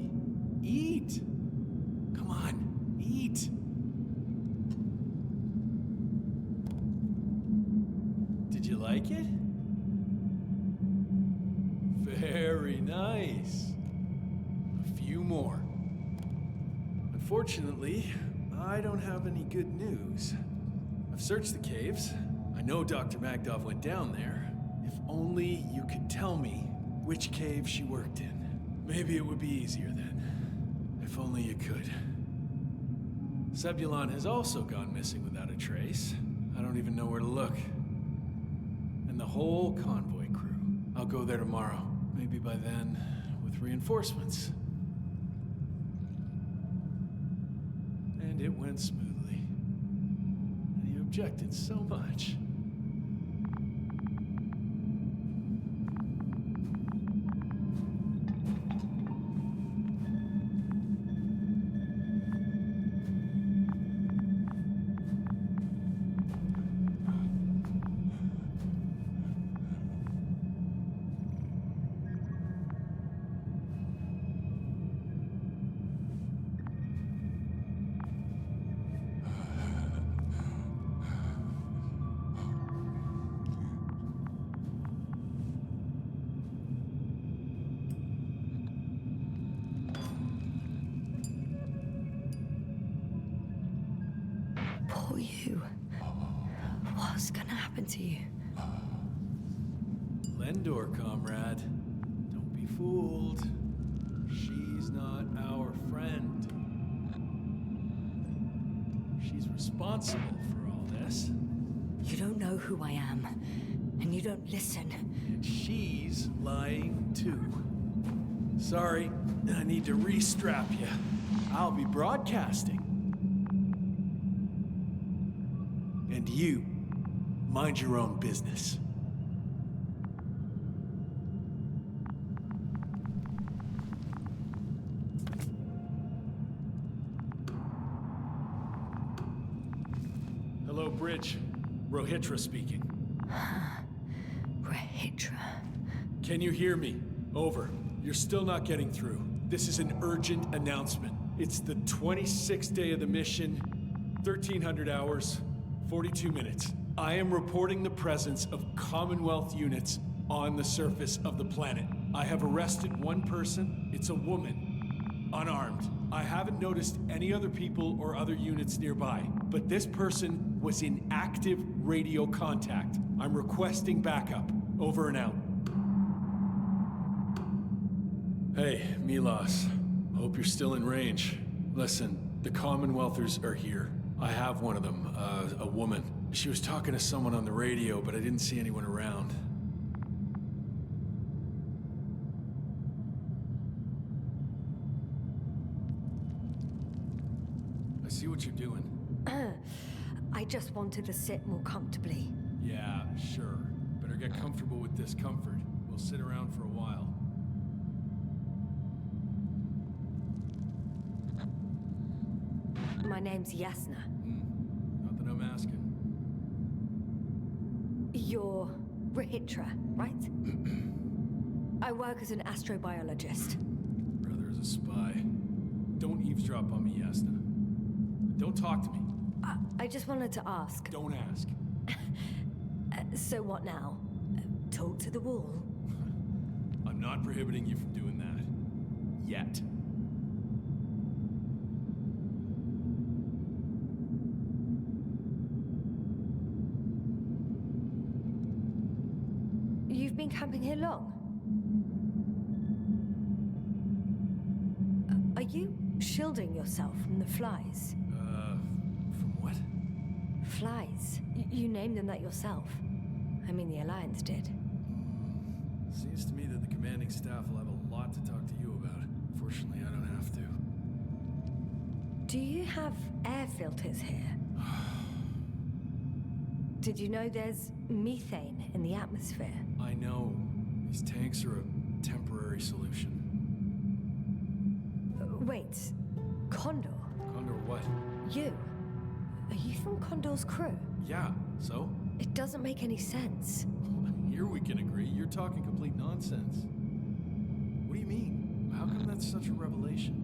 [SPEAKER 8] Eat. Come on, eat. Did you like it? Very nice. A few more. Unfortunately, I don't have any good news. I've searched the caves. I know Dr. Magdov went down there. If only you could tell me which cave she worked in. Maybe it would be easier then. If only you could. Zebulon has also gone missing without a trace. I don't even know where to look. And the whole convoy crew. I'll go there tomorrow. Maybe by then, with reinforcements. And it went smoothly. And you objected so much.
[SPEAKER 1] Poor you. What's gonna happen to you?
[SPEAKER 8] Lendor, comrade. Don't be fooled. She's not our friend. She's responsible for all this.
[SPEAKER 1] You don't know who I am, and you don't listen.
[SPEAKER 8] And she's lying too. Sorry, I need to restrap you. I'll be broadcasting. And you, mind your own business. Hello, Bridge. Rohitra speaking.
[SPEAKER 1] Rohitra.
[SPEAKER 8] Can you hear me? Over. You're still not getting through. This is an urgent announcement. It's the 26th day of the mission, 1300 hours, 42 minutes. I am reporting the presence of Commonwealth units on the surface of the planet. I have arrested one person. It's a woman, unarmed. I haven't noticed any other people or other units nearby, but this person was in active radio contact. I'm requesting backup. Over and out. Hey, Milos. Hope you're still in range. Listen, the Commonwealthers are here. I have one of them, a woman. She was talking to someone on the radio, but I didn't see anyone around. I see what you're doing.
[SPEAKER 1] I just wanted to sit more comfortably.
[SPEAKER 8] Yeah, sure. Better get comfortable with discomfort. We'll sit around for a while.
[SPEAKER 1] My name's Yasna.
[SPEAKER 8] Not that I'm asking.
[SPEAKER 1] You're Rahitra, right? I work as an astrobiologist.
[SPEAKER 8] Brother is a spy. Don't eavesdrop on me, Yasna. Don't talk to me.
[SPEAKER 1] I just wanted to ask.
[SPEAKER 8] Don't ask.
[SPEAKER 1] So what now? Talk to the wall?
[SPEAKER 8] I'm not prohibiting you from doing that. Yet.
[SPEAKER 1] You've been camping here long? Are you shielding yourself from the flies?
[SPEAKER 8] From what?
[SPEAKER 1] Flies. You named them that yourself. I mean, the Alliance did.
[SPEAKER 8] Seems to me that the commanding staff will have a lot to talk to you about. Fortunately, I don't have to.
[SPEAKER 1] Do you have air filters here? Did you know there's methane in the atmosphere?
[SPEAKER 8] I know. These tanks are a temporary solution.
[SPEAKER 1] Wait, Condor?
[SPEAKER 8] Condor what?
[SPEAKER 1] You? Are you from Condor's crew?
[SPEAKER 8] Yeah, so?
[SPEAKER 1] It doesn't make any sense.
[SPEAKER 8] Here we can agree. You're talking complete nonsense. What do you mean? How come that's such a revelation?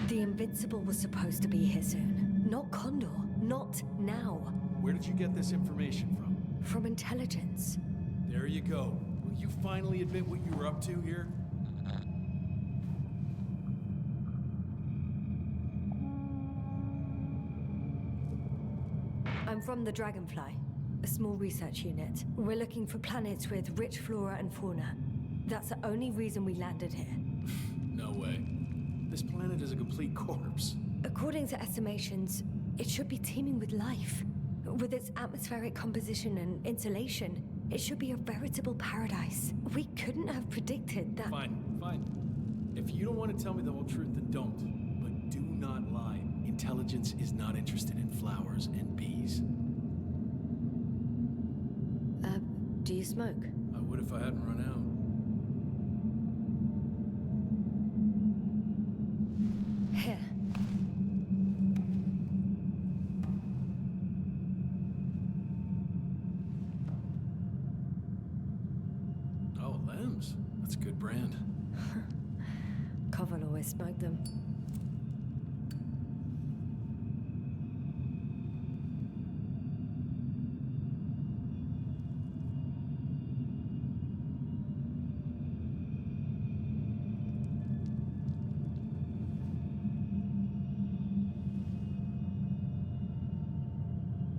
[SPEAKER 1] The Invincible was supposed to be here soon. Not Condor. Not now.
[SPEAKER 8] Where did you get this information from?
[SPEAKER 1] From intelligence.
[SPEAKER 8] There you go. Will you finally admit what you were up to here?
[SPEAKER 1] I'm from the Dragonfly, a small research unit. We're looking for planets with rich flora and fauna. That's the only reason we landed here.
[SPEAKER 8] No way. This planet is a complete corpse.
[SPEAKER 1] According to estimations, it should be teeming with life. With its atmospheric composition and insulation, it should be a veritable paradise. We couldn't have predicted that.
[SPEAKER 8] Fine, fine. If you don't want to tell me the whole truth, then don't. But do not lie. Intelligence is not interested in flowers and bees.
[SPEAKER 1] Do you smoke?
[SPEAKER 8] I would if I hadn't run out.
[SPEAKER 1] Here.
[SPEAKER 8] Oh, Lems. That's a good brand.
[SPEAKER 1] Koval always smoked them.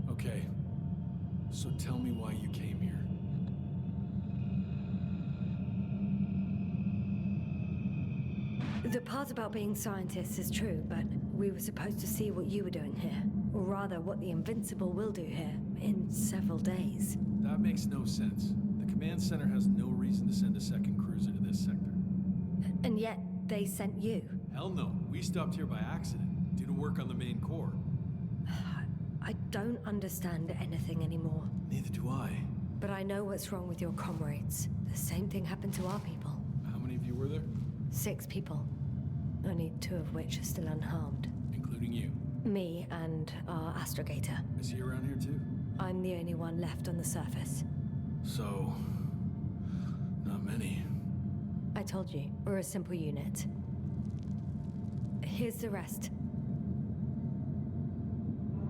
[SPEAKER 8] Okay. So tell me why you came here.
[SPEAKER 1] The part about being scientists is true, but we were supposed to see what you were doing here. Or rather, what the Invincible will do here in several days.
[SPEAKER 8] That makes no sense. The command center has no reason to send a second cruiser to this sector.
[SPEAKER 1] And yet, they sent you.
[SPEAKER 8] Hell no. We stopped here by accident, due to work on the main core.
[SPEAKER 1] I don't understand anything anymore.
[SPEAKER 8] Neither do I.
[SPEAKER 1] But I know what's wrong with your comrades. The same thing happened to our people.
[SPEAKER 8] How many of you were there?
[SPEAKER 1] 6 people. Only 2 of which are still unharmed.
[SPEAKER 8] Including you.
[SPEAKER 1] Me and our astrogator.
[SPEAKER 8] Is he around here too?
[SPEAKER 1] I'm the only one left on the surface.
[SPEAKER 8] So... not many.
[SPEAKER 1] I told you, we're a simple unit. Here's the rest.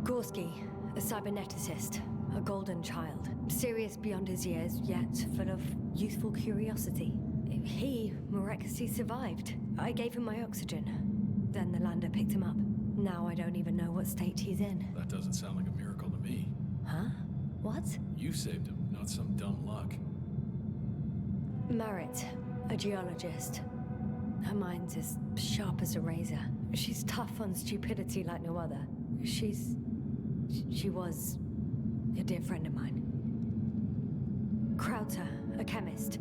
[SPEAKER 1] Gorski, a cyberneticist, a golden child. Serious beyond his years, yet full of youthful curiosity. He miraculously survived. I gave him my oxygen. Then the lander picked him up. Now I don't even know what state he's in.
[SPEAKER 8] That doesn't sound like a miracle to me.
[SPEAKER 1] Huh? What?
[SPEAKER 8] You saved him, not some dumb luck.
[SPEAKER 1] Marit, a geologist. Her mind's as sharp as a razor. She's tough on stupidity like no other. She was a dear friend of mine. Krauter, a chemist.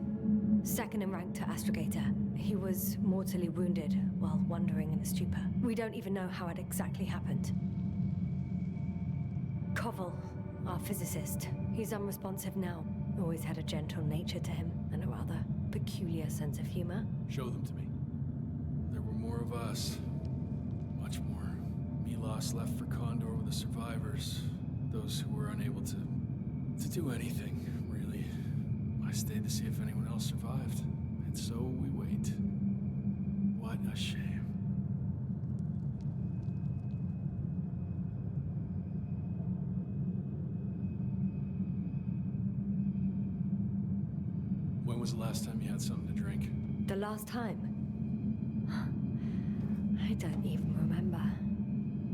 [SPEAKER 1] Second in rank to astrogator. He was mortally wounded while wandering in a stupor. We don't even know how it exactly happened. Koval, our physicist. He's unresponsive now. Always had a gentle nature to him, and a rather
[SPEAKER 9] peculiar sense of humor?
[SPEAKER 8] Show them to me. There were more of us. Much more. Milos left for Condor with the survivors. Those who were unable to do anything, really. I stayed to see if anyone else survived. And so we wait. What a shame. When was the last time you had something to drink?
[SPEAKER 9] The last time? I don't even remember.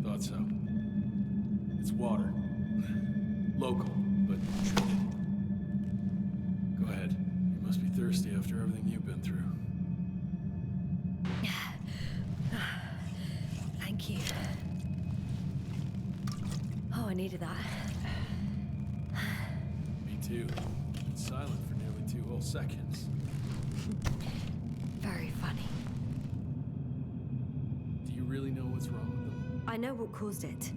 [SPEAKER 8] Thought so. It's water. Local, but treated. Go ahead. You must be thirsty after everything you've been through.
[SPEAKER 9] Thank you. Oh, I needed that.
[SPEAKER 8] Me too. Been silent for nearly 2 whole seconds.
[SPEAKER 9] Very funny.
[SPEAKER 8] Do you really know what's wrong with them?
[SPEAKER 9] I know what caused it,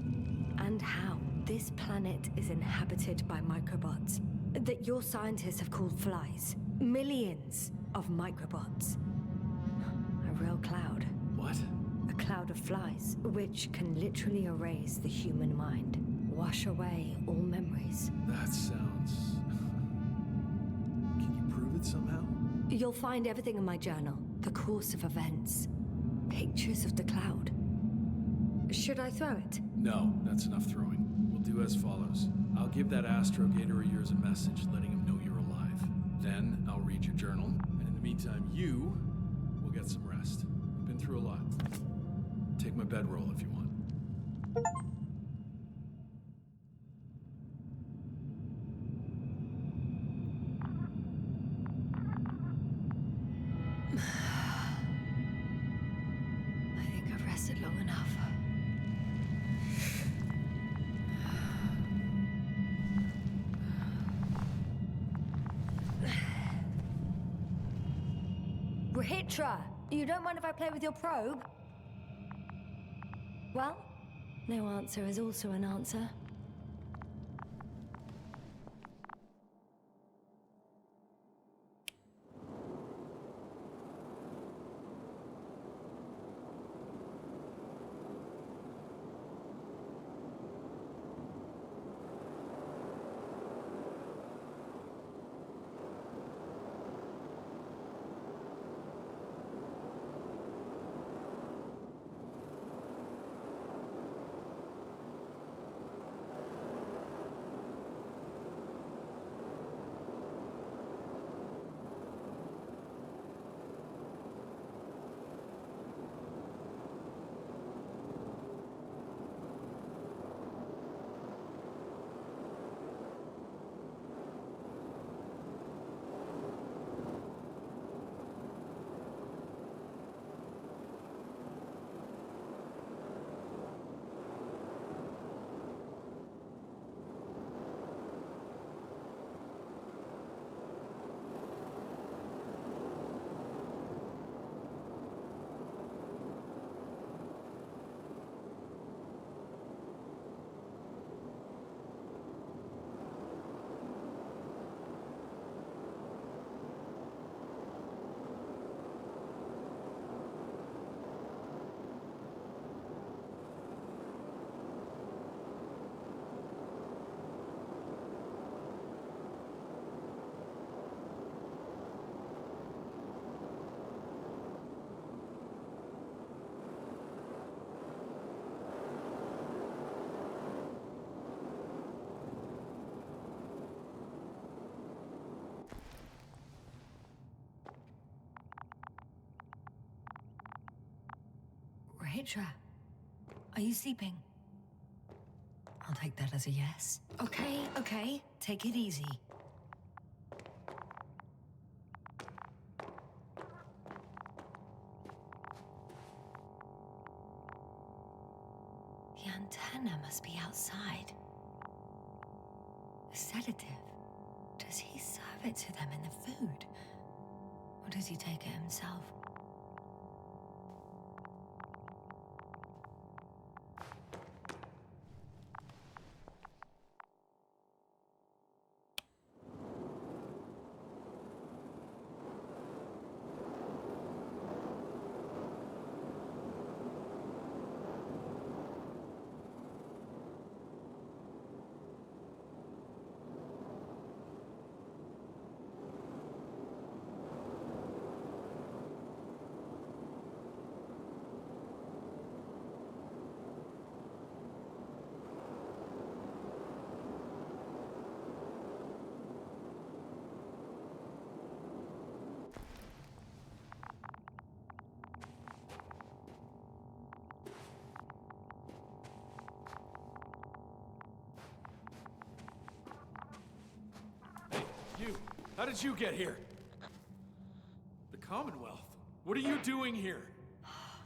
[SPEAKER 9] and how. This planet is inhabited by microbots that your scientists have called flies. Millions of microbots. A real cloud.
[SPEAKER 8] What?
[SPEAKER 9] A cloud of flies, which can literally erase the human mind. Wash away all memories.
[SPEAKER 8] That sounds... Can you prove it somehow?
[SPEAKER 9] You'll find everything in my journal. The course of events. Pictures of the cloud. Should I throw it?
[SPEAKER 8] No, that's enough throwing. We'll do as follows. I'll give that astrogator of yours a message letting him know you're alive. Then I'll read your journal, and in the meantime, you will get some rest. You've been through a lot. Take my bedroll if you want.
[SPEAKER 9] I think I've rested long enough. Rahitra, you don't mind if I play with your probe? Well, no answer is also an answer. Rahitra, are you sleeping?
[SPEAKER 1] I'll take that as a yes.
[SPEAKER 9] Okay. Take it easy. The antenna must be outside. A sedative. Does he serve it to them in the food? Or does he take it himself?
[SPEAKER 8] How did you get here? The Commonwealth? What are you doing here?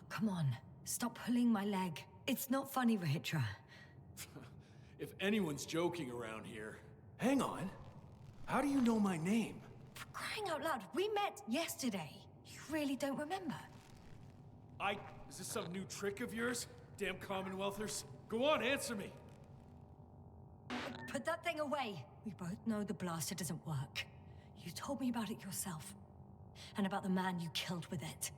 [SPEAKER 1] Come on, stop pulling my leg. It's not funny, Rahitra.
[SPEAKER 8] If anyone's joking around here... Hang on. How do you know my name?
[SPEAKER 1] For crying out loud, we met yesterday. You really don't remember?
[SPEAKER 8] Is this some new trick of yours? Damn Commonwealthers. Go on, answer me.
[SPEAKER 1] Put that thing away. We both know the blaster doesn't work. You told me about it yourself. And about the man you killed with it.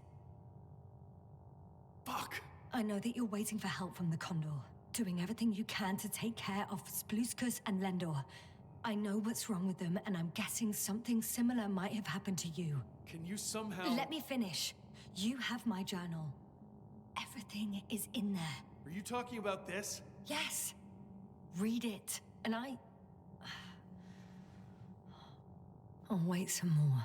[SPEAKER 8] Fuck.
[SPEAKER 1] I know that you're waiting for help from the Condor. Doing everything you can to take care of Spluskus and Lendor. I know what's wrong with them, and I'm guessing something similar might have happened to you.
[SPEAKER 8] Can you somehow...
[SPEAKER 1] Let me finish. You have my journal. Everything is in there.
[SPEAKER 8] Are you talking about this?
[SPEAKER 1] Yes. Read it. And I'll wait some more.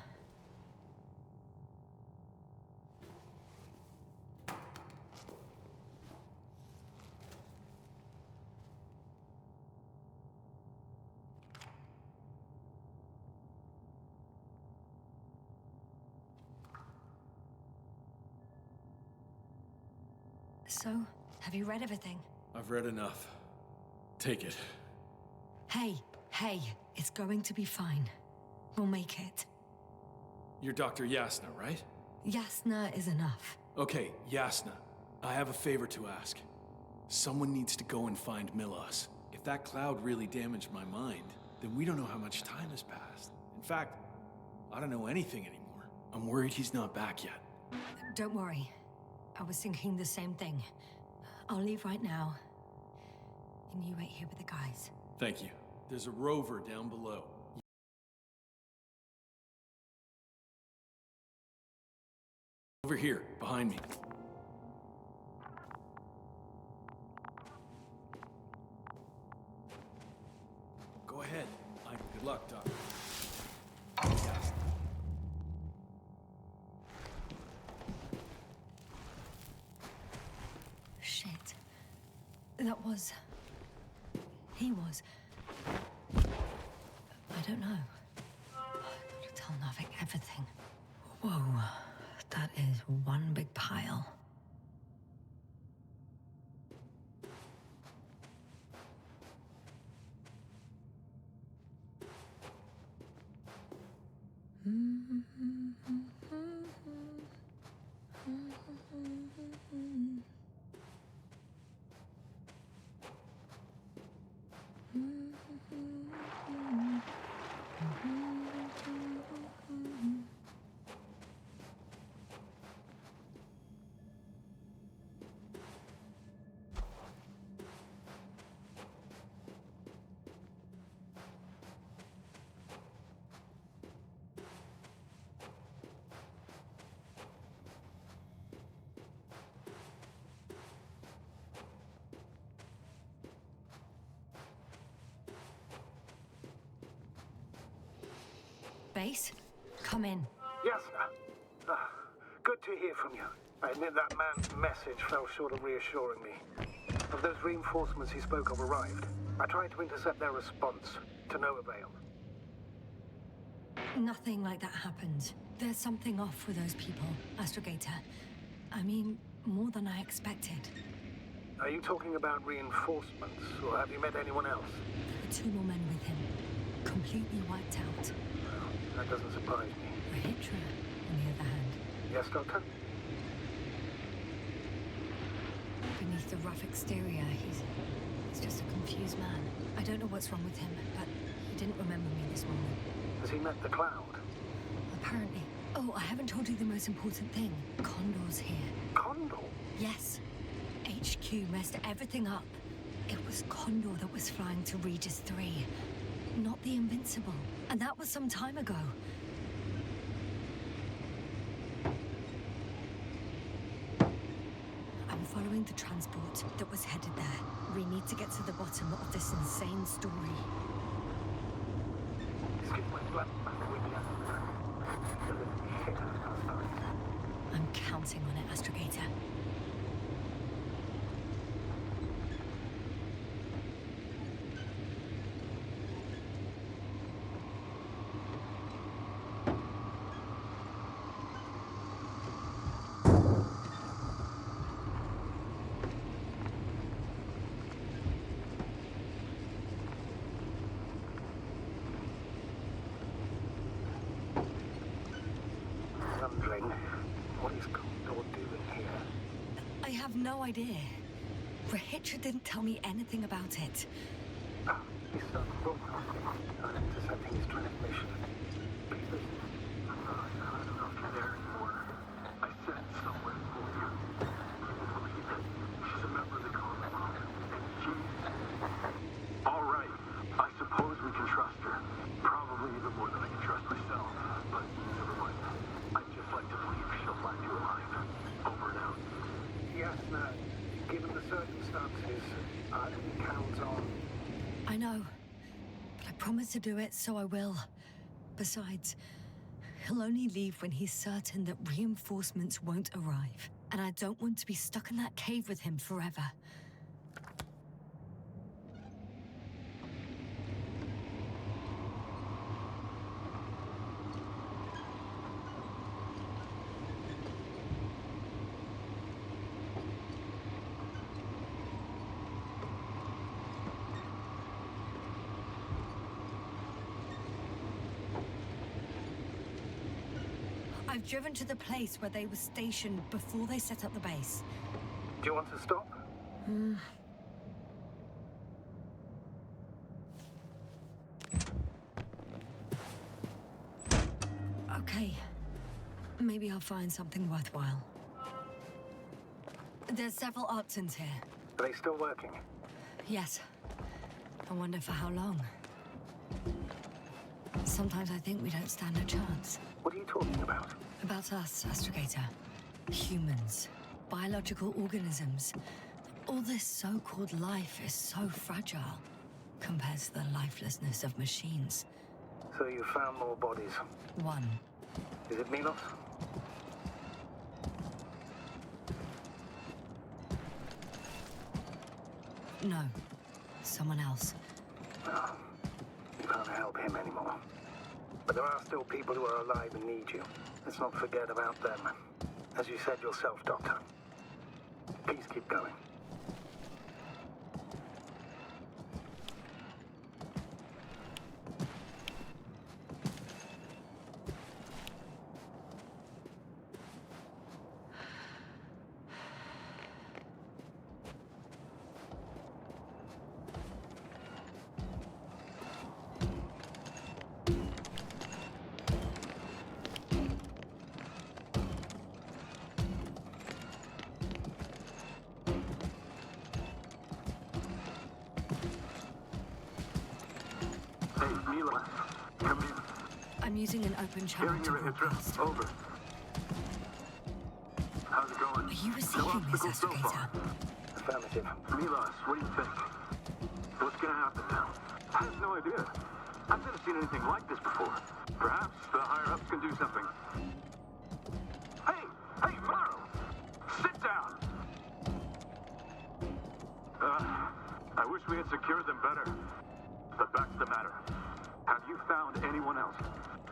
[SPEAKER 1] So, have you read everything?
[SPEAKER 8] I've read enough. Take it.
[SPEAKER 1] Hey, it's going to be fine. We'll make it.
[SPEAKER 8] You're Dr. Yasna, right?
[SPEAKER 1] Yasna is enough.
[SPEAKER 8] Okay, Yasna. I have a favor to ask. Someone needs to go and find Milos. If that cloud really damaged my mind, then we don't know how much time has passed. In fact, I don't know anything anymore. I'm worried he's not back yet.
[SPEAKER 1] Don't worry. I was thinking the same thing. I'll leave right now. And you wait here with the guys.
[SPEAKER 8] Thank you. There's a rover down below. Over here, behind me. Go ahead. Good luck, Doc. Yes.
[SPEAKER 1] Shit. That was... He was... I don't know. I've got to tell Navik everything. Whoa. That is one big pile. Base, come in.
[SPEAKER 4] Yasna. Good to hear from you. I admit that man's message fell short of reassuring me. Of those reinforcements he spoke of arrived. I tried to intercept their response, to no avail.
[SPEAKER 1] Nothing like that happened. There's something off with those people, Astrogator. I mean, more than I expected.
[SPEAKER 4] Are you talking about reinforcements, or have you met anyone else?
[SPEAKER 1] There were 2 more men with him, completely wiped out.
[SPEAKER 4] Well, that doesn't surprise me.
[SPEAKER 1] Rahitra, on the other hand.
[SPEAKER 4] Yes, Doctor?
[SPEAKER 1] Beneath the rough exterior, he's just a confused man. I don't know what's wrong with him, but he didn't remember me this morning.
[SPEAKER 4] Has he met the cloud?
[SPEAKER 1] Apparently. Oh, I haven't told you the most important thing. Condor's here.
[SPEAKER 4] Condor?
[SPEAKER 1] Yes. HQ messed everything up. It was Condor that was flying to Regis 3, not the Invincible. And that was some time ago. I'm following the transport that was headed there. We need to get to the bottom of this insane story.
[SPEAKER 4] Excuse my blood back with you.
[SPEAKER 1] I'm counting on it, Astrogator. no idea. Rahitra didn't tell me anything about it.
[SPEAKER 4] He's broadcasting. I'm intercepting his transmission. Please listen. I'm sorry, I don't know if you're there anymore. I said somewhere for you. She's a member of the Common Law. And she... All right. I suppose we can trust her. Probably even more than I can trust myself. But never mind. I'd just like to believe she'll find you alive. Over and out. Yasna, given the circumstances, I can count on...
[SPEAKER 1] I know, but I promised to do it, so I will. Besides, he'll only leave when he's certain that reinforcements won't arrive. And I don't want to be stuck in that cave with him forever. I've driven to the place where they were stationed before they set up the base.
[SPEAKER 4] Do you want to stop?
[SPEAKER 1] Okay. Maybe I'll find something worthwhile. There's several Arctons here.
[SPEAKER 4] Are they still working?
[SPEAKER 1] Yes. I wonder for how long. Sometimes I think we don't stand a chance.
[SPEAKER 4] What are you talking about?
[SPEAKER 1] About us, Astrogator. Humans. Biological organisms. All this so-called life is so fragile compared to the lifelessness of machines.
[SPEAKER 4] So you found more bodies.
[SPEAKER 1] One.
[SPEAKER 4] Is it Milos?
[SPEAKER 1] No. Someone else.
[SPEAKER 4] Oh, you can't help him anymore. But there are still people who are alive and need you. Let's not forget about them. As you said yourself, Doctor. Please keep going. Hey, Milos. Come in.
[SPEAKER 1] I'm using an open channel
[SPEAKER 4] Hearing
[SPEAKER 1] to
[SPEAKER 4] you, Rahitra.
[SPEAKER 1] broadcast.
[SPEAKER 4] Over. How's it going?
[SPEAKER 1] Are you
[SPEAKER 4] No
[SPEAKER 1] receiving this,
[SPEAKER 4] obstacles so far.
[SPEAKER 1] Astrogator?
[SPEAKER 4] Affirmative. Milos, what do you think? What's gonna happen now? I have no idea. I've never seen anything like this before. Perhaps the higher-ups can do something. Hey! Hey, Morrow! Sit down! I wish we had secured them better. But back to the matter. Have you found anyone else?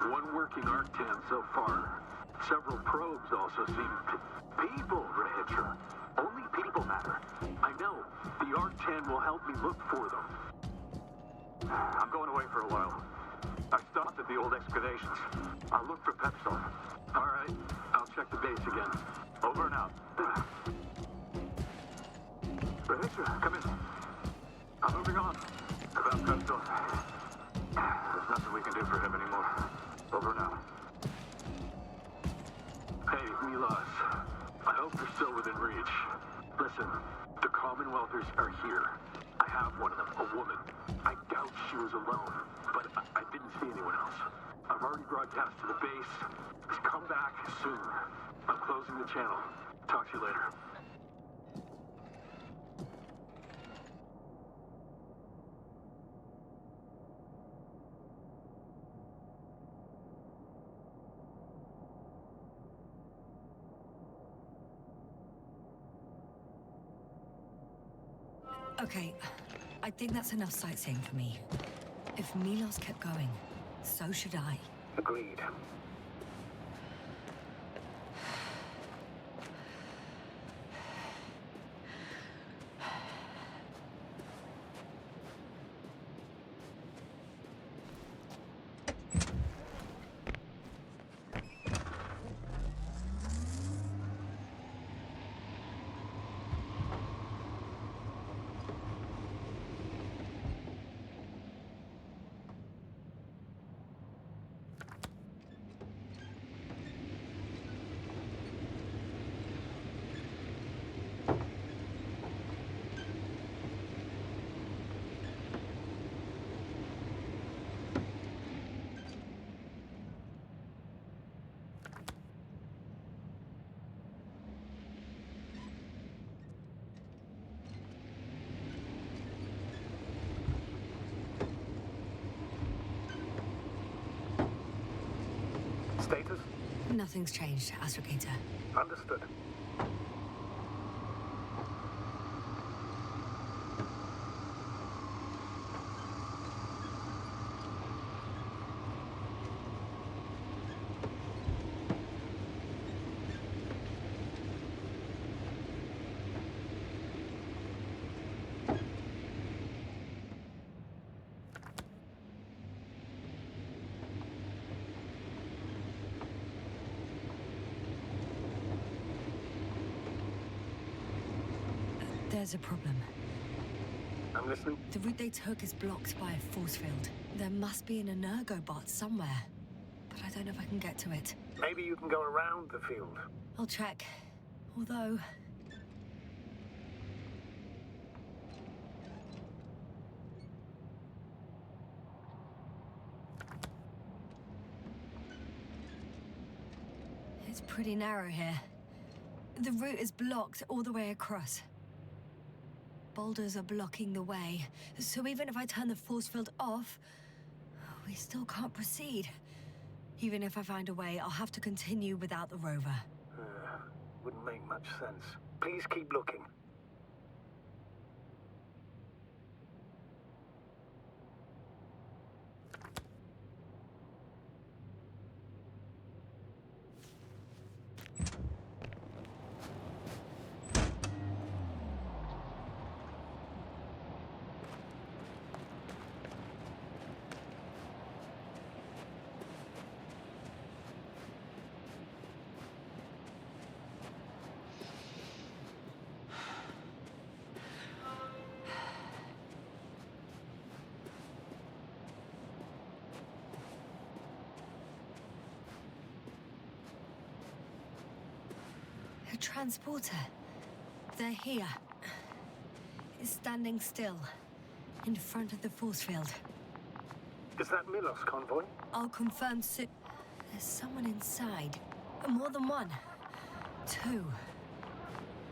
[SPEAKER 4] One working Arctan so far. Several probes also seem... People, Rahitra. Only people matter. I know. The Arctan will help me look for them. I'm going away for a while. I stopped at the old excavations. I'll look for Pepsol. All right. I'll check the base again. Over and out. Rahitra, come in. I'm moving on. About Pepsol. There's nothing we can do for him anymore. Over and out. Hey, Milos. I hope you're still within reach. Listen, the Commonwealthers are here. I have one of them, a woman. I doubt she was alone, but I didn't see anyone else. I've already broadcast to the base. Just come back soon. I'm closing the channel. Talk to you later.
[SPEAKER 1] Okay, I think that's enough sightseeing for me. If Milos kept going, so should I.
[SPEAKER 4] Agreed. Status?
[SPEAKER 9] Nothing's changed, Astrogator.
[SPEAKER 4] Understood.
[SPEAKER 9] There's a problem.
[SPEAKER 4] I'm listening.
[SPEAKER 9] The route they took is blocked by a force field. There must be an Energobot somewhere, but I don't know if I can get to it.
[SPEAKER 4] Maybe you can go around the field.
[SPEAKER 9] I'll check. Although... it's pretty narrow here. The route is blocked all the way across. Boulders are blocking the way, so even if I turn the force field off, we still can't proceed. Even if I find a way, I'll have to continue without the rover.
[SPEAKER 4] Wouldn't make much sense. Please keep looking.
[SPEAKER 9] A transporter. They're here. It's standing still, in front of the force field.
[SPEAKER 4] Is that Milos convoy?
[SPEAKER 9] I'll confirm soon. There's someone inside. More than one. Two.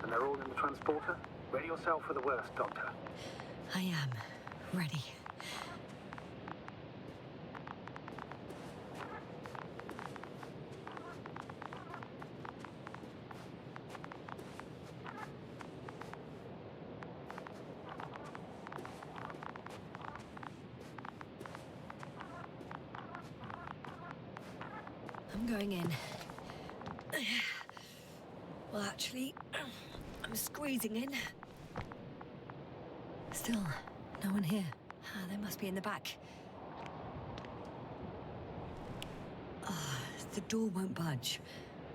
[SPEAKER 4] And they're all in the transporter? Ready yourself for the worst, Doctor.
[SPEAKER 9] I am. Ready. I'm going in. Well, actually, I'm squeezing in. Still, no one here. They must be in the back. The door won't budge.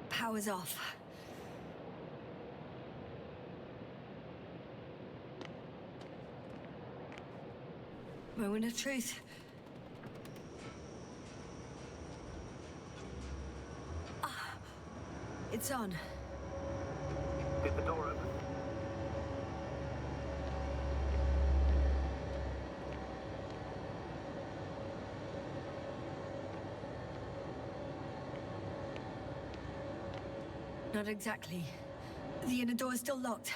[SPEAKER 9] Power's off. Moment of truth. It's on.
[SPEAKER 4] Did the door open?
[SPEAKER 9] Not exactly. The inner door is still locked,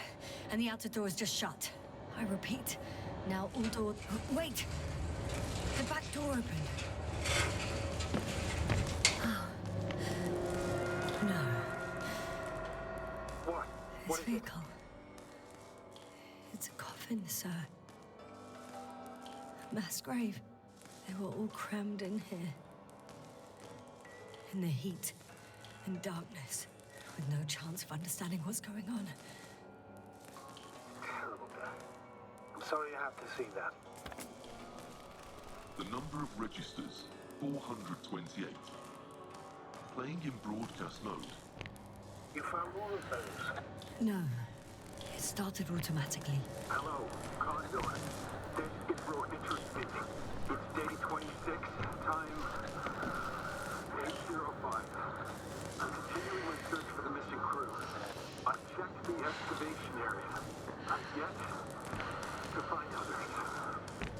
[SPEAKER 9] and the outer door is just shut. I repeat, now all doors... Wait! The back door opened. This vehicle. It's a coffin, sir. A mass grave. They were all crammed in here. In the heat and darkness, with no chance of understanding what's going on.
[SPEAKER 4] Terrible death. I'm sorry you have to see that.
[SPEAKER 10] The number of registers, 428. Playing in broadcast mode.
[SPEAKER 4] You found more of those?
[SPEAKER 9] No. It started automatically.
[SPEAKER 4] Hello, Condor. This is Rohitra speaking. It's day 26, time 8:05. I'm continuing my search for the missing crew. I've checked the excavation area. I've yet to find others.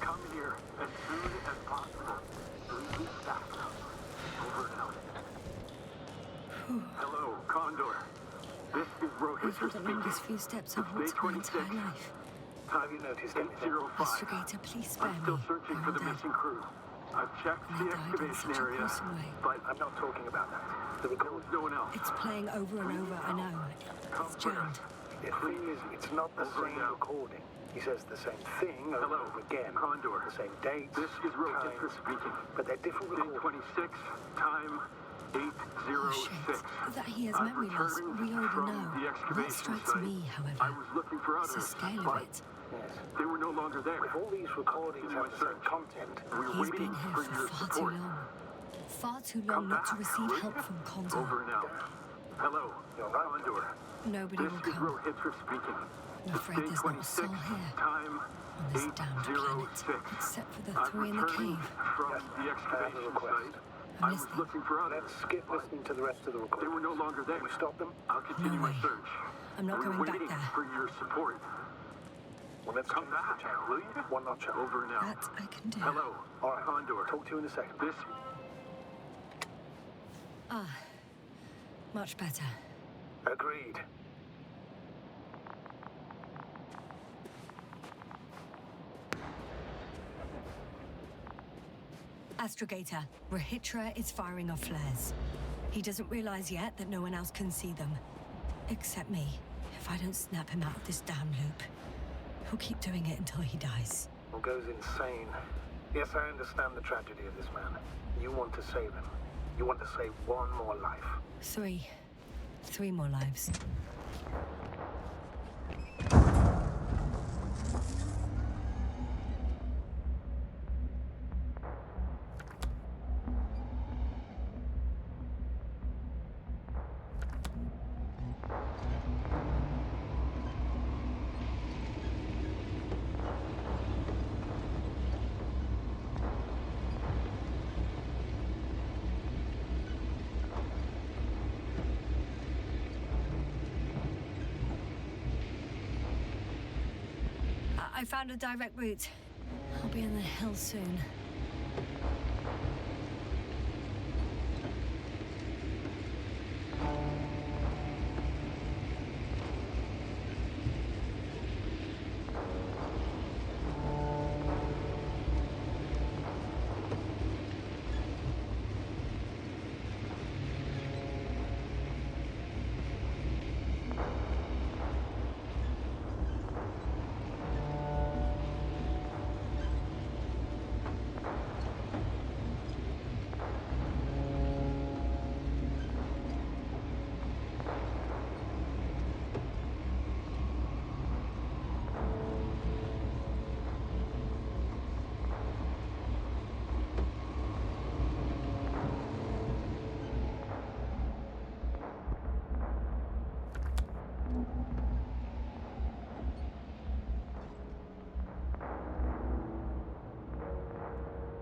[SPEAKER 4] Come here as soon as possible. Leave me fast. Over and out. Hello, Condor. This is Rohitra
[SPEAKER 9] These are the
[SPEAKER 4] speaking.
[SPEAKER 9] longest few steps I've
[SPEAKER 4] It's day
[SPEAKER 9] walked in my
[SPEAKER 4] 26.
[SPEAKER 9] entire life.
[SPEAKER 4] Have you noticed 8:05?
[SPEAKER 9] Astrogator, please spare
[SPEAKER 4] I'm still
[SPEAKER 9] me.
[SPEAKER 4] searching
[SPEAKER 9] I'm
[SPEAKER 4] for the
[SPEAKER 9] dead.
[SPEAKER 4] missing crew. I've checked
[SPEAKER 9] And he died in such a gruesome way.
[SPEAKER 4] but I'm not talking about that. The record.
[SPEAKER 3] No one else.
[SPEAKER 9] It's playing over and over, I know. It's jammed.
[SPEAKER 4] The thing is, it's not the
[SPEAKER 3] Over
[SPEAKER 4] same
[SPEAKER 3] now.
[SPEAKER 4] recording. He says the same thing over
[SPEAKER 3] Hello,
[SPEAKER 4] and over again.
[SPEAKER 3] Condor.
[SPEAKER 4] The same dates.
[SPEAKER 3] This is
[SPEAKER 4] times,
[SPEAKER 3] Rochester speaking.
[SPEAKER 4] but they're different
[SPEAKER 3] Day
[SPEAKER 4] recordings.
[SPEAKER 3] 26, time
[SPEAKER 9] Oh,
[SPEAKER 3] 806.
[SPEAKER 9] shit. That he has memory loss,
[SPEAKER 3] returning
[SPEAKER 9] we already
[SPEAKER 3] from
[SPEAKER 9] know.
[SPEAKER 3] the
[SPEAKER 9] What
[SPEAKER 3] excavation
[SPEAKER 9] strikes
[SPEAKER 3] site.
[SPEAKER 9] me, however,
[SPEAKER 3] I was looking for
[SPEAKER 9] is the
[SPEAKER 3] others,
[SPEAKER 9] scale of
[SPEAKER 3] but
[SPEAKER 9] it.
[SPEAKER 4] Yes.
[SPEAKER 3] they were no longer there.
[SPEAKER 4] If all these recordings
[SPEAKER 3] Continue
[SPEAKER 4] have
[SPEAKER 3] my
[SPEAKER 4] the same
[SPEAKER 3] search.
[SPEAKER 4] content,
[SPEAKER 3] We're
[SPEAKER 9] He's
[SPEAKER 3] waiting
[SPEAKER 9] been here
[SPEAKER 3] for
[SPEAKER 9] for
[SPEAKER 3] your
[SPEAKER 9] far too
[SPEAKER 3] support.
[SPEAKER 9] long. Far too long
[SPEAKER 3] Come
[SPEAKER 9] not to
[SPEAKER 3] back,
[SPEAKER 9] receive
[SPEAKER 3] will
[SPEAKER 9] help
[SPEAKER 3] you?
[SPEAKER 9] from Condor.
[SPEAKER 3] Over now. Hello,
[SPEAKER 4] You're right.
[SPEAKER 3] Condor.
[SPEAKER 9] Nobody
[SPEAKER 3] This
[SPEAKER 9] will
[SPEAKER 3] is
[SPEAKER 9] come.
[SPEAKER 3] Rohitra speaking.
[SPEAKER 9] I'm afraid
[SPEAKER 3] Day
[SPEAKER 9] there's not a soul
[SPEAKER 3] 26,
[SPEAKER 9] here
[SPEAKER 3] time
[SPEAKER 9] on this damned planet,
[SPEAKER 3] 806.
[SPEAKER 9] except for the
[SPEAKER 3] I'm
[SPEAKER 9] three in the
[SPEAKER 3] returning
[SPEAKER 9] cave.
[SPEAKER 3] from
[SPEAKER 4] Yes,
[SPEAKER 3] the
[SPEAKER 4] I have a
[SPEAKER 3] excavation
[SPEAKER 4] request.
[SPEAKER 3] site.
[SPEAKER 9] I'm
[SPEAKER 3] I was
[SPEAKER 9] listening.
[SPEAKER 3] looking for others.
[SPEAKER 4] let's skip listening to the rest of the
[SPEAKER 3] They
[SPEAKER 4] recording.
[SPEAKER 3] were no longer there.
[SPEAKER 4] Can we stop them?
[SPEAKER 3] I'll continue
[SPEAKER 9] No
[SPEAKER 3] my
[SPEAKER 9] way.
[SPEAKER 3] search.
[SPEAKER 9] I'm not
[SPEAKER 3] We're
[SPEAKER 9] going back
[SPEAKER 3] waiting
[SPEAKER 9] there.
[SPEAKER 3] for your support.
[SPEAKER 4] Well, let's
[SPEAKER 3] Come
[SPEAKER 4] change the
[SPEAKER 3] back,
[SPEAKER 4] channel.
[SPEAKER 3] will you?
[SPEAKER 4] One notch up.
[SPEAKER 3] Over now.
[SPEAKER 9] That I can do.
[SPEAKER 3] Hello,
[SPEAKER 4] All right.
[SPEAKER 3] Condor.
[SPEAKER 4] Talk to you in a second.
[SPEAKER 3] This
[SPEAKER 9] Ah, much better.
[SPEAKER 4] Agreed.
[SPEAKER 9] Astrogator, Rahitra is firing off flares. He doesn't realize yet that no one else can see them. Except me. If I don't snap him out of this damn loop, he'll keep doing it until he dies.
[SPEAKER 4] Or goes insane. Yes, I understand the tragedy of this man. You want to save him. You want to save one more life.
[SPEAKER 9] Three more lives. I found a direct route. I'll be in the hills soon.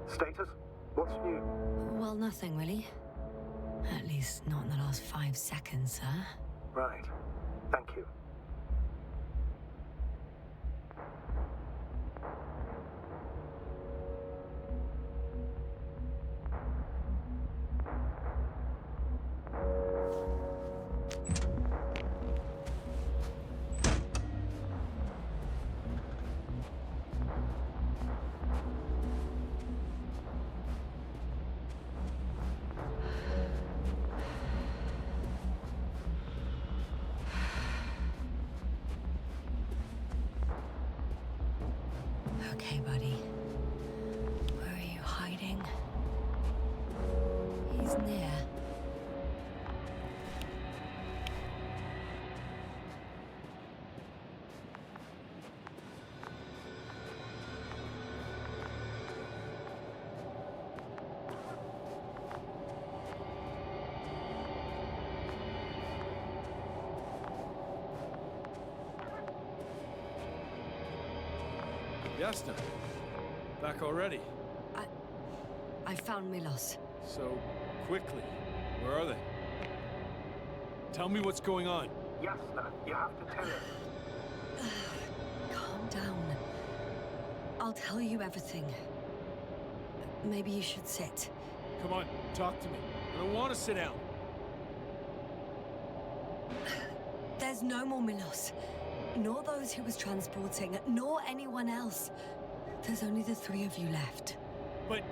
[SPEAKER 4] Status? What's new?
[SPEAKER 9] Well, nothing really. At least not in the last 5 seconds, sir.
[SPEAKER 4] Right. Thank you.
[SPEAKER 9] Okay, buddy. Where are you hiding? He's near.
[SPEAKER 8] Yasna, back already.
[SPEAKER 9] I found Milos.
[SPEAKER 8] So quickly. Where are they? Tell me what's going on.
[SPEAKER 4] Yasna, you have to tell us.
[SPEAKER 9] Calm down. I'll tell you everything. Maybe you should sit.
[SPEAKER 8] Come on, talk to me. I don't want to sit down.
[SPEAKER 9] There's no more Milos. Nor those he was transporting, nor anyone else. There's only the 3 of you left.
[SPEAKER 8] But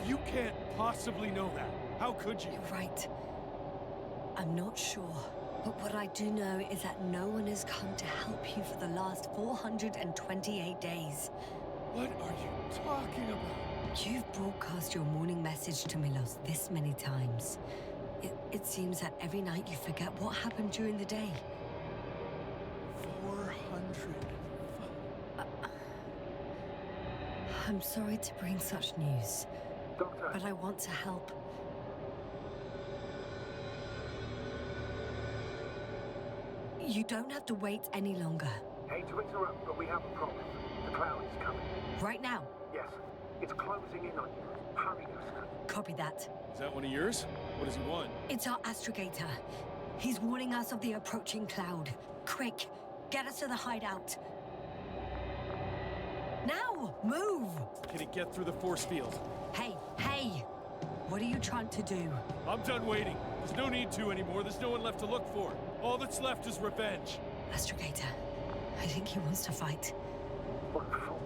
[SPEAKER 8] You can't possibly know that. How could you?
[SPEAKER 1] You're right. I'm not sure. But what I do know is that no one has come to help you for the last 428 days.
[SPEAKER 8] What are you talking about?
[SPEAKER 1] You've broadcast your morning message to Milos this many times. It seems that every night you forget what happened during the day.
[SPEAKER 8] 400.
[SPEAKER 1] I'm sorry to bring such news,
[SPEAKER 4] Doctor,
[SPEAKER 1] but I want to help. You don't have to wait any longer.
[SPEAKER 4] hate to interrupt, but we have a problem. The cloud is coming.
[SPEAKER 1] Right now.
[SPEAKER 4] Yes, it's closing in on you. Hurry, Yasna.
[SPEAKER 1] Copy that.
[SPEAKER 8] Is that one of yours? What does he want?
[SPEAKER 1] It's our astrogator. He's warning us of the approaching cloud. Quick, get us to the hideout. Now, move!
[SPEAKER 8] Can he get through the force field?
[SPEAKER 1] Hey, hey! What are you trying to do?
[SPEAKER 8] I'm done waiting. There's no need to anymore. There's no one left to look for. All that's left is revenge.
[SPEAKER 1] Astrogator, I think he wants to fight.
[SPEAKER 4] What a fool.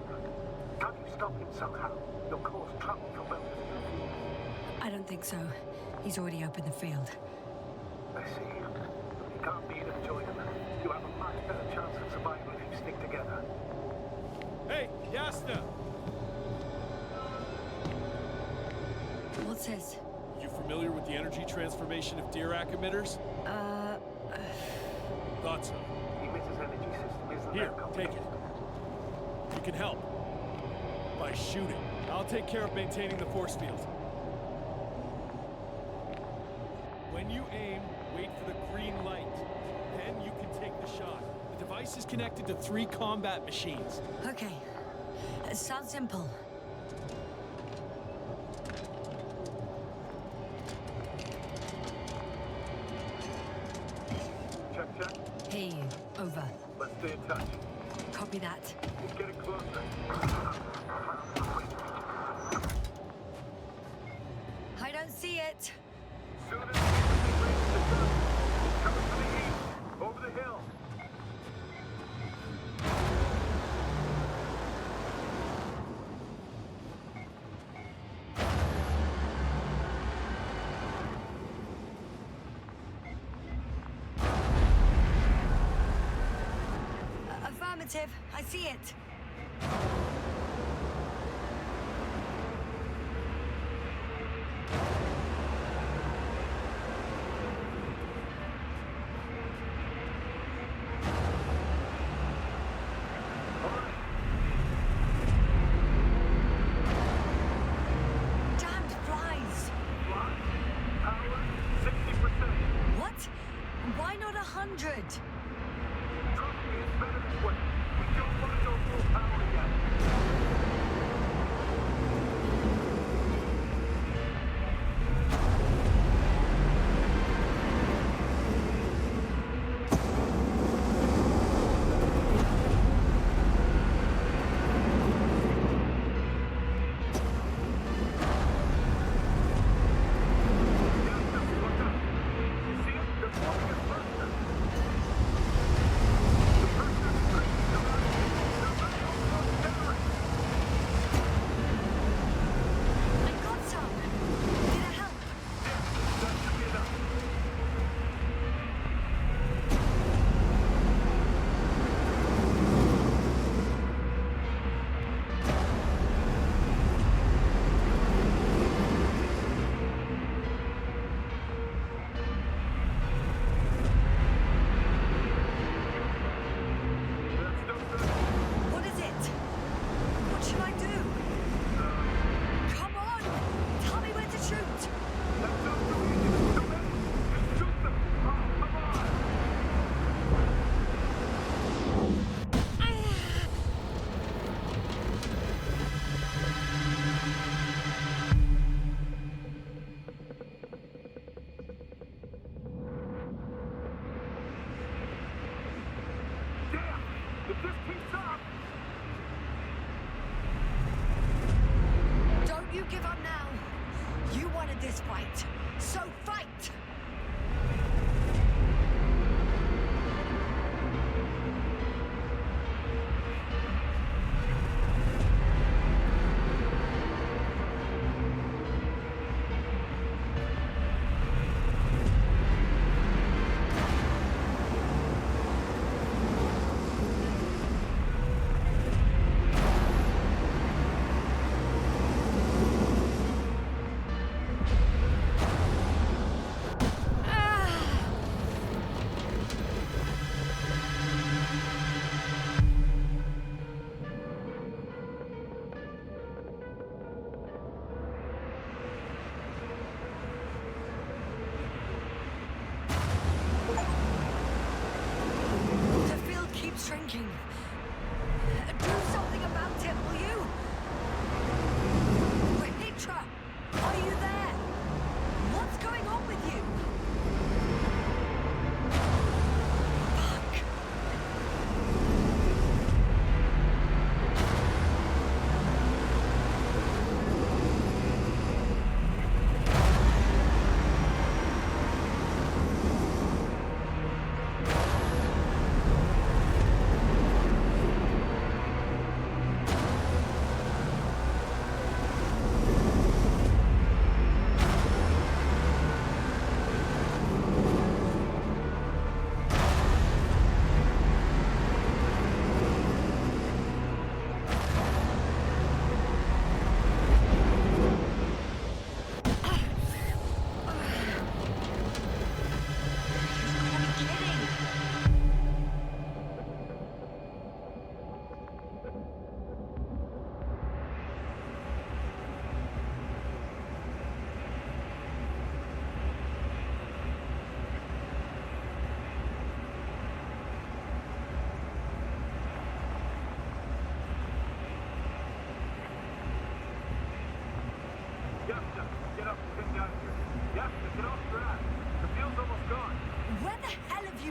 [SPEAKER 4] Can't you stop him somehow? You'll cause trouble for both of you.
[SPEAKER 1] I don't think so. He's already opened the field.
[SPEAKER 4] I see. You can't beat him, join him. You have a much better chance of survival if you stick together.
[SPEAKER 8] Hey, Yasna!
[SPEAKER 1] What's this?
[SPEAKER 8] You familiar with the energy transformation of Dirac emitters? Thought so.
[SPEAKER 4] The emitter's energy system isn't
[SPEAKER 8] Here,
[SPEAKER 4] that
[SPEAKER 8] take
[SPEAKER 4] complicated.
[SPEAKER 8] it. You can help. By shooting. I'll take care of maintaining the force field. When you aim, wait for the green light. Then you can take the shot. The device is connected to 3 combat machines.
[SPEAKER 1] Okay. Sounds simple.
[SPEAKER 4] Check.
[SPEAKER 1] Hey, over.
[SPEAKER 4] Let's stay in touch.
[SPEAKER 1] Copy that.
[SPEAKER 4] It's getting closer.
[SPEAKER 1] I don't see it.
[SPEAKER 4] Soon as it reaches the sun, it's coming from the east, over the hill.
[SPEAKER 1] Affirmative. I see it. Damned flies.
[SPEAKER 4] Power, 60%.
[SPEAKER 1] What? Why not 100?
[SPEAKER 4] Trust me, it's better this way. We don't want to go full power yet. Yasna, look up. You see it? They're forming a cluster. The cluster is breaking apart. They're running over those generators.
[SPEAKER 1] I got some. Did it help?
[SPEAKER 4] That should be enough. That's no good.
[SPEAKER 1] What is it? What should I do? Come on! Tell me where to shoot!
[SPEAKER 4] That's not so easy. There's too many. Just shoot them. Oh, come on. Damn! If this keeps up,
[SPEAKER 1] Don't you give up now! You wanted this fight, so fight!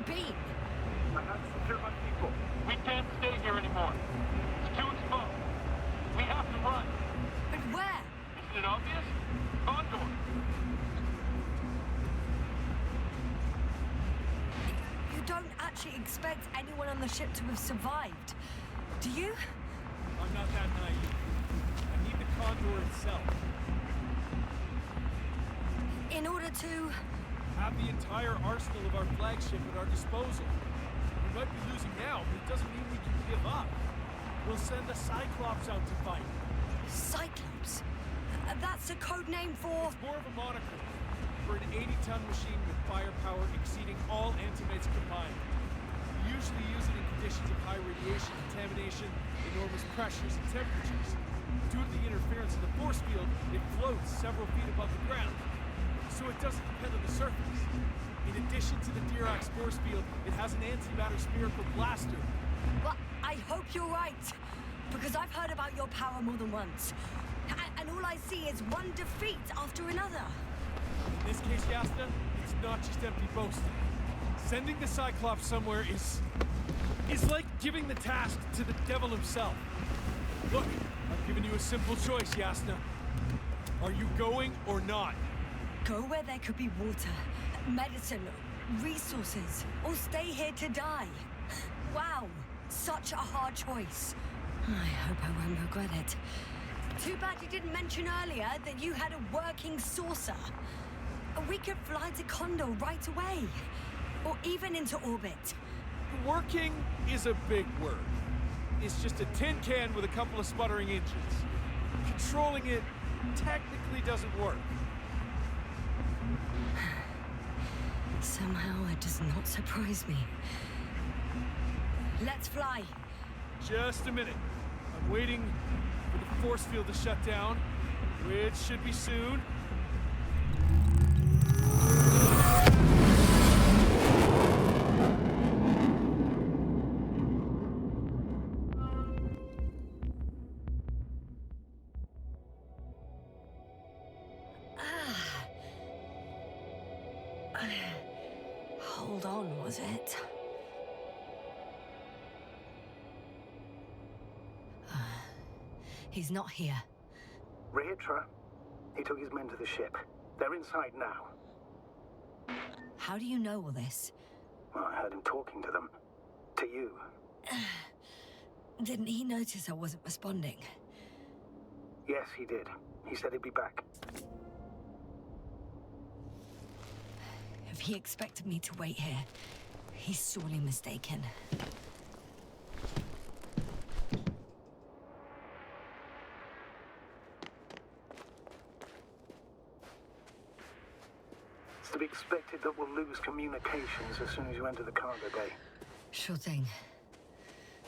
[SPEAKER 1] been?
[SPEAKER 4] I have to secure my people.
[SPEAKER 7] We can't stay here anymore. It's too exposed. We have to run.
[SPEAKER 1] But where?
[SPEAKER 7] Isn't it obvious? Condor.
[SPEAKER 1] You don't actually expect anyone on the ship to have survived, do you?
[SPEAKER 8] I'm not that naive. I need the Condor itself.
[SPEAKER 1] In order to...
[SPEAKER 8] Have the entire arsenal of our flagship at our disposal. We might be losing now, but it doesn't mean we can give up. We'll send a Cyclops out to fight.
[SPEAKER 1] Cyclops? That's a code name for...
[SPEAKER 8] It's more of a moniker for an 80-ton machine with firepower exceeding all antimates combined. We usually use it in conditions of high radiation contamination, enormous pressures and temperatures. Due to the interference of the force field, it floats several feet above the ground, so it doesn't depend on the surface. In addition to the Dirac force field, it has an antimatter spherical blaster.
[SPEAKER 1] Well, I hope you're right, because I've heard about your power more than once. And all I see is one defeat after another.
[SPEAKER 8] In this case, Yasna, it's not just empty boasting. Sending the Cyclops somewhere is like giving the task to the devil himself. Look, I've given you a simple choice, Yasna. Are you going or not?
[SPEAKER 1] Go where there could be water, medicine, resources, or stay here to die. Wow, such a hard choice. I hope I won't regret it. Too bad you didn't mention earlier that you had a working saucer. We could fly to Condor right away, or even into orbit.
[SPEAKER 8] Working is a big word. It's just a tin can with a couple of sputtering engines. Controlling it technically doesn't work.
[SPEAKER 1] Somehow it does not surprise me. Let's fly.
[SPEAKER 8] Just a minute. I'm waiting for the force field to shut down, which should be soon.
[SPEAKER 1] Hold on, was it? He's not here.
[SPEAKER 4] Ritra, he took his men to the ship. They're inside now.
[SPEAKER 1] How do you know all this?
[SPEAKER 4] Well, I heard him talking to them. To you.
[SPEAKER 1] Didn't he notice I wasn't responding?
[SPEAKER 4] Yes, he did. He said he'd be back.
[SPEAKER 1] If he expected me to wait here, he's sorely mistaken.
[SPEAKER 4] It's to be expected that we'll lose communications as soon as you enter the cargo bay.
[SPEAKER 1] Sure thing.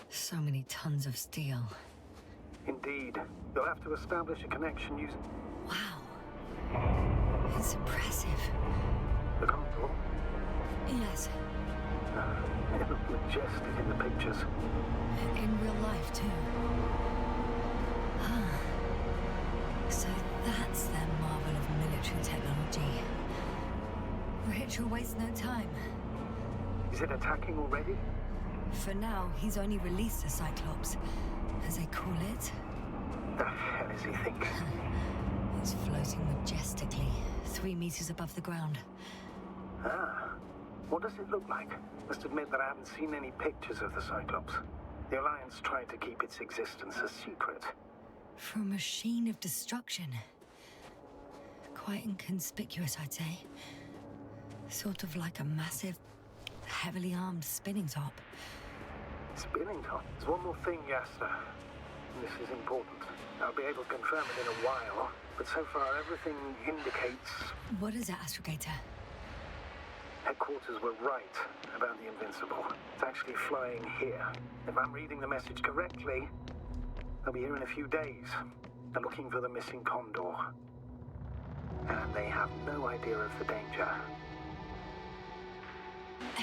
[SPEAKER 1] So many tons of steel.
[SPEAKER 4] Indeed. You'll have to establish a connection using...
[SPEAKER 1] Wow. It's impressive.
[SPEAKER 4] The Condor?
[SPEAKER 1] Yes.
[SPEAKER 4] It looked majestic in the pictures.
[SPEAKER 1] In real life, too. Ah. So that's their marvel of military technology. Ritual wastes no time.
[SPEAKER 4] Is it attacking already?
[SPEAKER 1] For now, he's only released a Cyclops, as they call it.
[SPEAKER 4] The hell is he thinking?
[SPEAKER 1] It's floating majestically, 3 meters above the ground.
[SPEAKER 4] Ah. What does it look like? Must admit that I haven't seen any pictures of the Cyclops. The Alliance tried to keep its existence a secret.
[SPEAKER 1] For a machine of destruction. Quite inconspicuous, I'd say. Sort of like a massive, heavily armed spinning top.
[SPEAKER 4] Spinning top? There's one more thing, Yasna. This is important. I'll be able to confirm it in a while, but so far everything indicates...
[SPEAKER 1] What is it, Astrogator?
[SPEAKER 4] Headquarters were right about the Invincible. It's actually flying here. If I'm reading the message correctly, they'll be here in a few days. They're looking for the missing Condor. And they have no idea of the danger.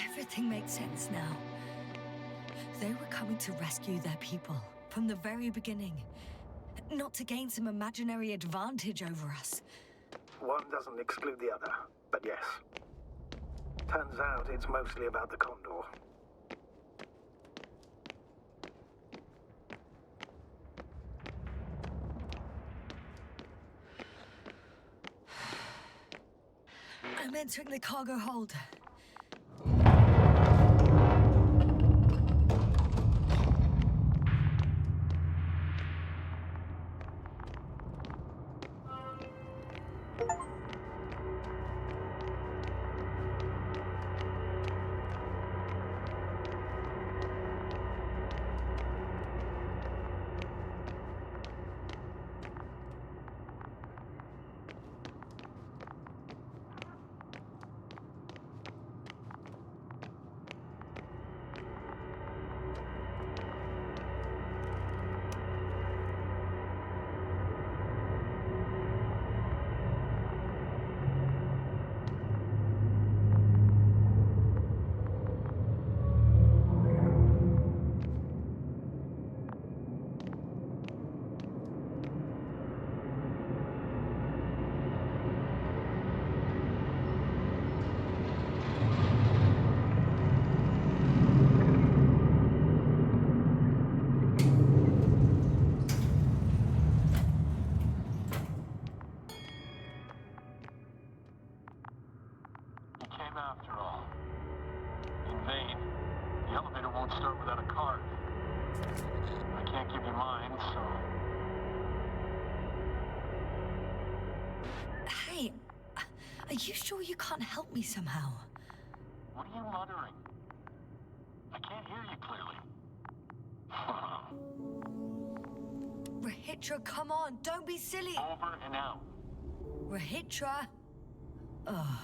[SPEAKER 1] Everything makes sense now. They were coming to rescue their people from the very beginning. Not to gain some imaginary advantage over us.
[SPEAKER 4] One doesn't exclude the other, but yes. Turns out it's mostly about the Condor.
[SPEAKER 1] I'm entering the cargo hold.
[SPEAKER 11] After all. In vain. The elevator won't start without a card. I can't give you mine, so...
[SPEAKER 1] Hey, are you sure you can't help me somehow?
[SPEAKER 11] What are you muttering? I can't hear you clearly.
[SPEAKER 1] Rahitra, come on, don't be silly.
[SPEAKER 11] Over and out.
[SPEAKER 1] Rahitra. Ugh.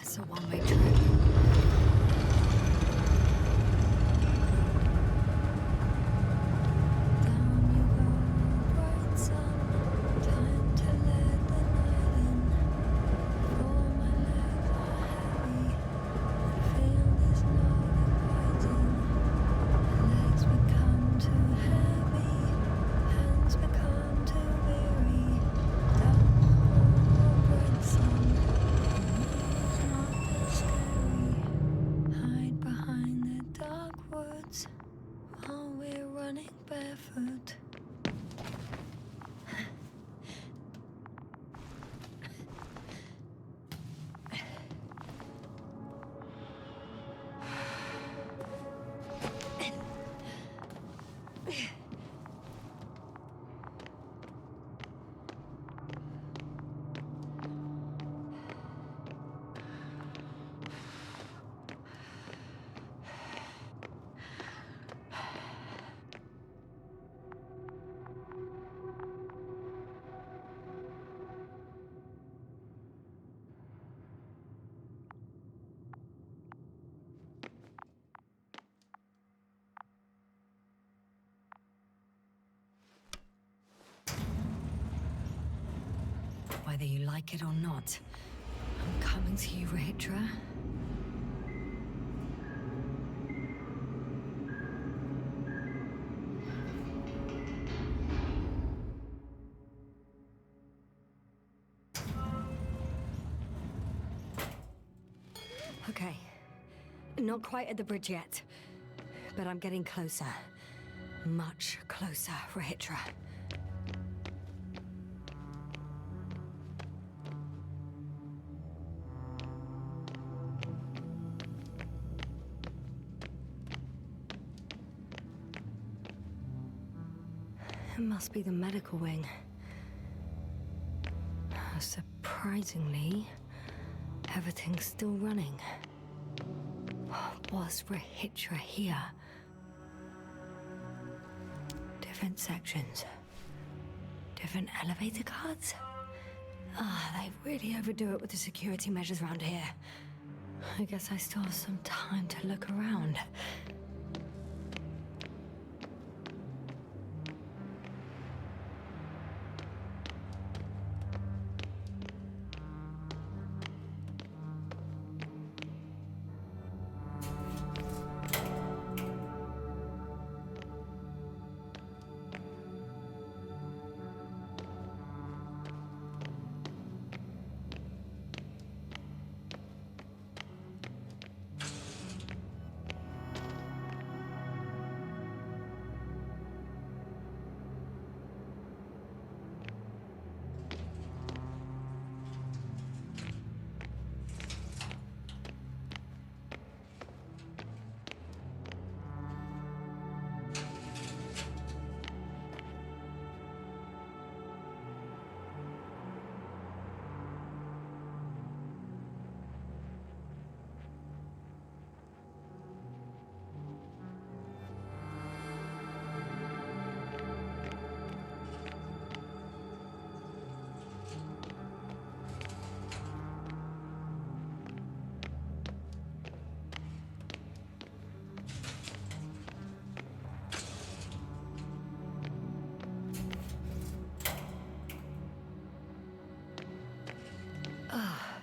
[SPEAKER 1] It's a one-way trip. Barefoot. Whether you like it or not, I'm coming to you, Rahitra. Okay. Not quite at the bridge yet, but I'm getting closer. Much closer, Rahitra. It must be the medical wing. Surprisingly, everything's still running. Was Rahitra here? Different sections. Different elevator cards?
[SPEAKER 9] They really overdo it with the security measures around here. I guess I still have some time to look around.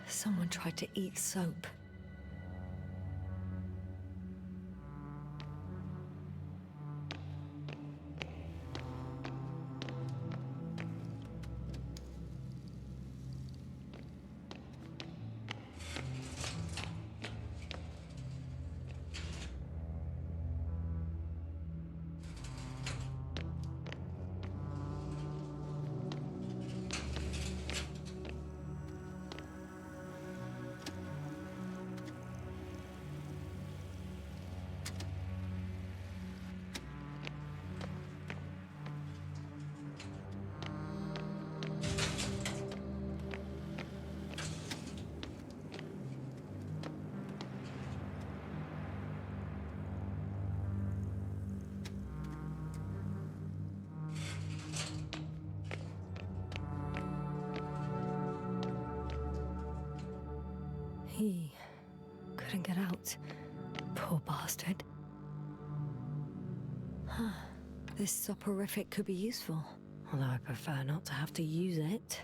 [SPEAKER 9] Someone tried to eat soap. He couldn't get out. Poor bastard. Huh. This soporific could be useful, although I prefer not to have to use it.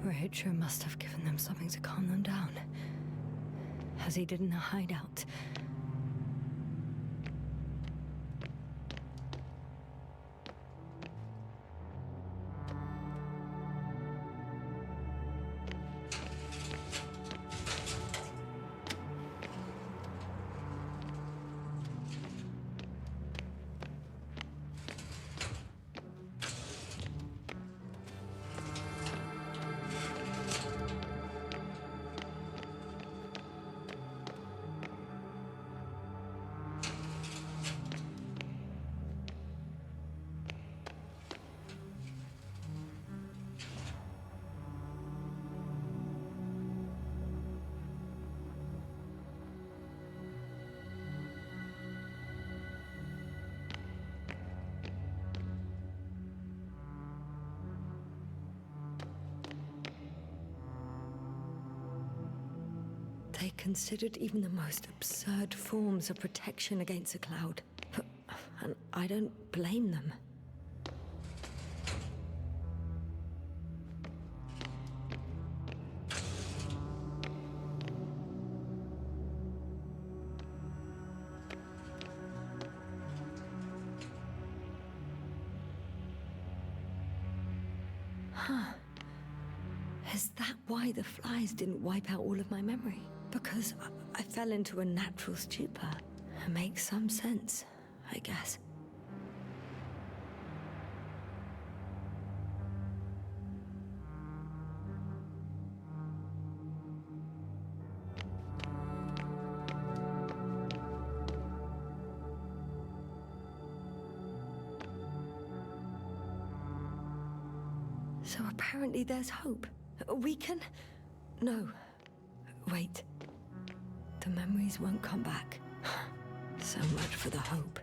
[SPEAKER 9] Richard must have given them something to calm them down, as he did in the hideout. They considered even the most absurd forms of protection against a cloud. And I don't blame them. Huh. Is that why the flies didn't wipe out all of my memory? Because I fell into a natural stupor. It makes some sense, I guess. So apparently there's hope. We can... No. Wait. The memories won't come back. So much for the hope.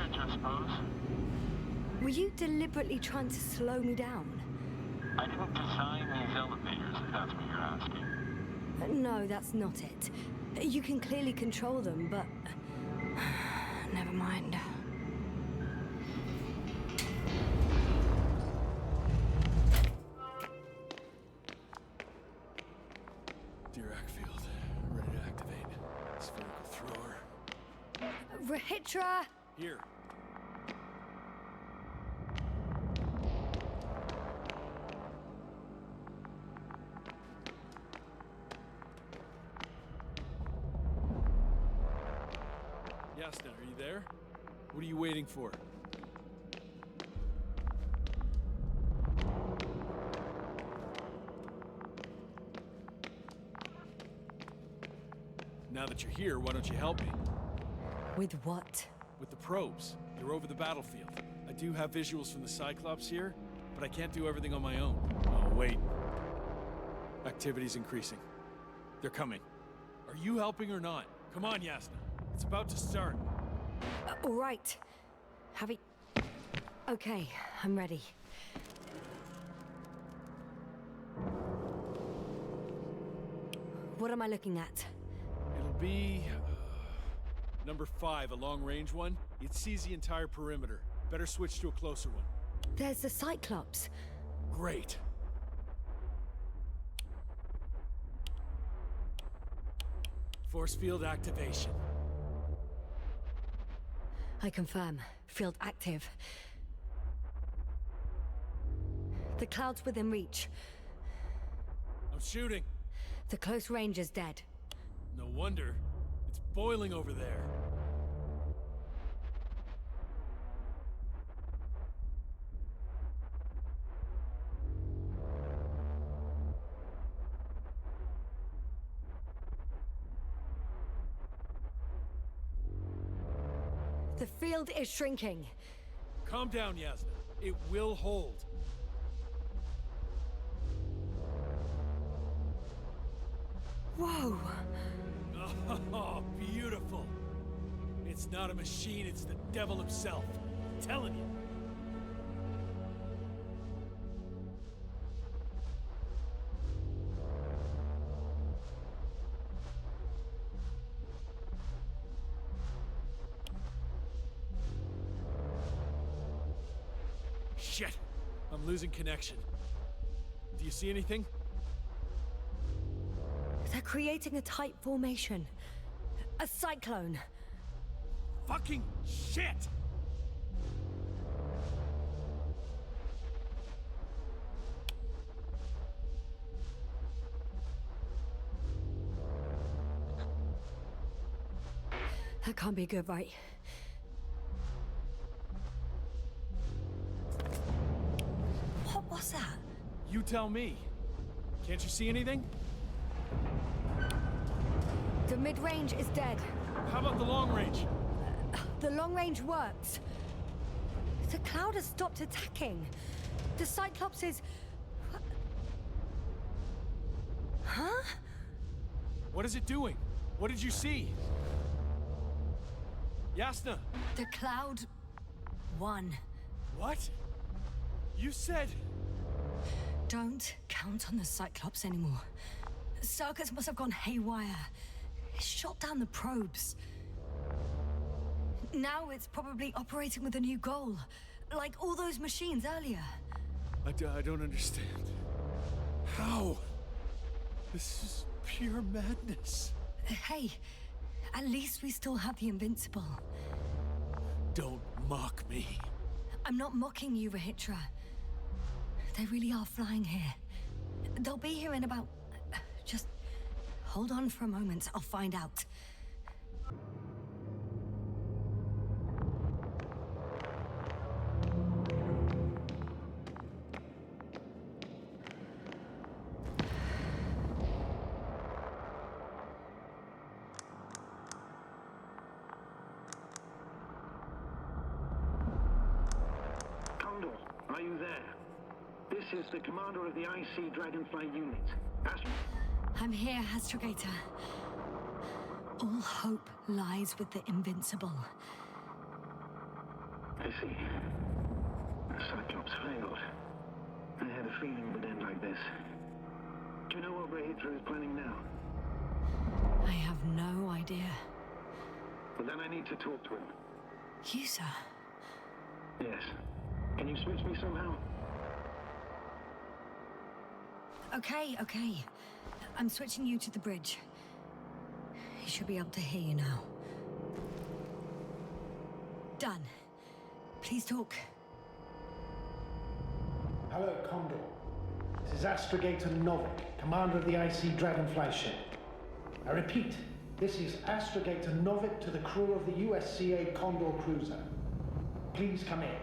[SPEAKER 11] research, I suppose.
[SPEAKER 9] Were you deliberately trying to slow me down?
[SPEAKER 11] I didn't design these elevators, if that's what you're asking.
[SPEAKER 9] No, that's not it. You can clearly control them, but... Never mind.
[SPEAKER 8] Dirac field, ready to activate. Spherical thrower.
[SPEAKER 9] Rahitra!
[SPEAKER 8] Here. Yasna, are you there? What are you waiting for? Now that you're here, why don't you help me?
[SPEAKER 9] With what?
[SPEAKER 8] With the probes. They're over the battlefield. I do have visuals from the Cyclops here, but I can't do everything on my own. Oh, wait. Activity's increasing. They're coming. Are you helping or not? Come on, Yasna. It's about to start.
[SPEAKER 9] All right. Okay, I'm ready. What am I looking at?
[SPEAKER 8] It'll be... number 5, a long-range one. It sees the entire perimeter. Better switch to a closer one.
[SPEAKER 9] There's the Cyclops.
[SPEAKER 8] Great. Force field activation.
[SPEAKER 9] I confirm. Field active. The cloud's within reach.
[SPEAKER 8] I'm shooting.
[SPEAKER 9] The close range is dead.
[SPEAKER 8] No wonder. It's boiling over there.
[SPEAKER 9] The field is shrinking.
[SPEAKER 8] Calm down, Yasna. It will hold.
[SPEAKER 9] Whoa!
[SPEAKER 8] Oh, beautiful. It's not a machine, it's the devil himself. I'm telling you. Shit! I'm losing connection. Do you see anything?
[SPEAKER 9] They're creating a tight formation. A cyclone.
[SPEAKER 8] Fucking shit!
[SPEAKER 9] That can't be good, right? What was that?
[SPEAKER 8] You tell me. Can't you see anything?
[SPEAKER 9] The mid-range is dead.
[SPEAKER 8] How about the long range?
[SPEAKER 9] The long range works. The cloud has stopped attacking. The Cyclops is... Huh?
[SPEAKER 8] What is it doing? What did you see? Yasna!
[SPEAKER 9] The cloud won.
[SPEAKER 8] What? You said...
[SPEAKER 1] Don't count on the Cyclops anymore. Circuits must have gone haywire. It shot down the probes. Now it's probably operating with a new goal. Like all those machines earlier.
[SPEAKER 8] I don't understand. How? This is pure madness.
[SPEAKER 1] Hey, at least we still have the Invincible.
[SPEAKER 8] Don't mock me.
[SPEAKER 1] I'm not mocking you, Rahitra. They really are flying here. They'll be here in about... Just hold on for a moment. I'll find out.
[SPEAKER 4] Condor, are you there? This is the commander of the IC Dragonfly unit.
[SPEAKER 1] I'm here, Astrogator. All hope lies with the Invincible.
[SPEAKER 4] I see. The Cyclops failed. I had a feeling it would end like this. Do you know what Rahitra is planning now?
[SPEAKER 1] I have no idea.
[SPEAKER 4] Well, then I need to talk to him.
[SPEAKER 1] You, sir?
[SPEAKER 4] Yes. Can you switch me somehow?
[SPEAKER 1] Okay. I'm switching you to the bridge. He should be able to hear you now. Done. Please talk.
[SPEAKER 12] Hello, Condor. This is Astrogator Novik, commander of the IC Dragonfly ship. I repeat, this is Astrogator Novik to the crew of the USCA Condor cruiser. Please come in.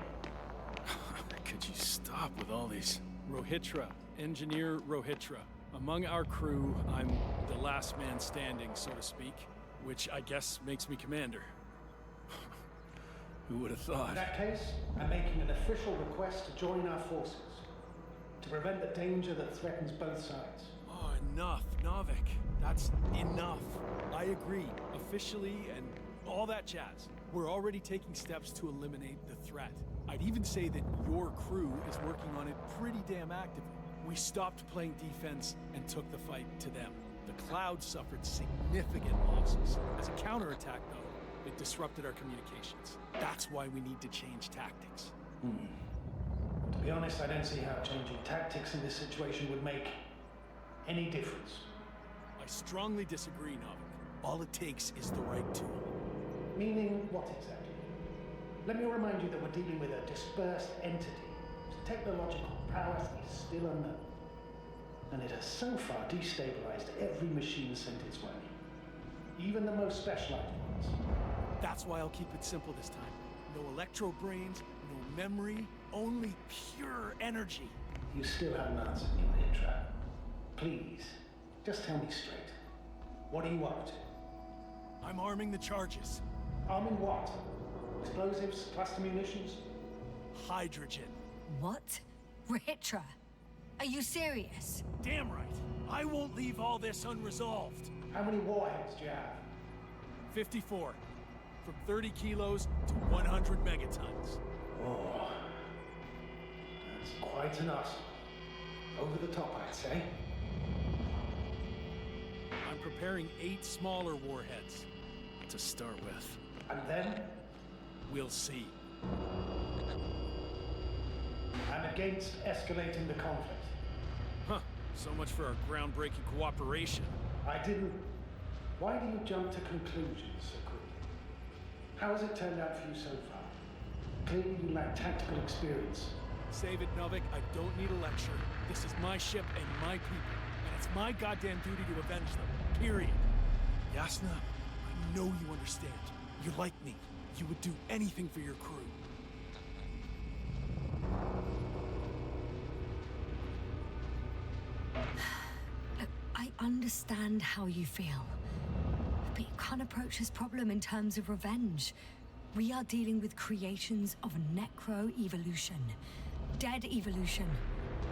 [SPEAKER 8] Could you stop with all these? Rohitra, Engineer Rohitra. Among our crew, I'm the last man standing, so to speak, which I guess makes me commander. Who would have thought?
[SPEAKER 12] In that case, I'm making an official request to join our forces, to prevent the danger that threatens both sides.
[SPEAKER 8] Oh, enough, Novik. That's enough. I agree, officially, and all that jazz. We're already taking steps to eliminate the threat. I'd even say that your crew is working on it pretty damn actively. We stopped playing defense and took the fight to them. The Cloud suffered significant losses. As a counterattack, though, it disrupted our communications. That's why we need to change tactics.
[SPEAKER 12] To be honest, I don't see how changing tactics in this situation would make any difference.
[SPEAKER 8] I strongly disagree, Novik. All it takes is the right tool.
[SPEAKER 12] Meaning what exactly? Let me remind you that we're dealing with a dispersed entity whose technological prowess is still unknown. And it has so far destabilized every machine sent its way. Even the most specialized ones.
[SPEAKER 8] That's why I'll keep it simple this time. No electro brains, no memory, only pure energy.
[SPEAKER 12] You still haven't answered me, Hitra. Please, just tell me straight. What are you up to?
[SPEAKER 8] I'm arming the charges.
[SPEAKER 12] Arming what? Explosives, cluster munitions?
[SPEAKER 8] Hydrogen.
[SPEAKER 1] What? Rahitra? Are you serious?
[SPEAKER 8] Damn right. I won't leave all this unresolved.
[SPEAKER 12] How many warheads do you have?
[SPEAKER 8] 54. From 30 kilos to 100 megatons.
[SPEAKER 12] Oh. That's quite an arsenal. Over the top, I'd say.
[SPEAKER 8] I'm preparing 8 smaller warheads to start with.
[SPEAKER 12] And then?
[SPEAKER 8] We'll see.
[SPEAKER 12] I'm against escalating the conflict.
[SPEAKER 8] Huh. So much for our groundbreaking cooperation.
[SPEAKER 12] I didn't... Why do you jump to conclusions so quickly? How has it turned out for you so far? Clearly you lack tactical experience.
[SPEAKER 8] Save it, Novik. I don't need a lecture. This is my ship and my people. And it's my goddamn duty to avenge them. Period. Yasna, I know you understand. You're like me. You would do anything for your crew.
[SPEAKER 1] Look, I understand how you feel. But you can't approach this problem in terms of revenge. We are dealing with creations of necro-evolution. Dead evolution.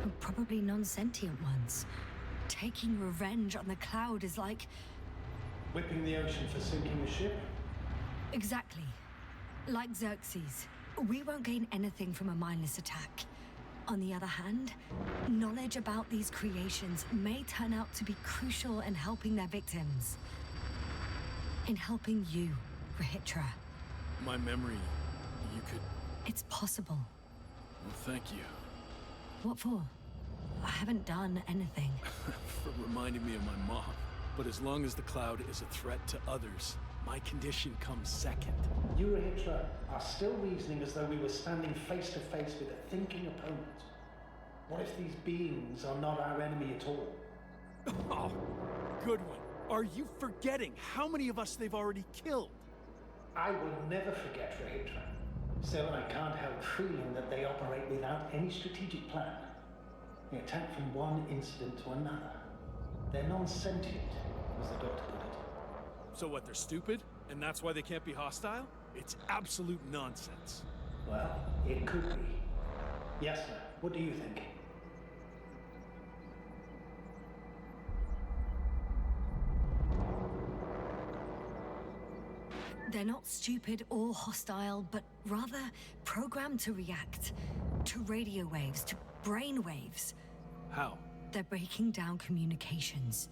[SPEAKER 1] And probably non-sentient ones. Taking revenge on the Cloud is like...
[SPEAKER 12] Whipping the ocean for sinking a ship?
[SPEAKER 1] Exactly. Like Xerxes. We won't gain anything from a mindless attack. On the other hand, knowledge about these creations may turn out to be crucial in helping their victims. In helping you, Rahitra.
[SPEAKER 8] My memory, you could...
[SPEAKER 1] It's possible.
[SPEAKER 8] Well, thank you.
[SPEAKER 1] What for? I haven't done anything.
[SPEAKER 8] For reminding me of my mom. But as long as the Cloud is a threat to others, my condition comes second.
[SPEAKER 12] You, Rahitra, are still reasoning as though we were standing face to face with a thinking opponent. What if these beings are not our enemy at all?
[SPEAKER 8] Oh, good one. Are you forgetting how many of us they've already killed?
[SPEAKER 12] I will never forget, Rahitra. Still, I can't help feeling that they operate without any strategic plan. They attack from one incident to another. They're non-sentient, as the doctor put it.
[SPEAKER 8] So what, they're stupid? And that's why they can't be hostile? It's absolute nonsense.
[SPEAKER 12] Well, it could be. Yasna, what do you think?
[SPEAKER 9] They're not stupid or hostile, but rather programmed to react to radio waves, to brain waves.
[SPEAKER 8] How?
[SPEAKER 9] They're breaking down communications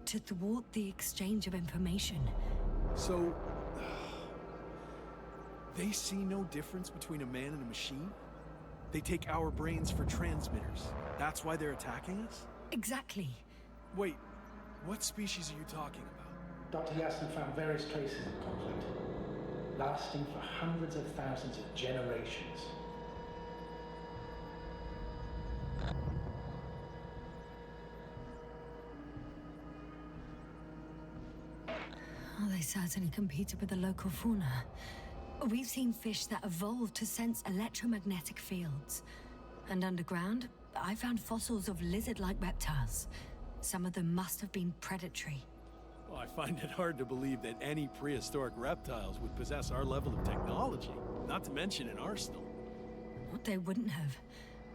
[SPEAKER 9] to thwart the exchange of information.
[SPEAKER 8] So, they see no difference between a man and a machine? They take our brains for transmitters. That's why they're attacking us?
[SPEAKER 9] Exactly.
[SPEAKER 8] Wait, what species are you talking about?
[SPEAKER 12] Dr. Yasna found various traces of conflict, lasting for hundreds of thousands of generations.
[SPEAKER 9] Oh, they certainly competed with the local fauna. We've seen fish that evolved to sense electromagnetic fields. And underground, I found fossils of lizard-like reptiles. Some of them must have been predatory.
[SPEAKER 8] Well, I find it hard to believe that any prehistoric reptiles would possess our level of technology, not to mention an arsenal.
[SPEAKER 9] Well, they wouldn't have.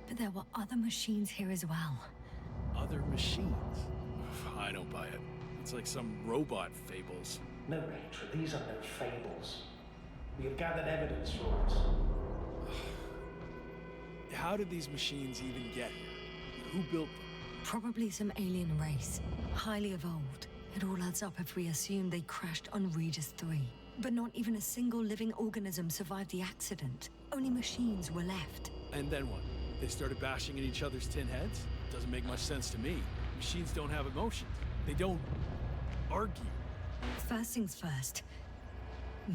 [SPEAKER 9] But there were other machines here as well.
[SPEAKER 8] Other machines? I don't buy it. It's like some robot fables.
[SPEAKER 12] No, Rachel, these are no fables. We have gathered evidence for this.
[SPEAKER 8] How did these machines even get here? Who built them?
[SPEAKER 9] Probably some alien race. Highly evolved. It all adds up if we assume they crashed on Regis 3. But not even a single living organism survived the accident. Only machines were left.
[SPEAKER 8] And then what? They started bashing at each other's tin heads? Doesn't make much sense to me. Machines don't have emotions. They don't argue.
[SPEAKER 9] First things first.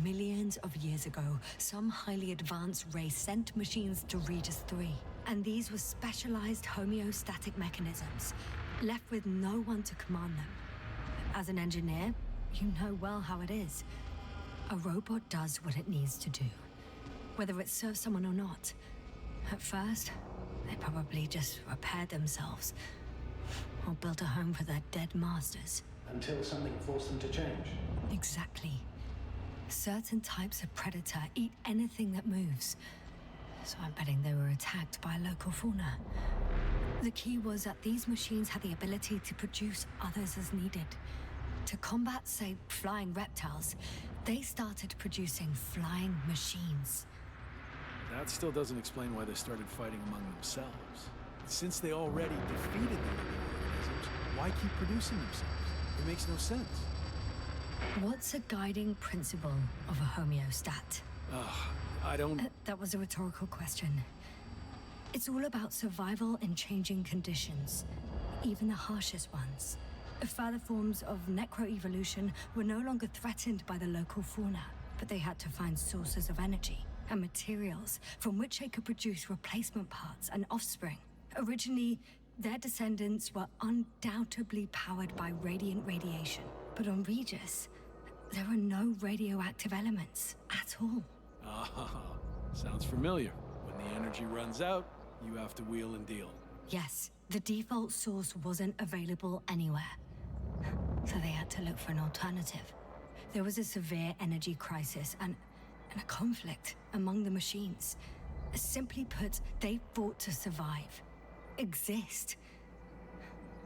[SPEAKER 9] Millions of years ago, some highly advanced race sent machines to Regis 3. And these were specialized homeostatic mechanisms, left with no one to command them. As an engineer, you know well how it is. A robot does what it needs to do, whether it serves someone or not. At first, they probably just repaired themselves, or built a home for their dead masters.
[SPEAKER 12] Until something forced them to change.
[SPEAKER 9] Exactly. Certain types of predator eat anything that moves. So I'm betting they were attacked by local fauna. The key was that these machines had the ability to produce others as needed. To combat, say, flying reptiles, they started producing flying machines.
[SPEAKER 8] That still doesn't explain why they started fighting among themselves. Since they already defeated the living organisms, why keep producing themselves? It makes no sense.
[SPEAKER 9] What's a guiding principle of a homeostat?
[SPEAKER 8] I don't...
[SPEAKER 9] That was a rhetorical question. It's all about survival in changing conditions, even the harshest ones. Further forms of necroevolution were no longer threatened by the local fauna, but they had to find sources of energy and materials from which they could produce replacement parts and offspring. Originally, their descendants were undoubtedly powered by radiant radiation. But on Regis, there are no radioactive elements at all.
[SPEAKER 8] Sounds familiar. When the energy runs out, you have to wheel and deal.
[SPEAKER 9] Yes, the default source wasn't available anywhere. So they had to look for an alternative. There was a severe energy crisis and a conflict among the machines. Simply put, they fought to survive. Exist.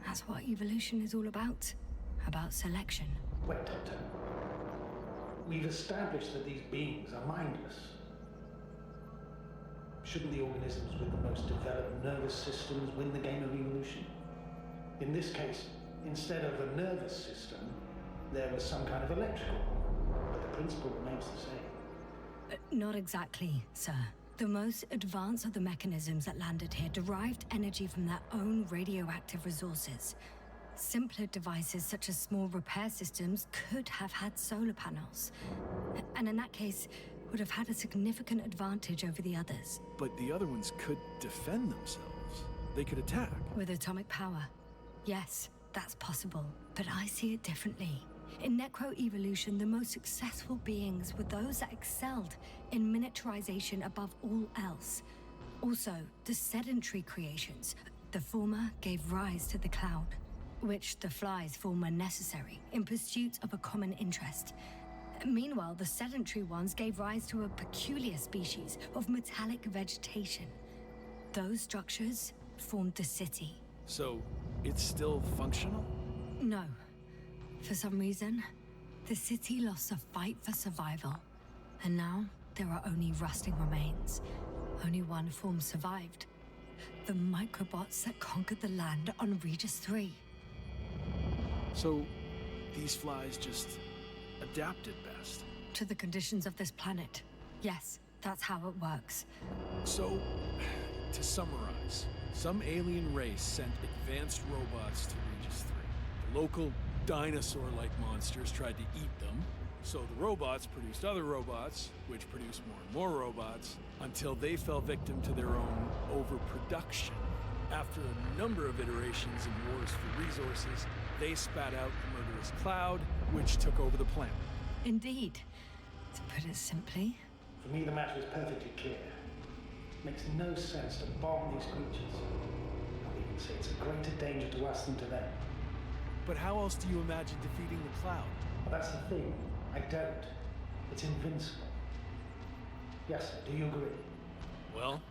[SPEAKER 9] That's what evolution is all about. About selection.
[SPEAKER 12] Wait, Doctor. We've established that these beings are mindless. Shouldn't the organisms with the most developed nervous systems win the game of evolution? In this case, instead of a nervous system, there was some kind of electrical one, but the principle remains the same.
[SPEAKER 9] Not exactly, sir. The most advanced of the mechanisms that landed here derived energy from their own radioactive resources. Simpler devices such as small repair systems could have had solar panels. And in that case, would have had a significant advantage over the others.
[SPEAKER 8] But the other ones could defend themselves. They could attack.
[SPEAKER 9] With atomic power. Yes, that's possible. But I see it differently. In necroevolution, the most successful beings were those that excelled in miniaturization above all else. Also, the sedentary creations. The former gave rise to the cloud, which the flies form when necessary, in pursuit of a common interest. Meanwhile, the sedentary ones gave rise to a peculiar species of metallic vegetation. Those structures formed the city.
[SPEAKER 8] So, it's still functional?
[SPEAKER 9] No. For some reason, The city lost a fight for survival, and now there are only rusting remains. Only one form survived. The microbots that conquered the land on Regis 3.
[SPEAKER 8] So, these flies just adapted best.
[SPEAKER 9] To the conditions of this planet. Yes, that's how it works.
[SPEAKER 8] So, to summarize, some alien race sent advanced robots to Regis 3. The local dinosaur-like monsters tried to eat them, so the robots produced other robots, which produced more and more robots, until they fell victim to their own overproduction. After a number of iterations and wars for resources, they spat out the murderous cloud, which took over the planet.
[SPEAKER 9] Indeed. To put it simply...
[SPEAKER 12] For me, the matter is perfectly clear. It makes no sense to bomb these creatures. I'll even say it's a greater danger to us than to them.
[SPEAKER 8] But how else do you imagine defeating the cloud?
[SPEAKER 12] Well, that's the thing. I don't. It's invincible. Yes, sir. Do you agree?
[SPEAKER 8] Well...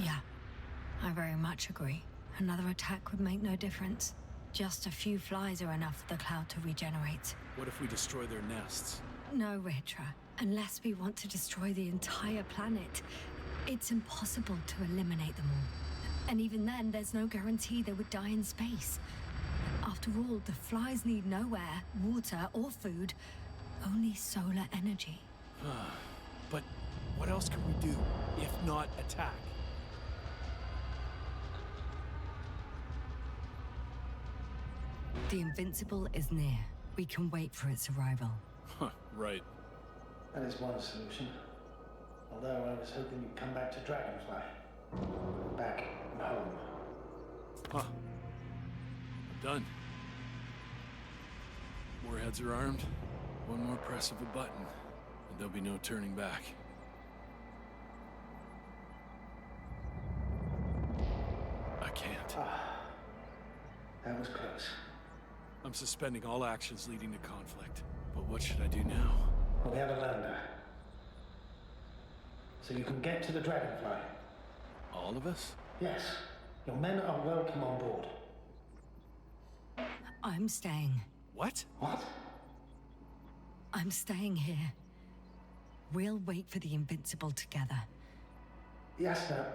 [SPEAKER 9] Yeah, I very much agree. Another attack would make no difference. Just a few flies are enough for the cloud to regenerate.
[SPEAKER 8] What if we destroy their nests?
[SPEAKER 9] No, Ritra. Unless we want to destroy the entire planet, it's impossible to eliminate them all. And even then, there's no guarantee they would die in space. After all, the flies need no air, water, or food, only solar energy.
[SPEAKER 8] But what else can we do, if not attack?
[SPEAKER 9] The Invincible is near. We can wait for its arrival.
[SPEAKER 8] Huh, right.
[SPEAKER 12] That is one solution. Although I was hoping you'd come back to Dragonfly. Back home.
[SPEAKER 8] Huh. I'm done. Warheads are armed. One more press of a button, and there'll be no turning back. I can't.
[SPEAKER 12] That was close.
[SPEAKER 8] I'm suspending all actions leading to conflict. But what should I do now?
[SPEAKER 12] Well, we have a lander. So you can get to the Dragonfly.
[SPEAKER 8] All of us?
[SPEAKER 12] Yes. Your men are welcome on board.
[SPEAKER 9] I'm staying.
[SPEAKER 8] What?
[SPEAKER 12] What?
[SPEAKER 9] I'm staying here. We'll wait for the Invincible together.
[SPEAKER 12] Yasna,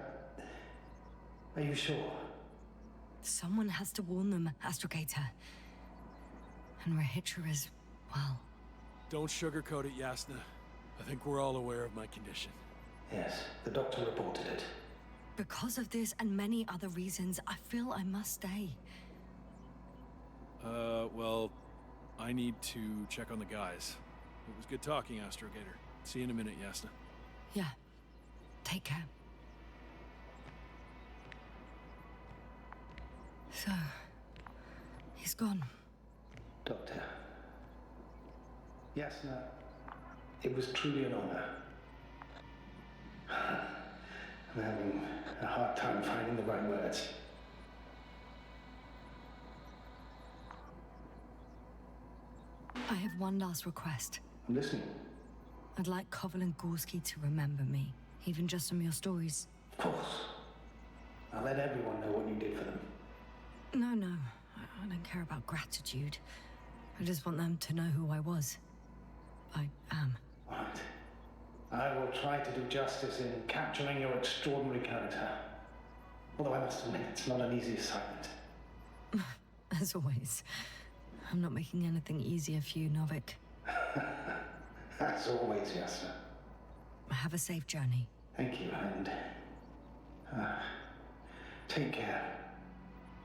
[SPEAKER 12] are you sure?
[SPEAKER 9] Someone has to warn them, Astrogator. And Rahitra is, well...
[SPEAKER 8] Don't sugarcoat it, Yasna. I think we're all aware of my condition.
[SPEAKER 12] Yes, the doctor reported it.
[SPEAKER 9] Because of this and many other reasons, I feel I must stay.
[SPEAKER 8] Well, I need to check on the guys. It was good talking, Astrogator. See you in a minute, Yasna.
[SPEAKER 9] Yeah. Take care. So... he's gone.
[SPEAKER 12] Doctor. Yasna, it was truly an honor. I'm having a hard time finding the right words.
[SPEAKER 9] I have one last request.
[SPEAKER 12] I'm listening.
[SPEAKER 9] I'd like Koval and Gorski to remember me, even just from your stories.
[SPEAKER 12] Of course. I'll let everyone know what you did for them.
[SPEAKER 9] No. I don't care about gratitude. I just want them to know who I was. I am.
[SPEAKER 12] Right. I will try to do justice in capturing your extraordinary character. Although I must admit, it's not an easy assignment.
[SPEAKER 9] As always. I'm not making anything easier for you, Novik.
[SPEAKER 12] As always, Yasna.
[SPEAKER 9] Have a safe journey.
[SPEAKER 12] Thank you, and... take care.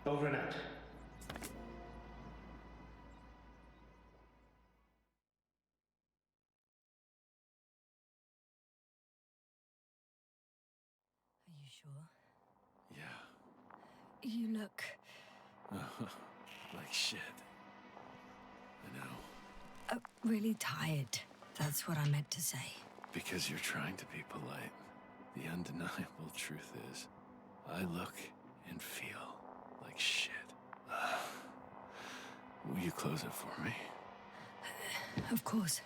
[SPEAKER 12] Over and out.
[SPEAKER 9] Are you sure?
[SPEAKER 8] Yeah.
[SPEAKER 9] You look...
[SPEAKER 8] like shit. I know.
[SPEAKER 9] Really tired. That's what I meant to say.
[SPEAKER 8] Because you're trying to be polite. The undeniable truth is, I look and feel like shit. Will you close it for me?
[SPEAKER 9] Of course.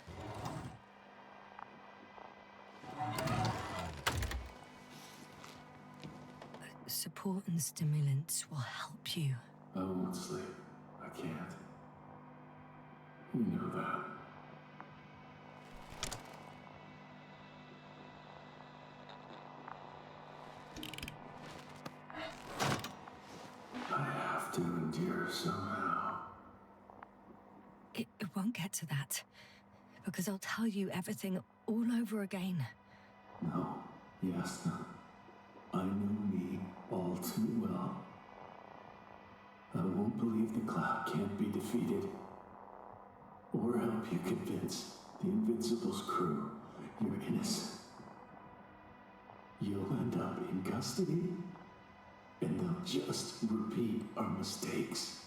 [SPEAKER 9] So
[SPEAKER 1] support and stimulants will help you.
[SPEAKER 3] I won't sleep. I can't. We know that. I have to endure somehow.
[SPEAKER 1] It won't get to that, because I'll tell you everything all over again.
[SPEAKER 3] No, Yasna. I know me all too well. I won't believe the cloud can't be defeated. Or help you convince the Invincible's crew you're innocent. You'll end up in custody, and they'll just repeat our mistakes.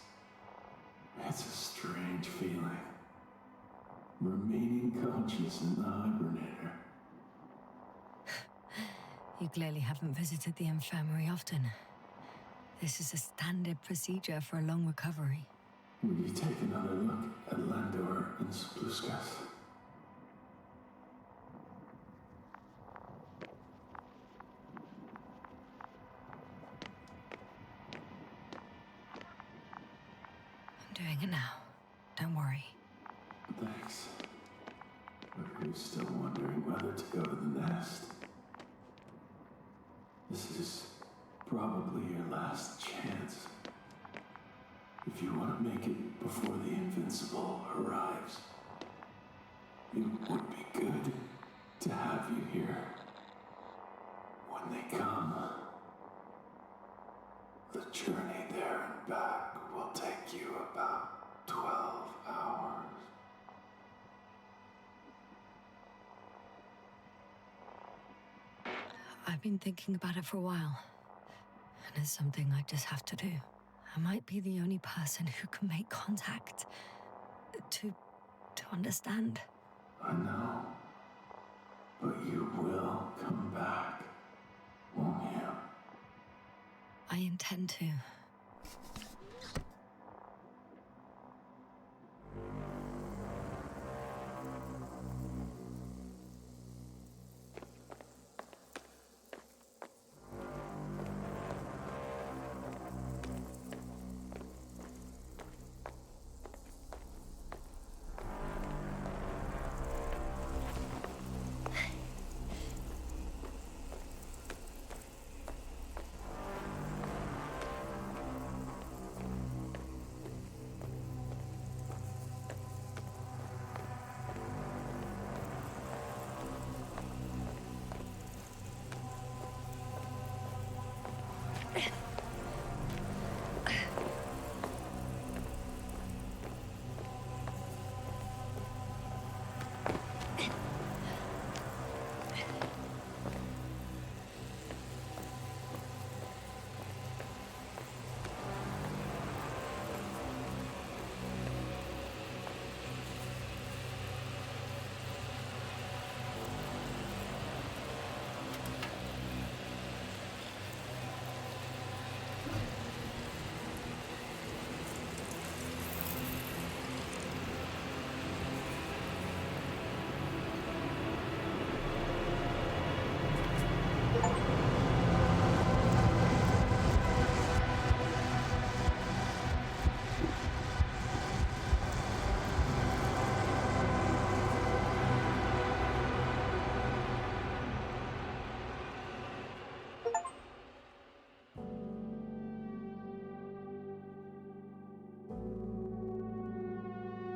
[SPEAKER 3] It's a strange feeling. Remaining conscious in the hibernator.
[SPEAKER 1] You clearly haven't visited the infirmary often. This is a standard procedure for a long recovery.
[SPEAKER 3] Will you take another look at Landor and Spluskas?
[SPEAKER 1] I'm doing it now. Don't worry.
[SPEAKER 3] Thanks. But who's still wondering whether to go to the nest? This is probably your last chance. If you want to make it before the Invincible arrives, it would be good to have you here. When they come, the journey there and back will take you about 12 hours.
[SPEAKER 1] I've been thinking about it for a while, and it's something I just have to do. I might be the only person who can make contact to understand.
[SPEAKER 3] I know, but you will come back, won't you?
[SPEAKER 1] I intend to.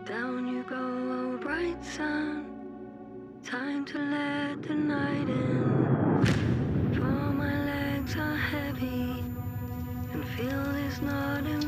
[SPEAKER 9] Down you go, oh bright sun. Time to let the night in. For my legs are heavy and feel this not in